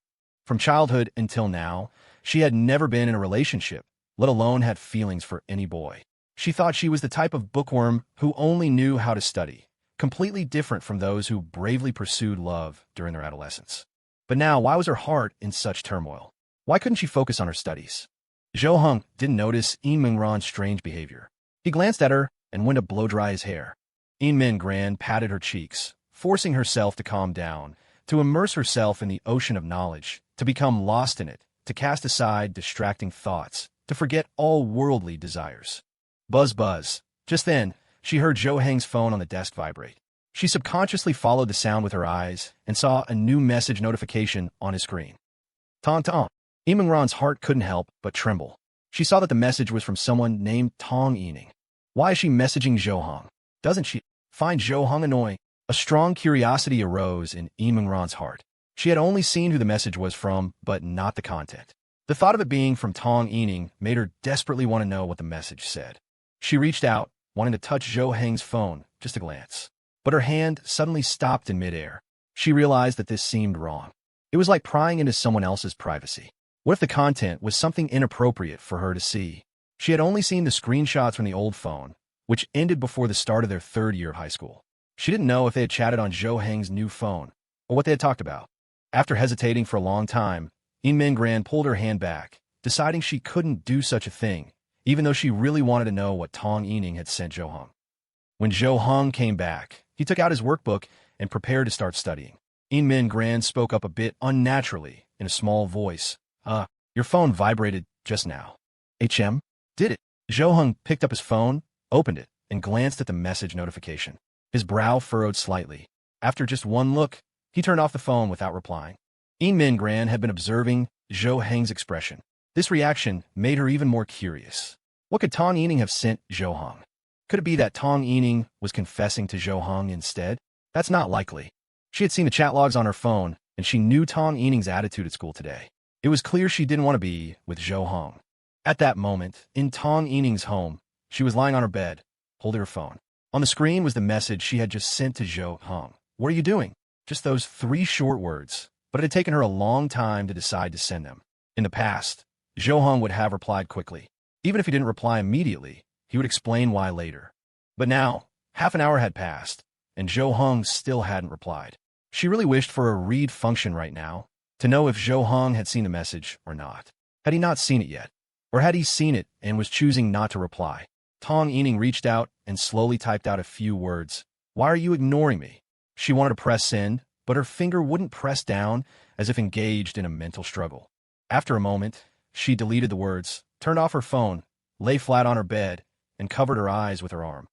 Speaker 1: From childhood until now, she had never been in a relationship, let alone had feelings for any boy. She thought she was the type of bookworm who only knew how to study, completely different from those who bravely pursued love during their adolescence. But now, why was her heart in such turmoil? Why couldn't she focus on her studies? Zhou Heng didn't notice Min Gran's strange behavior. He glanced at her and went to blow-dry his hair. Min Gran patted her cheeks, forcing herself to calm down, to immerse herself in the ocean of knowledge, to become lost in it, to cast aside distracting thoughts, to forget all worldly desires. Buzz buzz. Just then, she heard Zhou Heng's phone on the desk vibrate. She subconsciously followed the sound with her eyes and saw a new message notification on his screen. Tong Tong. Min Gran's heart couldn't help but tremble. She saw that the message was from someone named Tong Yining. Why is she messaging Zhou Heng? Doesn't she find Zhou Heng annoying? A strong curiosity arose in Min Gran's heart. She had only seen who the message was from, but not the content. The thought of it being from Tong Yining made her desperately want to know what the message said. She reached out, wanting to touch Zhou Heng's phone, just a glance. But her hand suddenly stopped in midair. She realized that this seemed wrong. It It was like prying into someone else's privacy. What if the content was something inappropriate for her to see? She had only seen the screenshots from the old phone, which ended before the start of their third year of high school. She didn't know if they had chatted on Zhou Heng's new phone, or what they had talked about. After hesitating for a long time, Min Gran pulled her hand back, deciding she couldn't do such a thing, even though she really wanted to know what Tong Yining had sent Zhou Heng. When Zhou Heng came back, he took out his workbook and prepared to start studying. Min Gran spoke up a bit unnaturally in a small voice. Your phone vibrated just now. HM? Did it? Zhou Heng picked up his phone, opened it, and glanced at the message notification. His brow furrowed slightly. After just one look, he turned off the phone without replying. Min Gran had been observing Zhou Heng's expression. This reaction made her even more curious. What could Tong Yining have sent Zhou Heng? Could it be that Tong Yining was confessing to Zhou Heng instead? That's not likely. She had seen the chat logs on her phone, and she knew Tong Yining's attitude at school today. It was clear she didn't want to be with Zhou Heng. At that moment, in Tong Yining's home, she was lying on her bed, holding her phone. On the screen was the message she had just sent to Zhou Heng. What are you doing? Just those 3 short words, but it had taken her a long time to decide to send them. In the past, Zhou Heng would have replied quickly. Even if he didn't reply immediately, he would explain why later. But now, half an hour had passed, and Zhou Heng still hadn't replied. She really wished for a read function right now, to know if Zhou Heng had seen the message or not. Had he not seen it yet? Or had he seen it and was choosing not to reply? Tong Yining reached out and slowly typed out a few words. Why are you ignoring me? She wanted to press send, but her finger wouldn't press down, as if engaged in a mental struggle. After a moment, she deleted the words, turned off her phone, lay flat on her bed, and covered her eyes with her arm.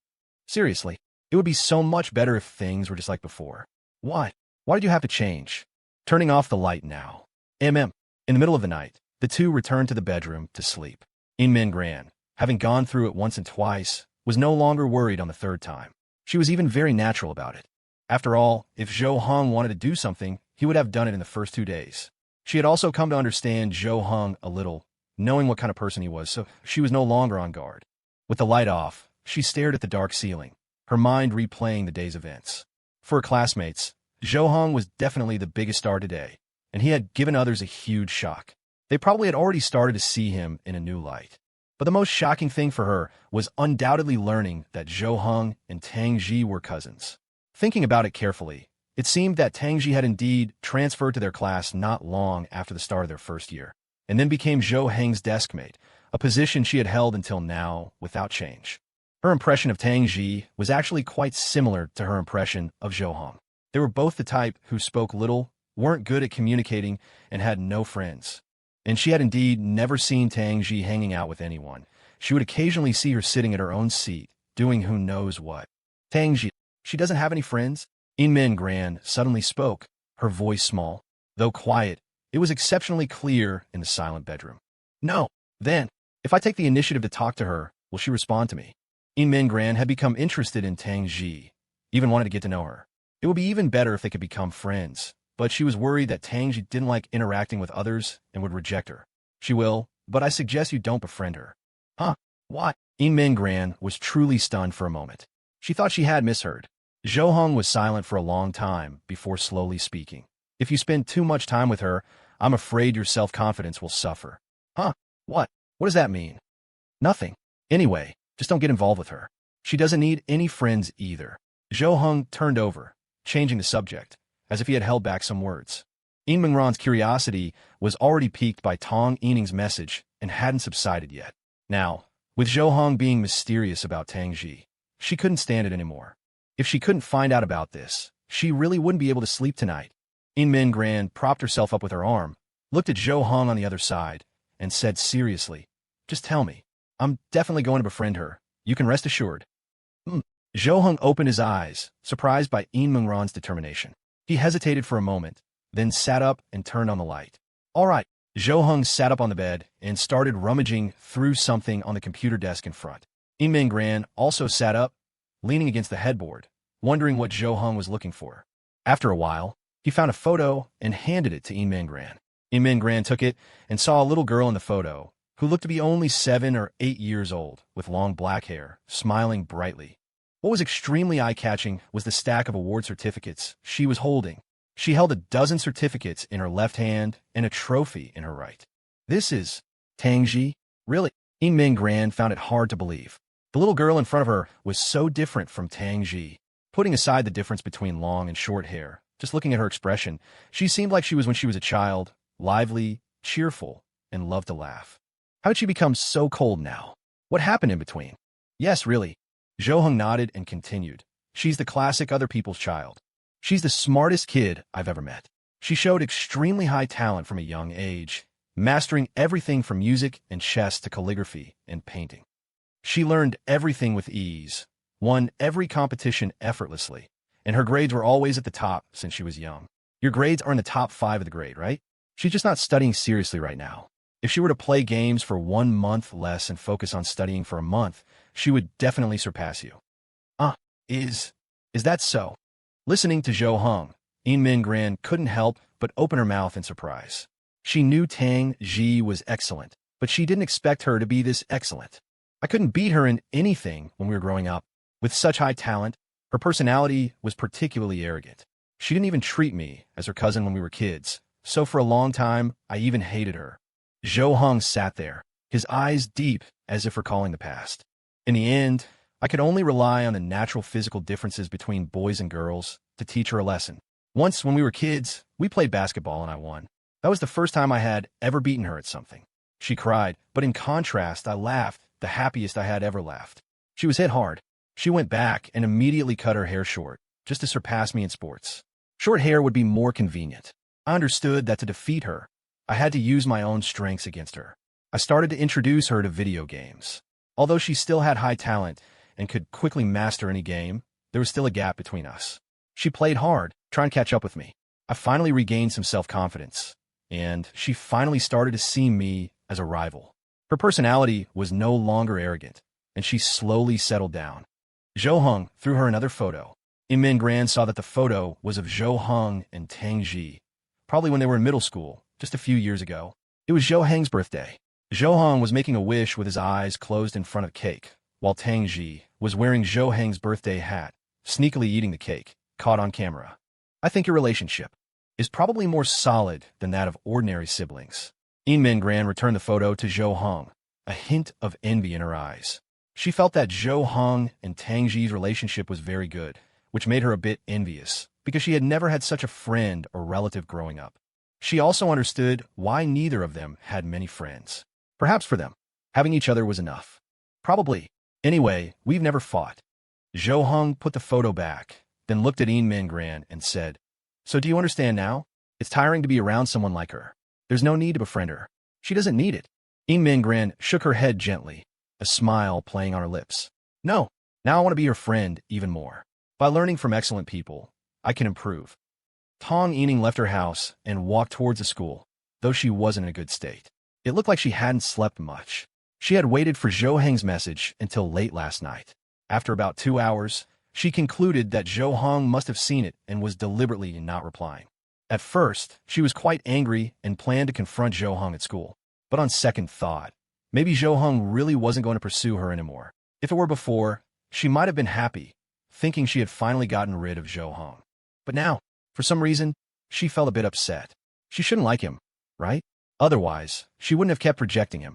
Speaker 1: Seriously, it would be so much better if things were just like before. What? Why did you have to change? Turning off the light now. In the middle of the night, the two returned to the bedroom to sleep. Min Gran, having gone through it once and twice, was no longer worried on the third time. She was even very natural about it. After all, if Zhou Heng wanted to do something, he would have done it in the first 2 days. She had also come to understand Zhou Heng a little, knowing what kind of person he was, so she was no longer on guard. With the light off, she stared at the dark ceiling, her mind replaying the day's events. For her classmates, Zhou Heng was definitely the biggest star today, and he had given others a huge shock. They probably had already started to see him in a new light. But the most shocking thing for her was undoubtedly learning that Zhou Heng and Tang Xi were cousins. Thinking about it carefully, it seemed that Tang Xi had indeed transferred to their class not long after the start of their first year, and then became Zhou Heng's deskmate, a position she had held until now without change. Her impression of Tang Xi was actually quite similar to her impression of Zhou Heng. They were both the type who spoke little, weren't good at communicating, and had no friends. And she had indeed never seen Tang Xi hanging out with anyone. She would occasionally see her sitting at her own seat, doing who knows what. Tang Xi, she doesn't have any friends? Min Gran suddenly spoke, her voice small. Though quiet, it was exceptionally clear in the silent bedroom. No. Then, if I take the initiative to talk to her, will she respond to me? Min Gran had become interested in Tang Xi, even wanted to get to know her. It would be even better if they could become friends, but she was worried that Tang Xi didn't like interacting with others and would reject her. She will, but I suggest you don't befriend her. Huh? What? Min Gran was truly stunned for a moment. She thought she had misheard. Zhou Heng was silent for a long time before slowly speaking. If you spend too much time with her, I'm afraid your self-confidence will suffer. Huh? What? What does that mean? Nothing. Anyway, just don't get involved with her. She doesn't need any friends either. Zhou Heng turned over, changing the subject, as if he had held back some words. Mingran's curiosity was already piqued by Tong Yining's message and hadn't subsided yet. Now, with Zhou Heng being mysterious about Tang Xi, she couldn't stand it anymore. If she couldn't find out about this, she really wouldn't be able to sleep tonight. Min Gran propped herself up with her arm, looked at Zhou Heng on the other side, and said seriously, "Just tell me. I'm definitely going to befriend her. You can rest assured." Zhou Heng opened his eyes, surprised by Mingran's determination. He hesitated for a moment, then sat up and turned on the light. All right. Zhou Heng sat up on the bed and started rummaging through something on the computer desk in front. Min Gran also sat up, leaning against the headboard, wondering what Zhou Heng was looking for. After a while, he found a photo and handed it to Min Gran. Min Gran took it and saw a little girl in the photo, who looked to be only 7 or 8 years old, with long black hair, smiling brightly. What was extremely eye-catching was the stack of award certificates she was holding. She held a dozen certificates in her left hand and a trophy in her right. This is Tang Xi? Really? Yinming Gran found it hard to believe. The little girl in front of her was so different from Tang Xi. Putting aside the difference between long and short hair, just looking at her expression, she seemed like she was when she was a child, lively, cheerful, and loved to laugh. How did she become so cold now? What happened in between? Yes, really. Zhou Heng nodded and continued. She's the classic other people's child. She's the smartest kid I've ever met. She showed extremely high talent from a young age, mastering everything from music and chess to calligraphy and painting. She learned everything with ease, won every competition effortlessly, and her grades were always at the top since she was young. Your grades are in the top 5 of the grade, right? She's just not studying seriously right now. If she were to play games for 1 month less and focus on studying for a month, she would definitely surpass you. Is that so? Listening to Zhou Heng, Yinming Gran couldn't help but open her mouth in surprise. She knew Tang Xi was excellent, but she didn't expect her to be this excellent. I couldn't beat her in anything when we were growing up. With such high talent, her personality was particularly arrogant. She didn't even treat me as her cousin when we were kids, so for a long time, I even hated her. Zhou Heng sat there, his eyes deep as if recalling the past. In the end, I could only rely on the natural physical differences between boys and girls to teach her a lesson. Once, when we were kids, we played basketball and I won. That was the first time I had ever beaten her at something. She cried, but in contrast, I laughed, the happiest I had ever laughed. She was hit hard. She went back and immediately cut her hair short, just to surpass me in sports. Short hair would be more convenient. I understood that to defeat her, I had to use my own strengths against her. I started to introduce her to video games. Although she still had high talent and could quickly master any game, there was still a gap between us. She played hard, trying to catch up with me. I finally regained some self-confidence, and she finally started to see me as a rival. Her personality was no longer arrogant, and she slowly settled down. Zhou Heng threw her another photo. Yinming Gran saw that the photo was of Zhou Heng and Tang Xi, probably when they were in middle school, just a few years ago. It was Zhou Heng's birthday. Zhou Heng was making a wish with his eyes closed in front of cake, while Tang Xi was wearing Zhou Heng's birthday hat, sneakily eating the cake, caught on camera. I think your relationship is probably more solid than that of ordinary siblings. Yinming Gran returned the photo to Zhou Heng, a hint of envy in her eyes. She felt that Zhou Heng and Tang Xi's relationship was very good, which made her a bit envious, because she had never had such a friend or relative growing up. She also understood why neither of them had many friends. Perhaps for them, having each other was enough. Probably. Anyway, we've never fought. Zhou Heng put the photo back, then looked at Yinming Gran and said, "So do you understand now? It's tiring to be around someone like her. There's no need to befriend her. She doesn't need it." Yinming Gran shook her head gently, a smile playing on her lips. "No, now I want to be your friend even more. By learning from excellent people, I can improve." Tong Yining left her house and walked towards the school, though she wasn't in a good state. It looked like she hadn't slept much. She had waited for Zhou Heng's message until late last night. After about 2 hours, she concluded that Zhou Heng must have seen it and was deliberately not replying. At first, she was quite angry and planned to confront Zhou Heng at school. But on second thought, maybe Zhou Heng really wasn't going to pursue her anymore. If it were before, she might have been happy, thinking she had finally gotten rid of Zhou Heng. But now, for some reason, she felt a bit upset. She shouldn't like him, right? Otherwise, she wouldn't have kept rejecting him.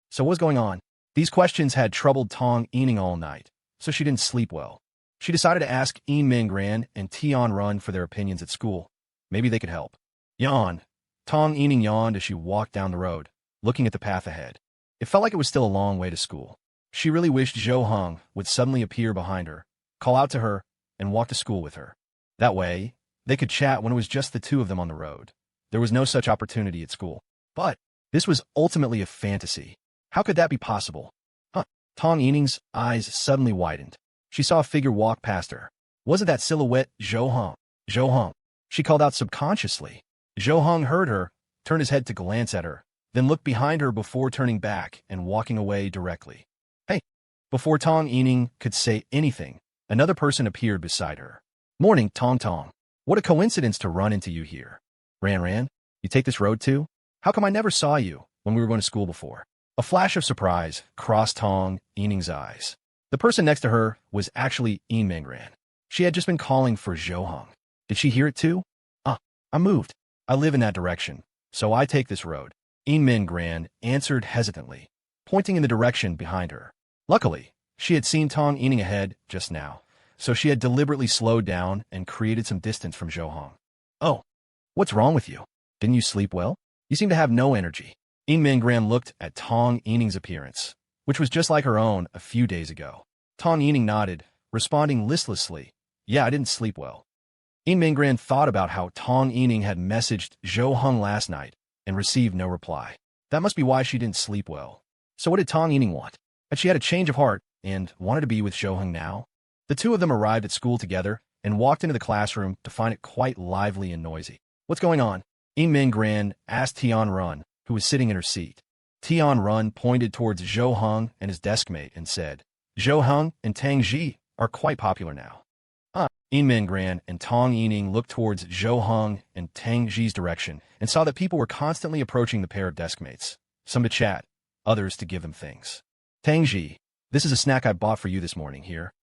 Speaker 1: So what was going on? These questions had troubled Tong Yining all night, so she didn't sleep well. She decided to ask Yinming Gran and Tian Run for their opinions at school. Maybe they could help. Yawn. Tong Yining yawned as she walked down the road, looking at the path ahead. It felt like it was still a long way to school. She really wished Zhou Heng would suddenly appear behind her, call out to her, and walk to school with her. That way, they could chat when it was just the two of them on the road. There was no such opportunity at school. But this was ultimately a fantasy. How could that be possible? Tong Yining's eyes suddenly widened. She saw a figure walk past her. Wasn't that silhouette Zhou Heng? Zhou Heng. She called out subconsciously. Zhou Heng heard her, turned his head to glance at her, then looked behind her before turning back and walking away directly. Hey! Before Tong Yining could say anything, another person appeared beside her. Morning, Tong Tong. What a coincidence to run into you here. Ran, you take this road too? How come I never saw you when we were going to school before? A flash of surprise crossed Tong Yining's eyes. The person next to her was actually Yinming Gran. She had just been calling for Zhou Heng. Did she hear it too? I moved. I live in that direction, so I take this road. Min Gran answered hesitantly, pointing in the direction behind her. Luckily, she had seen Tong Yining ahead just now, so she had deliberately slowed down and created some distance from Zhou Hong. Oh, what's wrong with you? Didn't you sleep well? You seem to have no energy. Min Gran looked at Tong Yining's appearance, which was just like her own a few days ago. Tong Yining nodded, responding listlessly, yeah, I didn't sleep well. Min Gran thought about how Tong Yining had messaged Zhou Hong last night and received no reply. That must be why she didn't sleep well. So what did Tong Yining want? That she had a change of heart and wanted to be with Zhou Hong now? The two of them arrived at school together and walked into the classroom to find it quite lively and noisy. What's going on? Min Gran asked Tian Run, who was sitting in her seat. Tian Run pointed towards Zhou Hong and his deskmate and said, Zhou Hong and Tang Xi are quite popular now. Min Gran and Tong Yining looked towards Zhou Hong and Tang Xi's direction and saw that people were constantly approaching the pair of deskmates, some to chat, others to give them things. Tang Xi, this is a snack I bought for you this morning here.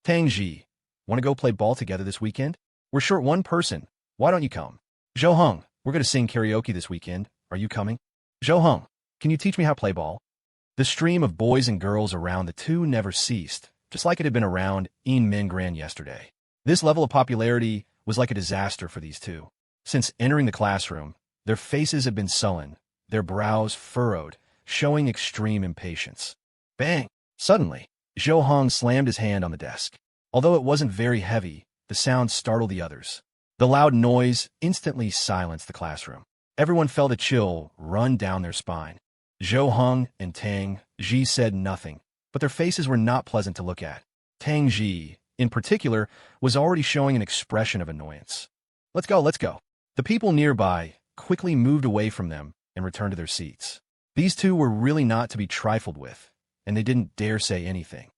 Speaker 1: Tang Xi, want to go play ball together this weekend? We're short one person. Why don't you come? Zhou Hong, we're going to sing karaoke this weekend. Are you coming? Zhou Hong, can you teach me how to play ball? The stream of boys and girls around the two never ceased, just like it had been around Min Gran yesterday. This level of popularity was like a disaster for these two. Since entering the classroom, their faces had been sullen, their brows furrowed, showing extreme impatience. Bang! Suddenly, Zhou Hong slammed his hand on the desk. Although it wasn't very heavy, the sound startled the others. The loud noise instantly silenced the classroom. Everyone felt a chill run down their spine. Zhou Hong and Tang Xi said nothing, but their faces were not pleasant to look at. Tang Xi, in particular, was already showing an expression of annoyance. Let's go, let's go. The people nearby quickly moved away from them and returned to their seats. These two were really not to be trifled with, and they didn't dare say anything.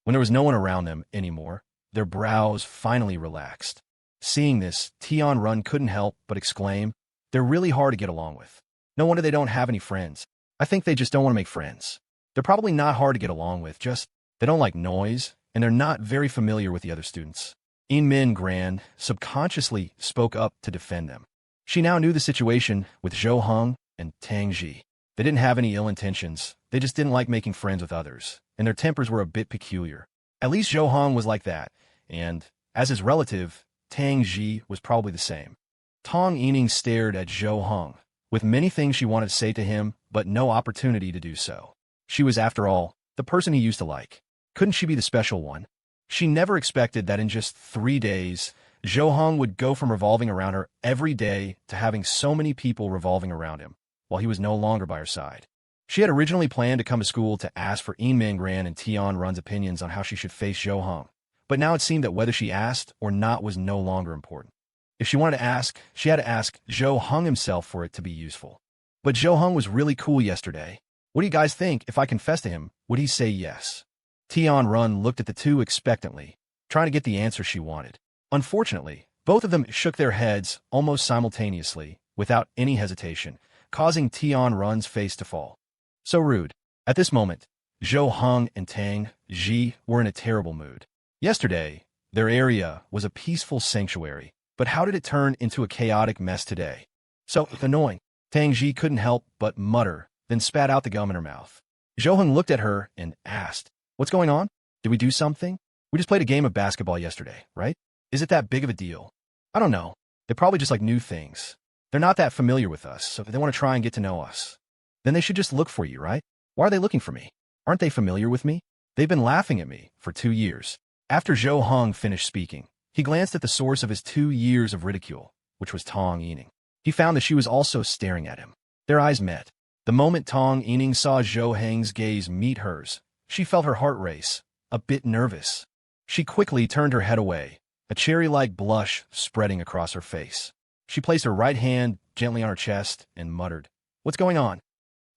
Speaker 1: When there was no one around them anymore, their brows finally relaxed. Seeing this, Tian Run couldn't help but exclaim, they're really hard to get along with. No wonder they don't have any friends. I think they just don't want to make friends. They're probably not hard to get along with, just they don't like noise, and they're not very familiar with the other students. Min Gran subconsciously spoke up to defend them. She now knew the situation with Zhou Hong and Tang Xi. They didn't have any ill intentions, they just didn't like making friends with others, and their tempers were a bit peculiar. At least Zhou Hong was like that, and, as his relative, Tang Xi was probably the same. Tong Yining stared at Zhou Hong, with many things she wanted to say to him, but no opportunity to do so. She was, after all, the person he used to like. Couldn't she be the special one? She never expected that in just 3 days, Zhou Hong would go from revolving around her every day to having so many people revolving around him, while he was no longer by her side. She had originally planned to come to school to ask for Min Gran and Tian Run's opinions on how she should face Zhou Hong, but now it seemed that whether she asked or not was no longer important. If she wanted to ask, she had to ask Zhou Hong himself for it to be useful. But Zhou Hong was really cool yesterday. What do you guys think if I confess to him? Would he say yes? Tian Run looked at the two expectantly, trying to get the answer she wanted. Unfortunately, both of them shook their heads almost simultaneously, without any hesitation, causing Tian Run's face to fall. So rude. At this moment, Zhou Hong and Tang Xi were in a terrible mood. Yesterday, their area was a peaceful sanctuary, but how did it turn into a chaotic mess today? So annoying. Tang Xi couldn't help but mutter, then spat out the gum in her mouth. Zhou Hong looked at her and asked, what's going on? Did we do something? We just played a game of basketball yesterday, right? Is it that big of a deal? I don't know. They probably just like new things. They're not that familiar with us, so they want to try and get to know us. Then they should just look for you, right? Why are they looking for me? Aren't they familiar with me? They've been laughing at me for 2 years. After Zhou Hong finished speaking, he glanced at the source of his 2 years of ridicule, which was Tong Yining. He found that she was also staring at him. Their eyes met. The moment Tong Yining saw Zhou Hong's gaze meet hers, she felt her heart race, a bit nervous. She quickly turned her head away, a cherry-like blush spreading across her face. She placed her right hand gently on her chest and muttered, what's going on?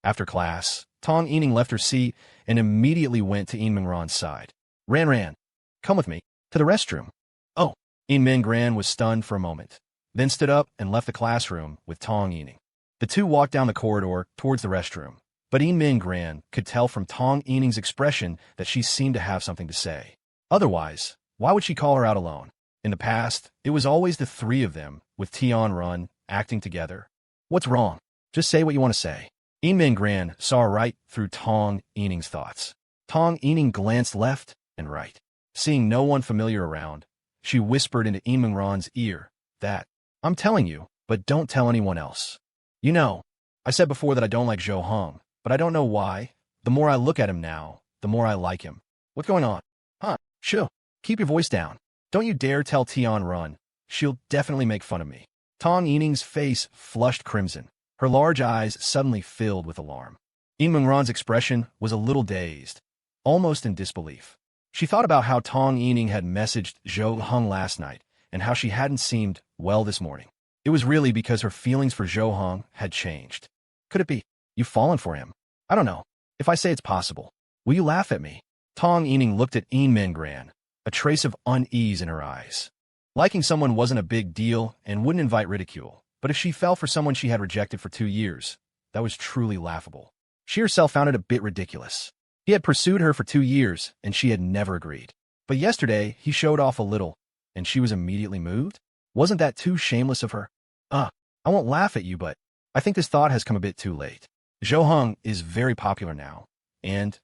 Speaker 1: After class, Tong Yining left her seat and immediately went to Min Gran's side. Ran, come with me, to the restroom. Oh, Min Gran was stunned for a moment, then stood up and left the classroom with Tong Yining. The two walked down the corridor towards the restroom, but Min Gran could tell from Tong Yining's expression that she seemed to have something to say. Otherwise, why would she call her out alone? In the past, it was always the three of them, with Tian Run acting together. What's wrong? Just say what you want to say. Min Gran saw right through Tong Yining's thoughts. Tong Yining glanced left and right. Seeing no one familiar around, she whispered into Min Ran's ear that, I'm telling you, but don't tell anyone else. You know, I said before that I don't like Zhou Heng, but I don't know why. The more I look at him now, the more I like him. What's going on? Huh? Shoo. Keep your voice down. Don't you dare tell Tian Run. She'll definitely make fun of me. Tong Yining's face flushed crimson. Her large eyes suddenly filled with alarm. Min Ran's expression was a little dazed, almost in disbelief. She thought about how Tong Yining had messaged Zhou Heng last night and how she hadn't seemed well this morning. It was really because her feelings for Zhou Heng had changed. Could it be? You've fallen for him? I don't know. If I say it's possible, will you laugh at me? Tong Yining looked at Min Gran, a trace of unease in her eyes. Liking someone wasn't a big deal and wouldn't invite ridicule, but if she fell for someone she had rejected for 2 years, that was truly laughable. She herself found it a bit ridiculous. He had pursued her for 2 years, and she had never agreed. But yesterday, he showed off a little, and she was immediately moved? Wasn't that too shameless of her? I won't laugh at you, but I think this thought has come a bit too late. Zhou Heng is very popular now, and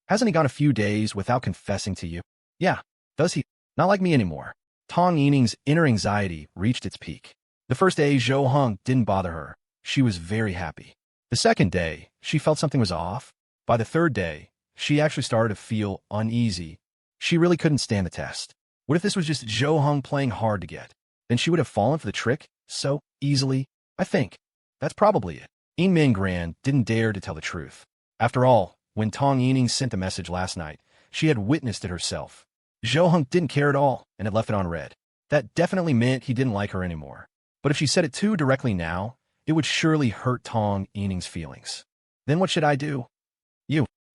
Speaker 1: hasn't he gone a few days without confessing to you? Yeah, does he? Not like me anymore. Tong Yining's inner anxiety reached its peak. The first day, Zhou Heng didn't bother her. She was very happy. The second day, she felt something was off. By the third day, she actually started to feel uneasy. She really couldn't stand the test. What if this was just Zhou Heng playing hard to get? Then she would have fallen for the trick so easily. I think that's probably it. Min Gran didn't dare to tell the truth. After all, when Tong Yining sent the message last night, she had witnessed it herself. Zhou Heng didn't care at all and had left it on read. That definitely meant he didn't like her anymore. But if she said it too directly now, it would surely hurt Tong Yining's feelings. Then what should I do?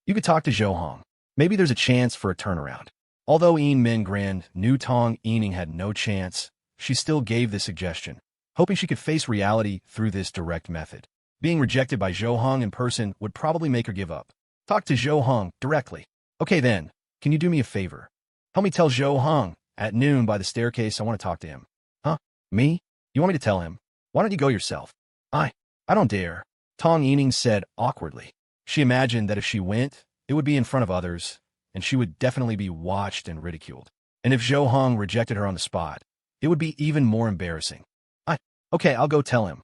Speaker 1: You could talk to Zhou Heng. Maybe there's a chance for a turnaround. Although Min Gran knew Tong Yining had no chance, she still gave this suggestion, hoping she could face reality through this direct method. Being rejected by Zhou Heng in person would probably make her give up. Talk to Zhou Heng directly. Okay then, can you do me a favor? Help me tell Zhou Heng at noon by the staircase I want to talk to him. Huh? Me? You want me to tell him? Why don't you go yourself? I don't dare, Tong Yining said awkwardly. She imagined that if she went, it would be in front of others, and she would definitely be watched and ridiculed. And if Zhou Heng rejected her on the spot, it would be even more embarrassing. Okay, I'll go tell him.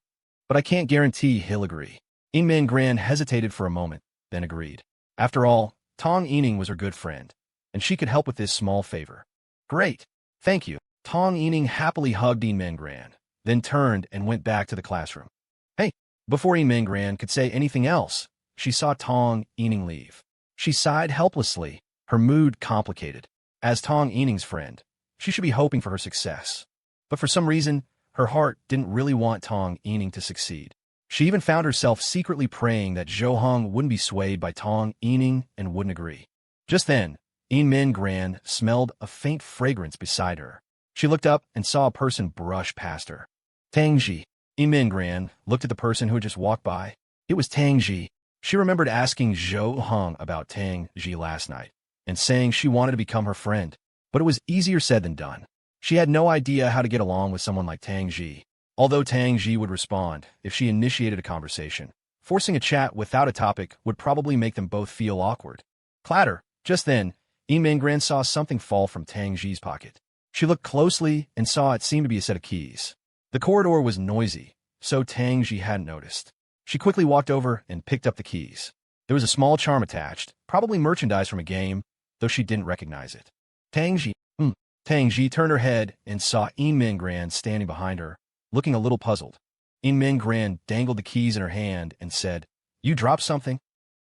Speaker 1: But I can't guarantee he'll agree. Min Gran hesitated for a moment, then agreed. After all, Tong Yining was her good friend, and she could help with this small favor. Great. Thank you. Tong Yining happily hugged Min Gran, then turned and went back to the classroom. Hey, before Min Gran could say anything else, she saw Tong Yining leave. She sighed helplessly, her mood complicated. As Tong Yining's friend, she should be hoping for her success. But for some reason, her heart didn't really want Tong Yining to succeed. She even found herself secretly praying that Zhou Heng wouldn't be swayed by Tong Yining and wouldn't agree. Just then, Min Gran smelled a faint fragrance beside her. She looked up and saw a person brush past her. Tang Xi. Min Gran looked at the person who had just walked by. It was Tang Xi. She remembered asking Zhou Heng about Tang Xi last night and saying she wanted to become her friend, but it was easier said than done. She had no idea how to get along with someone like Tang Xi, although Tang Xi would respond if she initiated a conversation. Forcing a chat without a topic would probably make them both feel awkward. Clatter! Just then, Min Gran saw something fall from Tang Xi's pocket. She looked closely and saw it seemed to be a set of keys. The corridor was noisy, so Tang Xi hadn't noticed. She quickly walked over and picked up the keys. There was a small charm attached, probably merchandise from a game, though she didn't recognize it. Tang Xi turned her head and saw Min Gran standing behind her, looking a little puzzled. Min Gran dangled the keys in her hand and said, "You dropped something?"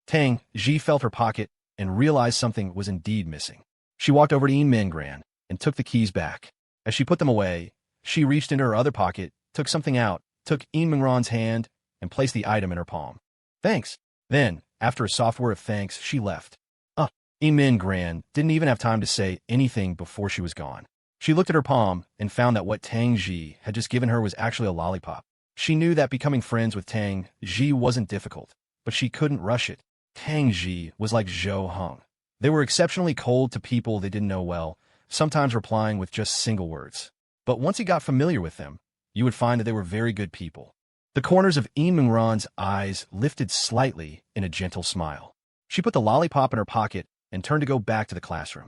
Speaker 1: Tang Xi felt her pocket and realized something was indeed missing. She walked over to Min Gran and took the keys back. As she put them away, she reached into her other pocket, took something out, took Min Gran's hand, and placed the item in her palm. Thanks. Then, after a soft word of thanks, she left. Min Gran didn't even have time to say anything before she was gone. She looked at her palm and found that what Tang Xi had just given her was actually a lollipop. She knew that becoming friends with Tang Xi wasn't difficult, but she couldn't rush it. Tang Xi was like Zhou Heng. They were exceptionally cold to people they didn't know well, sometimes replying with just single words. But once he got familiar with them, you would find that they were very good people. The corners of Yin Mingran's eyes lifted slightly in a gentle smile. She put the lollipop in her pocket and turned to go back to the classroom.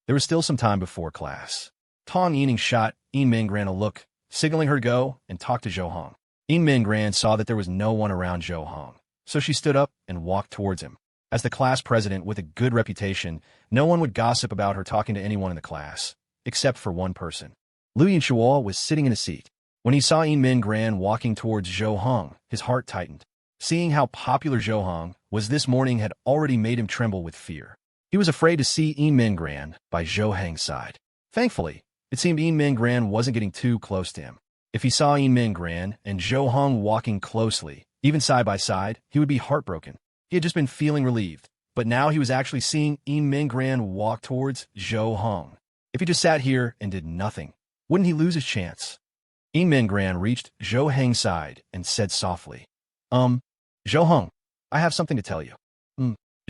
Speaker 1: There was still some time before class. Tong Yining shot Yin Mingran a look, signaling her to go and talk to Zhou Hong. Yin Mingran saw that there was no one around Zhou Hong, so she stood up and walked towards him. As the class president with a good reputation, no one would gossip about her talking to anyone in the class, except for one person. Lu Yinchuo was sitting in a seat. When he saw Yin Mingran walking towards Zhou Hong, his heart tightened. Seeing how popular Zhou Hong was this morning had already made him tremble with fear. He was afraid to see Yin Mingran by Zhou Heng's side. Thankfully, it seemed Yin Mingran wasn't getting too close to him. If he saw Yin Mingran and Zhou Hong walking closely, even side by side, he would be heartbroken. He had just been feeling relieved, but now he was actually seeing Yin Mingran walk towards Zhou Hong. If he just sat here and did nothing, wouldn't he lose his chance? Yin Mingran reached Zhou Heng's side and said softly, Zhou Hong, I have something to tell you.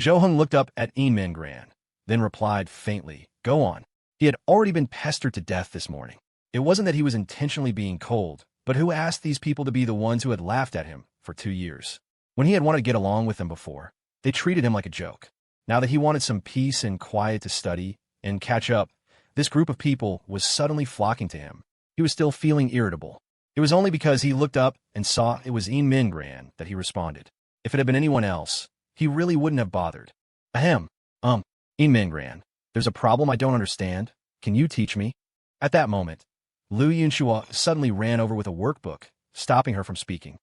Speaker 1: Zhou Hong looked up at Yin Mingran, then replied faintly, go on. He had already been pestered to death this morning. It wasn't that he was intentionally being cold, but who asked these people to be the ones who had laughed at him for 2 years? When he had wanted to get along with them before, they treated him like a joke. Now that he wanted some peace and quiet to study and catch up, this group of people was suddenly flocking to him. He was still feeling irritable. It was only because he looked up and saw it was Yin Mingran that he responded. If it had been anyone else, he really wouldn't have bothered. Ahem. Yin Mingran, there's a problem I don't understand. Can you teach me? At that moment, Lu Yunxua suddenly ran over with a workbook, stopping her from speaking.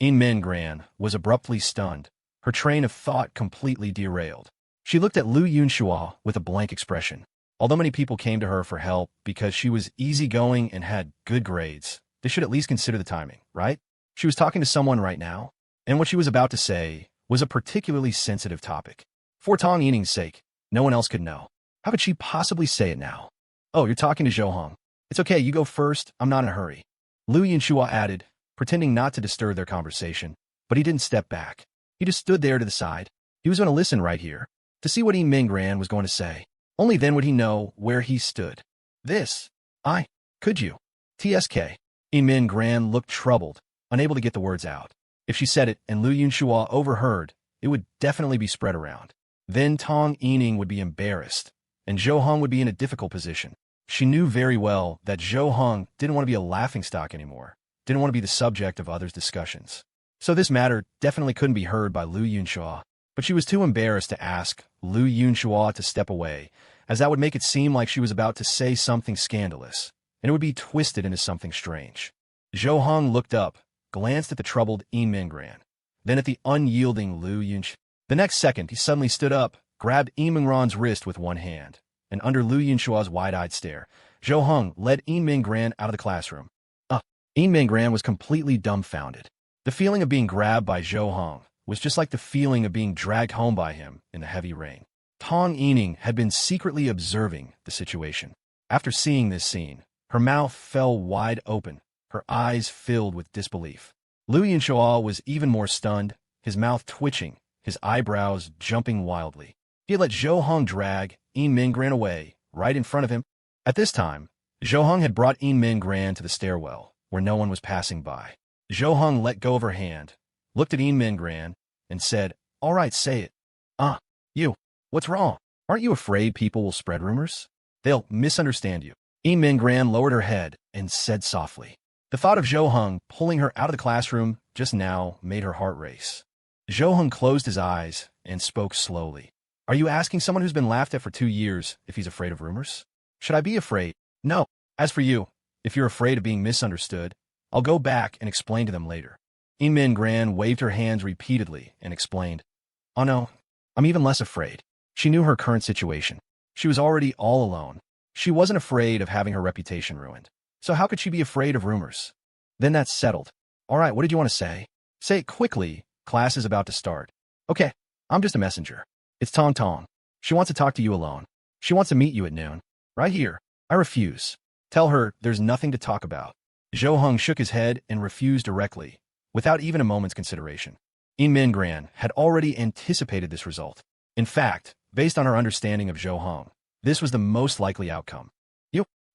Speaker 1: Yin Mingran was abruptly stunned. Her train of thought completely derailed. She looked at Lu Yunxua with a blank expression. Although many people came to her for help because she was easygoing and had good grades, they should at least consider the timing, right? She was talking to someone right now, and what she was about to say was a particularly sensitive topic. For Tong Yining's sake, no one else could know. How could she possibly say it now? Oh, you're talking to Zhou Hong. It's okay, you go first, I'm not in a hurry. Lu Yunxua added, pretending not to disturb their conversation, but he didn't step back. He just stood there to the side. He was going to listen right here, to see what Yin Mingran was going to say. Only then would he know where he stood. Could you? TSK. Yin Mingran looked troubled, unable to get the words out. If she said it and Lu Yunxua overheard, it would definitely be spread around. Then Tong Yining would be embarrassed, and Zhou Hong would be in a difficult position. She knew very well that Zhou Hong didn't want to be a laughingstock anymore, didn't want to be the subject of others' discussions. So this matter definitely couldn't be heard by Lu Yunxua, but she was too embarrassed to ask Lu Yunxua to step away, as that would make it seem like she was about to say something scandalous, and it would be twisted into something strange. Zhou Hong looked up, glanced at the troubled Yin Mingran, then at the unyielding Lu Yunxua. The next second, he suddenly stood up, grabbed Yin Mingran's wrist with one hand, and under Lu Yunxua's wide-eyed stare, Zhou Hong led Yin Mingran out of the classroom. Yin Mingran was completely dumbfounded. The feeling of being grabbed by Zhou Hong was just like the feeling of being dragged home by him in the heavy rain. Tong Yining had been secretly observing the situation. After seeing this scene, her mouth fell wide open, her eyes filled with disbelief. Lu Yunxua was even more stunned, his mouth twitching, his eyebrows jumping wildly. He had let Zhou Hong drag Yin Mingran away, right in front of him. At this time, Zhou Hong had brought Yin Mingran to the stairwell, where no one was passing by. Zhou Hong let go of her hand, looked at Yin Mingran, and said, all right, say it. You. What's wrong? Aren't you afraid people will spread rumors? They'll misunderstand you. Yin Mingran lowered her head and said softly. The thought of Zhou Hong pulling her out of the classroom just now made her heart race. Zhou Hong closed his eyes and spoke slowly. Are you asking someone who's been laughed at for 2 years if he's afraid of rumors? Should I be afraid? No. As for you, if you're afraid of being misunderstood, I'll go back and explain to them later. Yin Mingran waved her hands repeatedly and explained. Oh no, I'm even less afraid. She knew her current situation. She was already all alone. She wasn't afraid of having her reputation ruined. So how could she be afraid of rumors? Then that's settled. All right, what did you want to say? Say it quickly. Class is about to start. Okay, I'm just a messenger. It's Tong Tong. She wants to talk to you alone. She wants to meet you at noon. Right here. I refuse. Tell her there's nothing to talk about. Zhou Hong shook his head and refused directly, without even a moment's consideration. Yin Mingran had already anticipated this result. In fact, based on her understanding of Zhou Hong, this was the most likely outcome.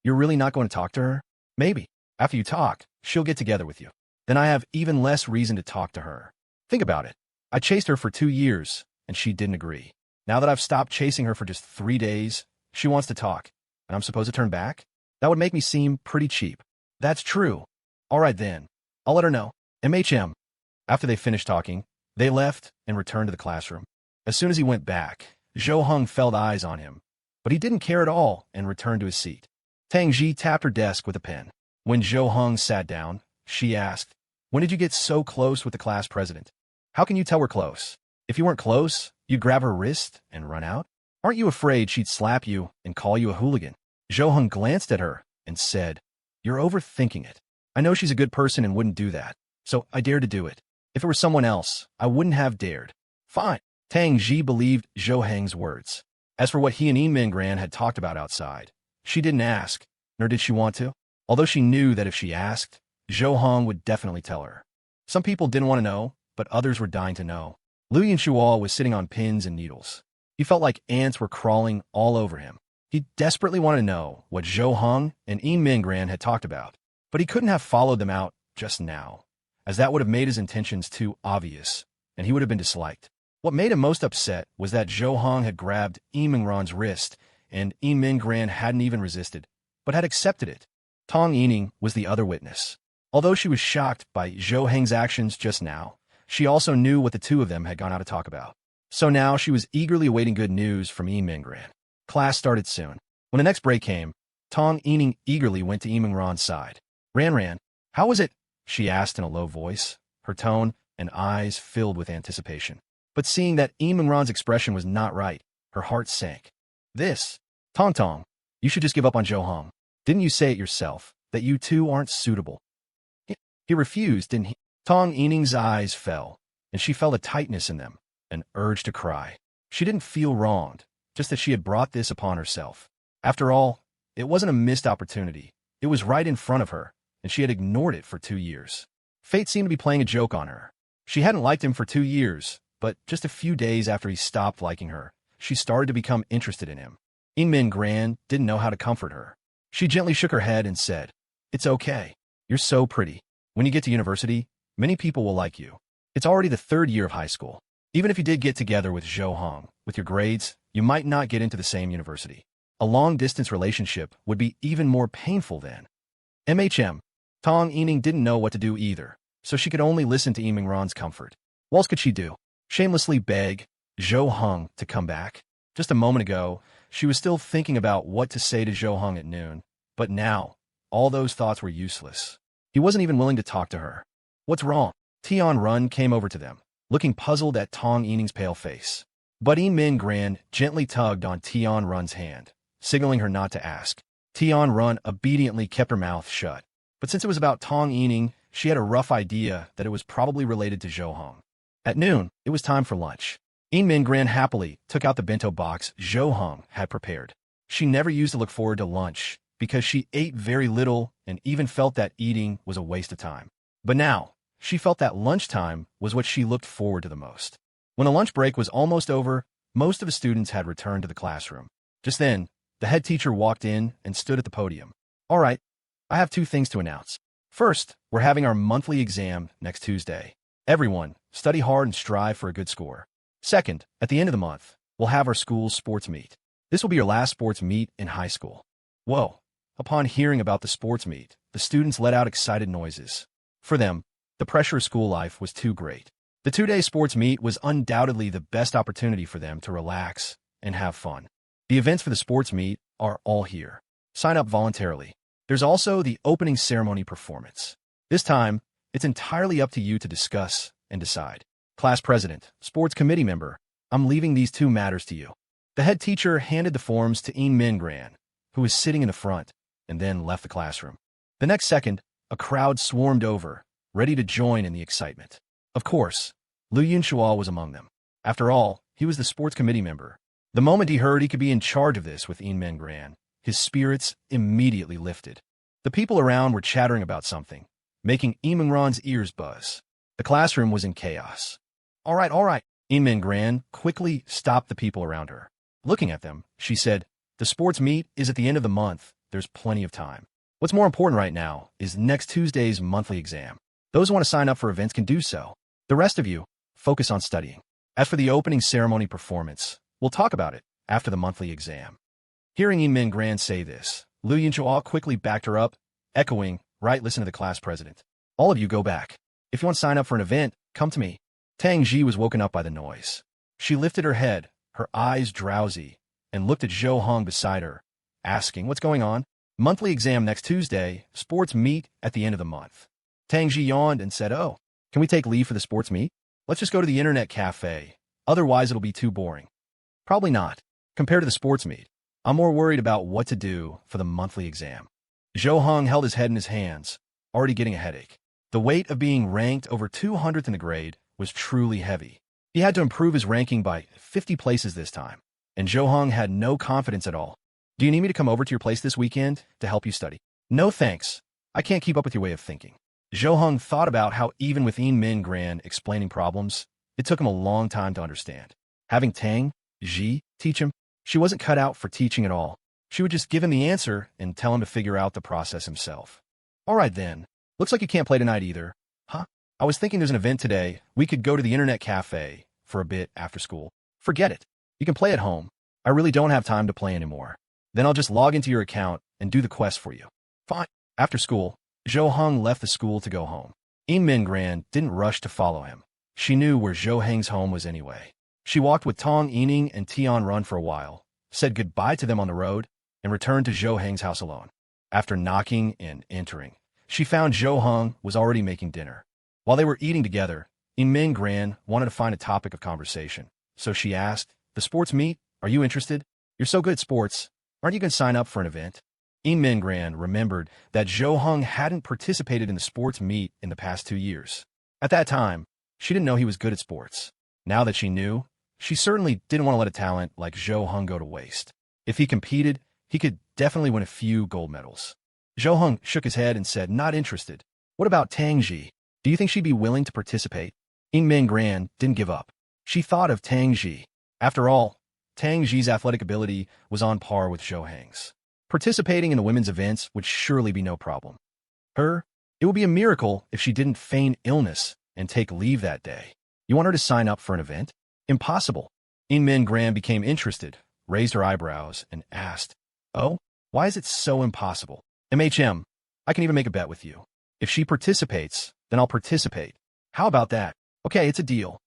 Speaker 1: You're really not going to talk to her? Maybe. After you talk, she'll get together with you. Then I have even less reason to talk to her. Think about it. I chased her for 2 years, and she didn't agree. Now that I've stopped chasing her for just 3 days, she wants to talk, and I'm supposed to turn back? That would make me seem pretty cheap. That's true. All right then. I'll let her know. MHM. After they finished talking, they left and returned to the classroom. As soon as he went back, Zhou Heng felt eyes on him, but he didn't care at all and returned to his seat. Tang Xi tapped her desk with a pen. When Zhou Heng sat down, she asked, "When did you get so close with the class president? How can you tell we're close? If you weren't close, you'd grab her wrist and run out? Aren't you afraid she'd slap you and call you a hooligan?" Zhou Heng glanced at her and said, "You're overthinking it. I know she's a good person and wouldn't do that, so I dared to do it. If it were someone else, I wouldn't have dared." Fine. Tang Xi believed Zhou Heng's words. As for what he and Yinmin Gran had talked about outside, she didn't ask, nor did she want to, although she knew that if she asked, Zhou Heng would definitely tell her. Some people didn't want to know, but others were dying to know. Lu Yinshuo was sitting on pins and needles. He felt like ants were crawling all over him. He desperately wanted to know what Zhou Heng and Yinmin Gran had talked about, but he couldn't have followed them out just now, as that would have made his intentions too obvious, and he would have been disliked. What made him most upset was that Zhou Heng had grabbed Yimingran's wrist, and Yinmin Gran hadn't even resisted, but had accepted it. Tong Yining was the other witness. Although she was shocked by Zhou Heng's actions just now, she also knew what the two of them had gone out to talk about. So now she was eagerly awaiting good news from Yinmin Gran. Class started soon. When the next break came, Tong Yining eagerly went to Yimingran's side. Ran, how was it?" she asked in a low voice, her tone and eyes filled with anticipation. But seeing that Yimingran's expression was not right, her heart sank. Tong, you should just give up on Zhou Heng. Didn't you say it yourself, that you two aren't suitable?" He refused, didn't he? Tong Yining's eyes fell, and she felt a tightness in them, an urge to cry. She didn't feel wronged, just that she had brought this upon herself. After all, it wasn't a missed opportunity. It was right in front of her, and she had ignored it for 2 years. Fate seemed to be playing a joke on her. She hadn't liked him for 2 years, but just a few days after he stopped liking her, she started to become interested in him. Yinmin Gran didn't know how to comfort her. She gently shook her head and said, "It's okay. You're so pretty. When you get to university, many people will like you. It's already the 3rd year of high school. Even if you did get together with Zhou Heng, with your grades, you might not get into the same university. A long-distance relationship would be even more painful then." MHM. Tong Yining didn't know what to do either, so she could only listen to Yimingran's comfort. What else could she do? Shamelessly beg Zhou Heng to come back? Just a moment ago, she was still thinking about what to say to Zhou Heng at noon, but now, all those thoughts were useless. He wasn't even willing to talk to her. "What's wrong?" Tian Run came over to them, looking puzzled at Tong Yining's pale face. But Yinmin Gran gently tugged on Tian Run's hand, signaling her not to ask. Tian Run obediently kept her mouth shut. But since it was about Tong Yining, she had a rough idea that it was probably related to Zhou Heng. At noon, it was time for lunch. Yinmin Gran happily took out the bento box Zhou Heng had prepared. She never used to look forward to lunch because she ate very little and even felt that eating was a waste of time. But now, she felt that lunchtime was what she looked forward to the most. When the lunch break was almost over, most of the students had returned to the classroom. Just then, the head teacher walked in and stood at the podium. "All right, I have 2 things to announce. First, we're having our monthly exam next Tuesday. Everyone, study hard and strive for a good score. Second, at the end of the month, we'll have our school's sports meet. This will be your last sports meet in high school." Whoa. Upon hearing about the sports meet, the students let out excited noises. For them, the pressure of school life was too great. The 2-day sports meet was undoubtedly the best opportunity for them to relax and have fun. The events for the sports meet are all here. Sign up voluntarily. There's also the opening ceremony performance. This time, it's entirely up to you to discuss and decide. Class president, sports committee member, I'm leaving these 2 matters to you. The head teacher handed the forms to Yinmin Gran, who was sitting in the front, and then left the classroom. The next second, a crowd swarmed over, ready to join in the excitement. Of course, Lu Yinshuo was among them. After all, he was the sports committee member. The moment he heard he could be in charge of this with Yinmin Gran, his spirits immediately lifted. The people around were chattering about something, making Yimingran's ears buzz. The classroom was in chaos. All right. Yinmin Gran quickly stopped the people around her. Looking at them, she said, "The sports meet is at the end of the month. There's plenty of time. What's more important right now is next Tuesday's monthly exam. Those who want to sign up for events can do so. The rest of you, focus on studying. As for the opening ceremony performance, we'll talk about it after the monthly exam. Hearing Yin Min Gran say this, Liu Yinchuo quickly backed her up, echoing, right, listen to the class president. All of you go back. If you want to sign up for an event, come to me. Tang Xi was woken up by the noise. She lifted her head, her eyes drowsy, and looked at Zhou Hong beside her, asking, what's going on? Monthly exam next Tuesday, sports meet at the end of the month. Tang Xi yawned and said, oh, can we take leave for the sports meet? Let's just go to the internet cafe. Otherwise, it'll be too boring. Probably not. Compared to the sports meet, I'm more worried about what to do for the monthly exam. Zhou Hong held his head in his hands, already getting a headache. The weight of being ranked over 200th in the grade was truly heavy. He had to improve his ranking by 50 places this time, and Zhou Hong had no confidence at all. Do you need me to come over to your place this weekend to help you study? No thanks. I can't keep up with your way of thinking. Zhou Hong thought about how even with Yin Min Gran explaining problems, it took him a long time to understand. Having Tang Xi teach him, she wasn't cut out for teaching at all. She would just give him the answer and tell him to figure out the process himself. All right then. Looks like you can't play tonight either. Huh? I was thinking there's an event today. We could go to the internet cafe for a bit after school. Forget it. You can play at home. I really don't have time to play anymore. Then I'll just log into your account and do the quest for you. Fine. After school, Zhou Hong left the school to go home. Yin Min Gran didn't rush to follow him. She knew where Zhou Heng's home was anyway. She walked with Tong Yining and Tian Run for a while, said goodbye to them on the road, and returned to Zhou Heng's house alone. After knocking and entering, she found Zhou Hong was already making dinner. While they were eating together, Yin Min Gran wanted to find a topic of conversation, so she asked, the sports meet? Are you interested? You're so good at sports. Aren't you going to sign up for an event? Yin Min Gran remembered that Zhou Hong hadn't participated in the sports meet in the past 2 years. At that time, she didn't know he was good at sports. Now that she knew, she certainly didn't want to let a talent like Zhou Hong go to waste. If he competed, he could definitely win a few gold medals. Zhou Hong shook his head and said, not interested. What about Tang Xi? Do you think she'd be willing to participate? Yin Min Gran didn't give up. She thought of Tang Xi. After all, Tang Xi's athletic ability was on par with Zhou Heng's. Participating in the women's events would surely be no problem. It would be a miracle if she didn't feign illness and take leave that day. You want her to sign up for an event? Impossible. Yin Min Gran became interested, raised her eyebrows, and asked, oh, why is it so impossible? MHM, I can even make a bet with you. If she participates, then I'll participate. How about that? Okay, it's a deal.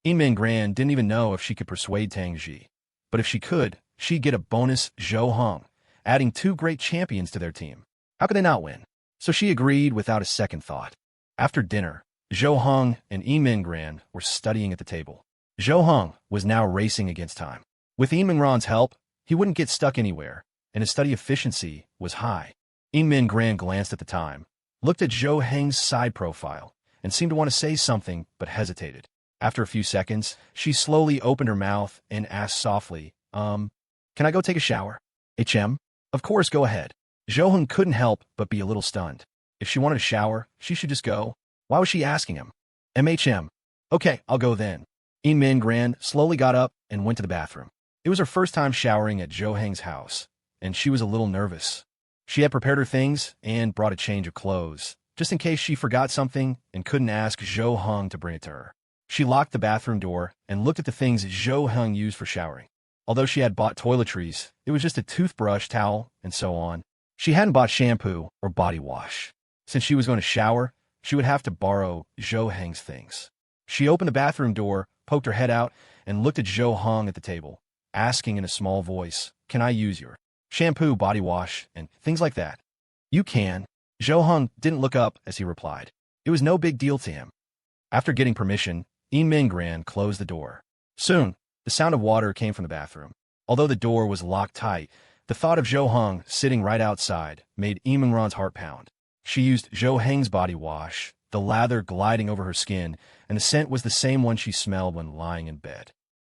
Speaker 1: Yin Min Gran didn't even know if she could persuade Tang Xi. But if she could, she'd get a bonus Zhou Hong, adding 2 great champions to their team. How could they not win? So she agreed without a second thought. After dinner, Zhou Hong and Yin Min Gran were studying at the table. Zhou Hong was now racing against time. With Yin Min Gran's help, he wouldn't get stuck anywhere, and his study efficiency was high. Yin Min Gran glanced at the time, looked at Zhou Heng's side profile, and seemed to want to say something but hesitated. After a few seconds, she slowly opened her mouth and asked softly, can I go take a shower? HM? Of course, go ahead. Zhou Heng couldn't help but be a little stunned. If she wanted a shower, she should just go. Why was she asking him? MHM. Okay, I'll go then. Yin Min Gran slowly got up and went to the bathroom. It was her first time showering at Zhou Heng's house, and she was a little nervous. She had prepared her things and brought a change of clothes, just in case she forgot something and couldn't ask Zhou Heng to bring it to her. She locked the bathroom door and looked at the things Zhou Heng used for showering. Although she had bought toiletries, it was just a toothbrush, towel, and so on. She hadn't bought shampoo or body wash. Since she was going to shower, she would have to borrow Zhou Heng's things. She opened the bathroom door, poked her head out, and looked at Zhou Heng at the table, asking in a small voice, can I use your shampoo, body wash, and things like that? You can. Zhou Heng didn't look up as he replied. It was no big deal to him. After getting permission, Yin Min Gran closed the door. Soon, the sound of water came from the bathroom. Although the door was locked tight, the thought of Zhou Heng sitting right outside made Yin Min Gran's heart pound. She used Zhou Heng's body wash, the lather gliding over her skin, and the scent was the same one she smelled when lying in bed.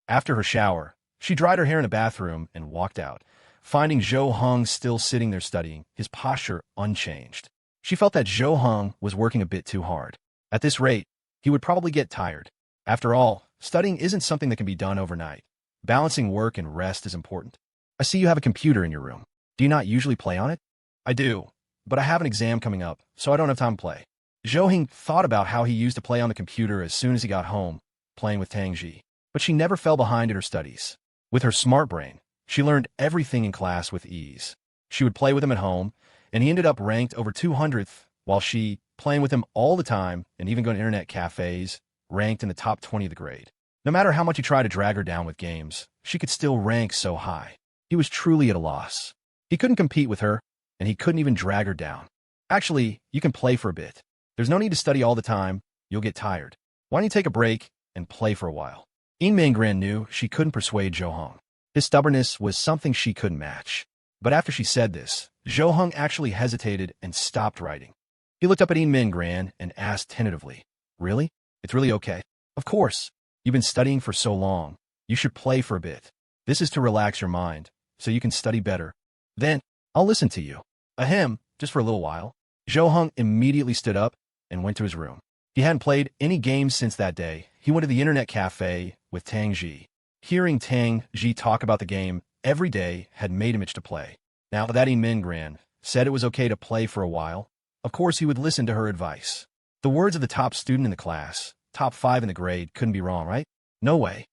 Speaker 1: After her shower, she dried her hair in the bathroom and walked out, finding Zhou Heng still sitting there studying, his posture unchanged. She felt that Zhou Heng was working a bit too hard. At this rate, he would probably get tired. After all, studying isn't something that can be done overnight. Balancing work and rest is important. I see you have a computer in your room. Do you not usually play on it? I do, but I have an exam coming up, so I don't have time to play. Zhou Hing thought about how he used to play on the computer as soon as he got home, playing with Tang Xi. But she never fell behind in her studies. With her smart brain, she learned everything in class with ease. She would play with him at home, and he ended up ranked over 200th, while she, playing with him all the time and even going to internet cafes, ranked in the top 20 of the grade. No matter how much he tried to drag her down with games, she could still rank so high. He was truly at a loss. He couldn't compete with her, and he couldn't even drag her down. Actually, you can play for a bit. There's no need to study all the time. You'll get tired. Why don't you take a break and play for a while? Yin Minggran knew she couldn't persuade Zhou Hong. His stubbornness was something she couldn't match. But after she said this, Zhou Hong actually hesitated and stopped writing. He looked up at Yin Minggran and asked tentatively, "Really? It's really okay? Of course. You've been studying for so long. You should play for a bit. This is to relax your mind, so you can study better. Then, I'll listen to you." Ahem, just for a little while. Zhou Hong immediately stood up and went to his room. He hadn't played any games since that day. He went to the internet cafe with Tang Xi. Hearing Tang Xi talk about the game every day had made him itch to play. Now that Yin Minggran said it was okay to play for a while, of course he would listen to her advice. The words of the top student in the class, top 5 in the grade, couldn't be wrong, right? No way.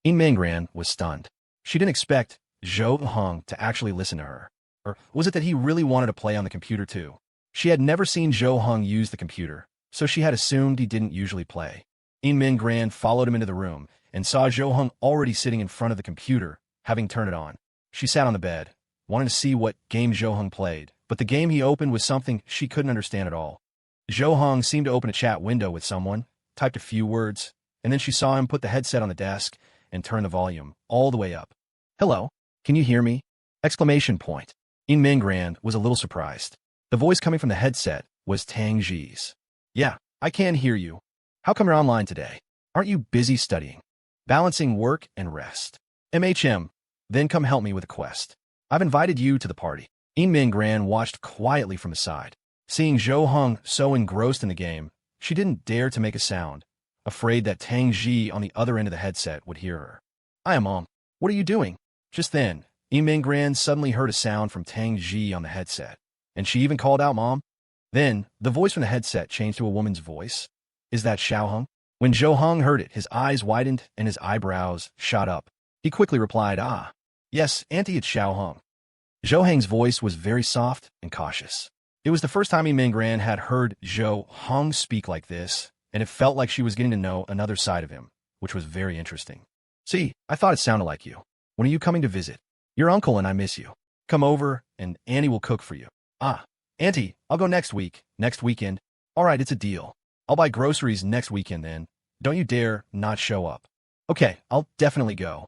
Speaker 1: Yin Minggran was stunned. She didn't expect Zhou Hong to actually listen to her. Or was it that he really wanted to play on the computer too? She had never seen Zhou Hong use the computer, so she had assumed he didn't usually play. Yin Minggran followed him into the room and saw Zhou Hong already sitting in front of the computer, having turned it on. She sat on the bed, wanting to see what game Zhou Hong played, but the game he opened was something she couldn't understand at all. Zhou Hong seemed to open a chat window with someone, typed a few words, and then she saw him put the headset on the desk and turn the volume all the way up. "Hello, can you hear me?" Exclamation point. Yin Minggran was a little surprised. The voice coming from the headset was Tang Xi's. "Yeah, I can hear you. How come you're online today? Aren't you busy studying? Balancing work and rest? Then come help me with a quest. I've invited you to the party." Yin Minggran watched quietly from the side. Seeing Zhou Hong so engrossed in the game, she didn't dare to make a sound, afraid that Tang Xi on the other end of the headset would hear her. "Hiya, Mom. What are you doing?" Just then, Yin Minggran suddenly heard a sound from Tang Xi on the headset, and she even called out, "Mom." Then, the voice from the headset changed to a woman's voice. "Is that Xiao Hong?" When Zhou Hong heard it, his eyes widened and his eyebrows shot up. He quickly replied, "Ah, yes, Auntie, it's Xiao Hong." Zhou Hong's voice was very soft and cautious. It was the first time Yin Minggran had heard Zhou Hong speak like this, and it felt like she was getting to know another side of him, which was very interesting. "See, I thought it sounded like you. When are you coming to visit? Your uncle and I miss you. Come over, and Annie will cook for you." "Ah, Auntie, I'll go next weekend. All right, it's a deal. I'll buy groceries next weekend then. Don't you dare not show up." "Okay, I'll definitely go."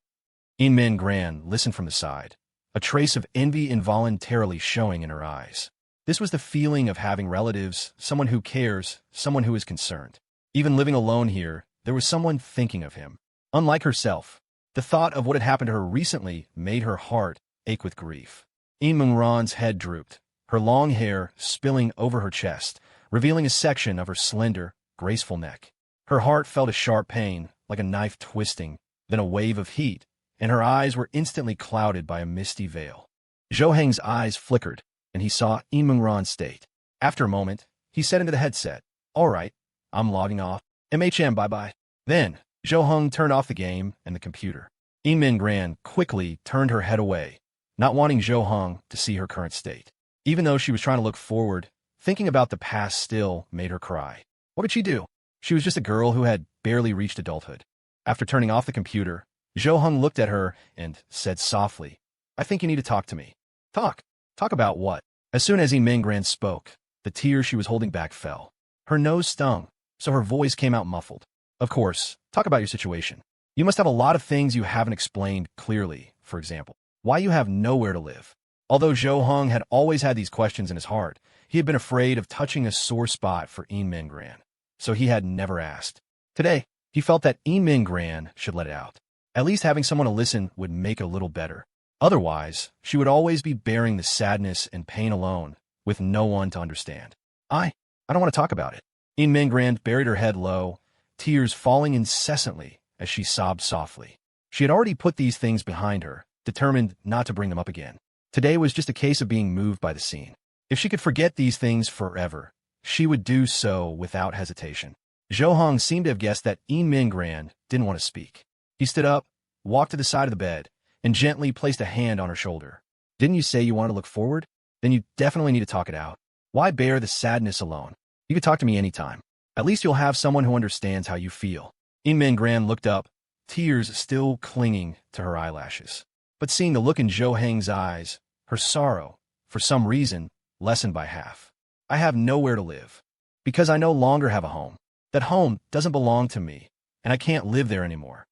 Speaker 1: Yin Minggran listened from the side, a trace of envy involuntarily showing in her eyes. This was the feeling of having relatives, someone who cares, someone who is concerned. Even living alone here, there was someone thinking of him. Unlike herself, the thought of what had happened to her recently made her heart ache with grief. Yin Minggran's head drooped, her long hair spilling over her chest, revealing a section of her slender, graceful neck. Her heart felt a sharp pain, like a knife twisting, then a wave of heat, and her eyes were instantly clouded by a misty veil. Zhou Heng's eyes flickered, and he saw Yin Minggran's state. After a moment, he said into the headset, "All right, I'm logging off. Bye-bye." Then, Zhou Hong turned off the game and the computer. Yin Minggran quickly turned her head away, not wanting Zhou Hong to see her current state. Even though she was trying to look forward, thinking about the past still made her cry. What could she do? She was just a girl who had barely reached adulthood. After turning off the computer, Zhou Hong looked at her and said softly, "I think you need to talk to me." "Talk? Talk about what?" As soon as Yin Minggran spoke, the tears she was holding back fell. Her nose stung, so her voice came out muffled. "Of course, talk about your situation. You must have a lot of things you haven't explained clearly, for example, why you have nowhere to live." Although Zhou Hong had always had these questions in his heart, he had been afraid of touching a sore spot for Yin Minggran, so he had never asked. Today, he felt that Yin Minggran should let it out. At least having someone to listen would make it a little better. Otherwise, she would always be bearing the sadness and pain alone, with no one to understand. I don't want to talk about it." Yin Minggran buried her head low, tears falling incessantly as she sobbed softly. She had already put these things behind her, determined not to bring them up again. Today was just a case of being moved by the scene. If she could forget these things forever, she would do so without hesitation. Zhou Hong seemed to have guessed that Min Gran didn't want to speak. He stood up, walked to the side of the bed, and gently placed a hand on her shoulder. Didn't you say you wanted to look forward? Then you definitely need to talk it out. Why bear the sadness alone? You could talk to me anytime. At least you'll have someone who understands how you feel. Min Gran looked up, tears still clinging to her eyelashes. But seeing the look in Zhou Heng's eyes, her sorrow, for some reason, lessened by half. I have nowhere to live. Because I no longer have a home. That home doesn't belong to me, and I can't live there anymore.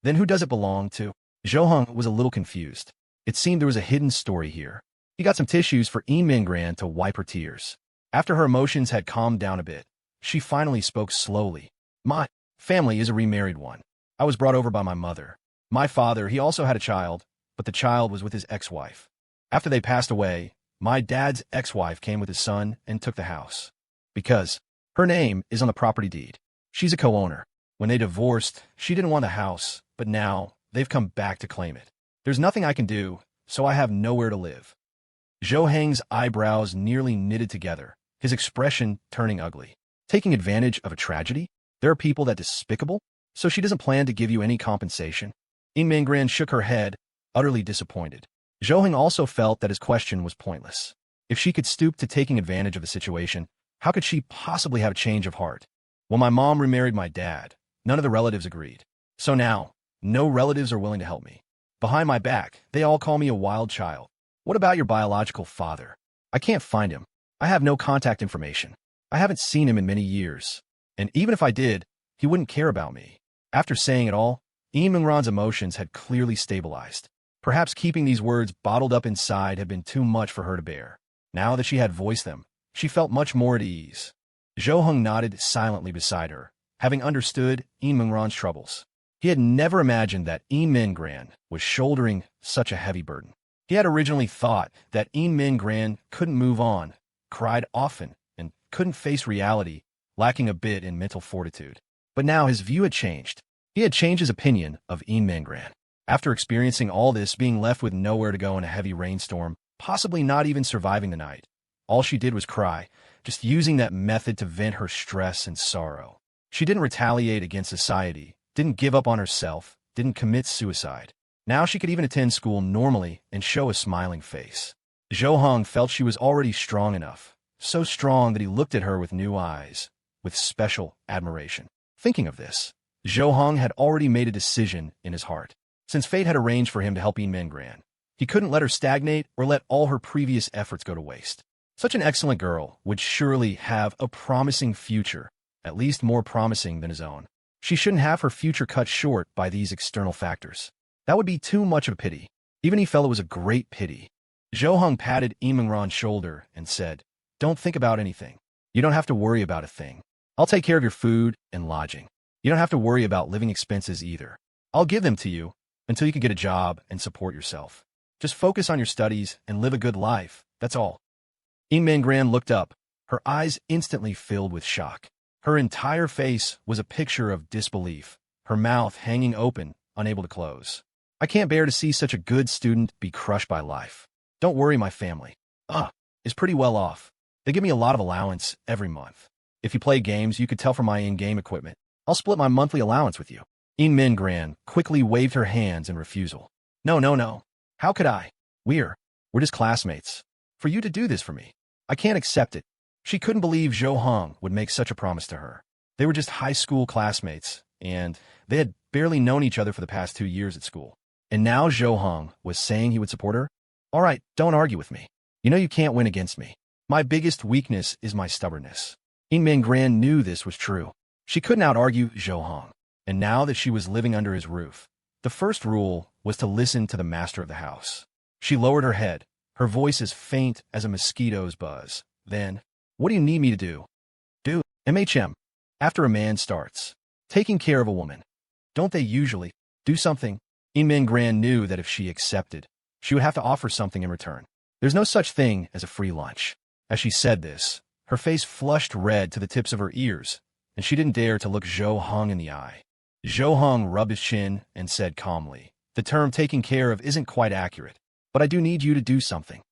Speaker 1: Then who does it belong to? Zhou Heng was a little confused. It seemed there was a hidden story here. He got some tissues for Min Gran to wipe her tears. After her emotions had calmed down a bit, she finally spoke slowly. My family is a remarried one. I was brought over by my mother. My father, he also had a child, but the child was with his ex-wife. After they passed away, my dad's ex-wife came with his son and took the house. Because her name is on the property deed. She's a co-owner. When they divorced, she didn't want the house, but now they've come back to claim it. There's nothing I can do, so I have nowhere to live. Zhou Heng's eyebrows nearly knitted together, his expression turning ugly. Taking advantage of a tragedy? There are people that despicable? So she doesn't plan to give you any compensation? Min Gran shook her head, utterly disappointed. Zhou Heng also felt that his question was pointless. If she could stoop to taking advantage of the situation, how could she possibly have a change of heart? When my mom remarried my dad, none of the relatives agreed. So now, no relatives are willing to help me. Behind my back, they all call me a wild child. What about your biological father? I can't find him. I have no contact information. I haven't seen him in many years. And even if I did, he wouldn't care about me. After saying it all, Mingran's emotions had clearly stabilized. Perhaps keeping these words bottled up inside had been too much for her to bear. Now that she had voiced them, she felt much more at ease. Zhou Heng nodded silently beside her, having understood Mingran's troubles. He had never imagined that Min Gran was shouldering such a heavy burden. He had originally thought that Min Gran couldn't move on, cried often, and couldn't face reality, lacking a bit in mental fortitude. But now his view had changed. He had changed his opinion of Min Gran. After experiencing all this, being left with nowhere to go in a heavy rainstorm, possibly not even surviving the night, all she did was cry, just using that method to vent her stress and sorrow. She didn't retaliate against society, didn't give up on herself, didn't commit suicide. Now she could even attend school normally and show a smiling face. Zhou Heng felt she was already strong enough, so strong that he looked at her with new eyes, with special admiration. Thinking of this, Zhou Heng had already made a decision in his heart. Since fate had arranged for him to help Min Gran, he couldn't let her stagnate or let all her previous efforts go to waste. Such an excellent girl would surely have a promising future, at least more promising than his own. She shouldn't have her future cut short by these external factors. That would be too much of a pity. Even he felt it was a great pity. Zhou Heng patted Mingran's shoulder and said, "Don't think about anything. You don't have to worry about a thing. I'll take care of your food and lodging. You don't have to worry about living expenses either. I'll give them to you until you can get a job and support yourself. Just focus on your studies and live a good life, that's all." Min Gran looked up, her eyes instantly filled with shock. Her entire face was a picture of disbelief, her mouth hanging open, unable to close. "I can't bear to see such a good student be crushed by life. Don't worry, my family is pretty well off. They give me a lot of allowance every month. If you play games, you could tell from my in-game equipment. I'll split my monthly allowance with you." Min Gran quickly waved her hands in refusal. No, no, no. How could I? We're just classmates. For you to do this for me, I can't accept it. She couldn't believe Zhou Heng would make such a promise to her. They were just high school classmates, and they had barely known each other for the past 2 years at school. And now Zhou Heng was saying he would support her? All right, don't argue with me. You know you can't win against me. My biggest weakness is my stubbornness. Min Gran knew this was true. She couldn't out-argue Zhou Heng. And now that she was living under his roof, the first rule was to listen to the master of the house. She lowered her head, her voice as faint as a mosquito's buzz. Then, "What do you need me to do?" "Do, MHM. After a man starts taking care of a woman, don't they usually do something?" Min Gran knew that if she accepted, she would have to offer something in return. There's no such thing as a free lunch. As she said this, her face flushed red to the tips of her ears, and she didn't dare to look Zhou Heng in the eye. Zhou Heng rubbed his chin and said calmly, "The term taking care of isn't quite accurate, but I do need you to do something."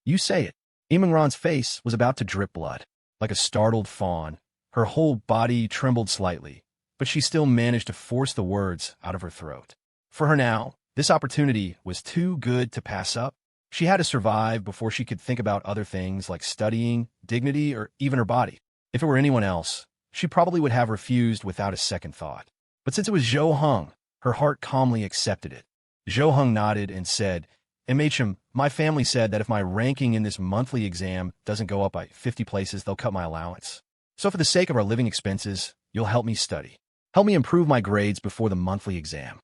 Speaker 1: You say it." Imran's face was about to drip blood. Like a startled fawn, her whole body trembled slightly, but she still managed to force the words out of her throat. For her now, this opportunity was too good to pass up. She had to survive before she could think about other things like studying, dignity, or even her body. If it were anyone else, she probably would have refused without a second thought. But since it was Zhou Heng, her heart calmly accepted it. Zhou Heng nodded and said, "MHM, my family said that if my ranking in this monthly exam doesn't go up by 50 places, they'll cut my allowance. So for the sake of our living expenses, you'll help me study. Help me improve my grades before the monthly exam."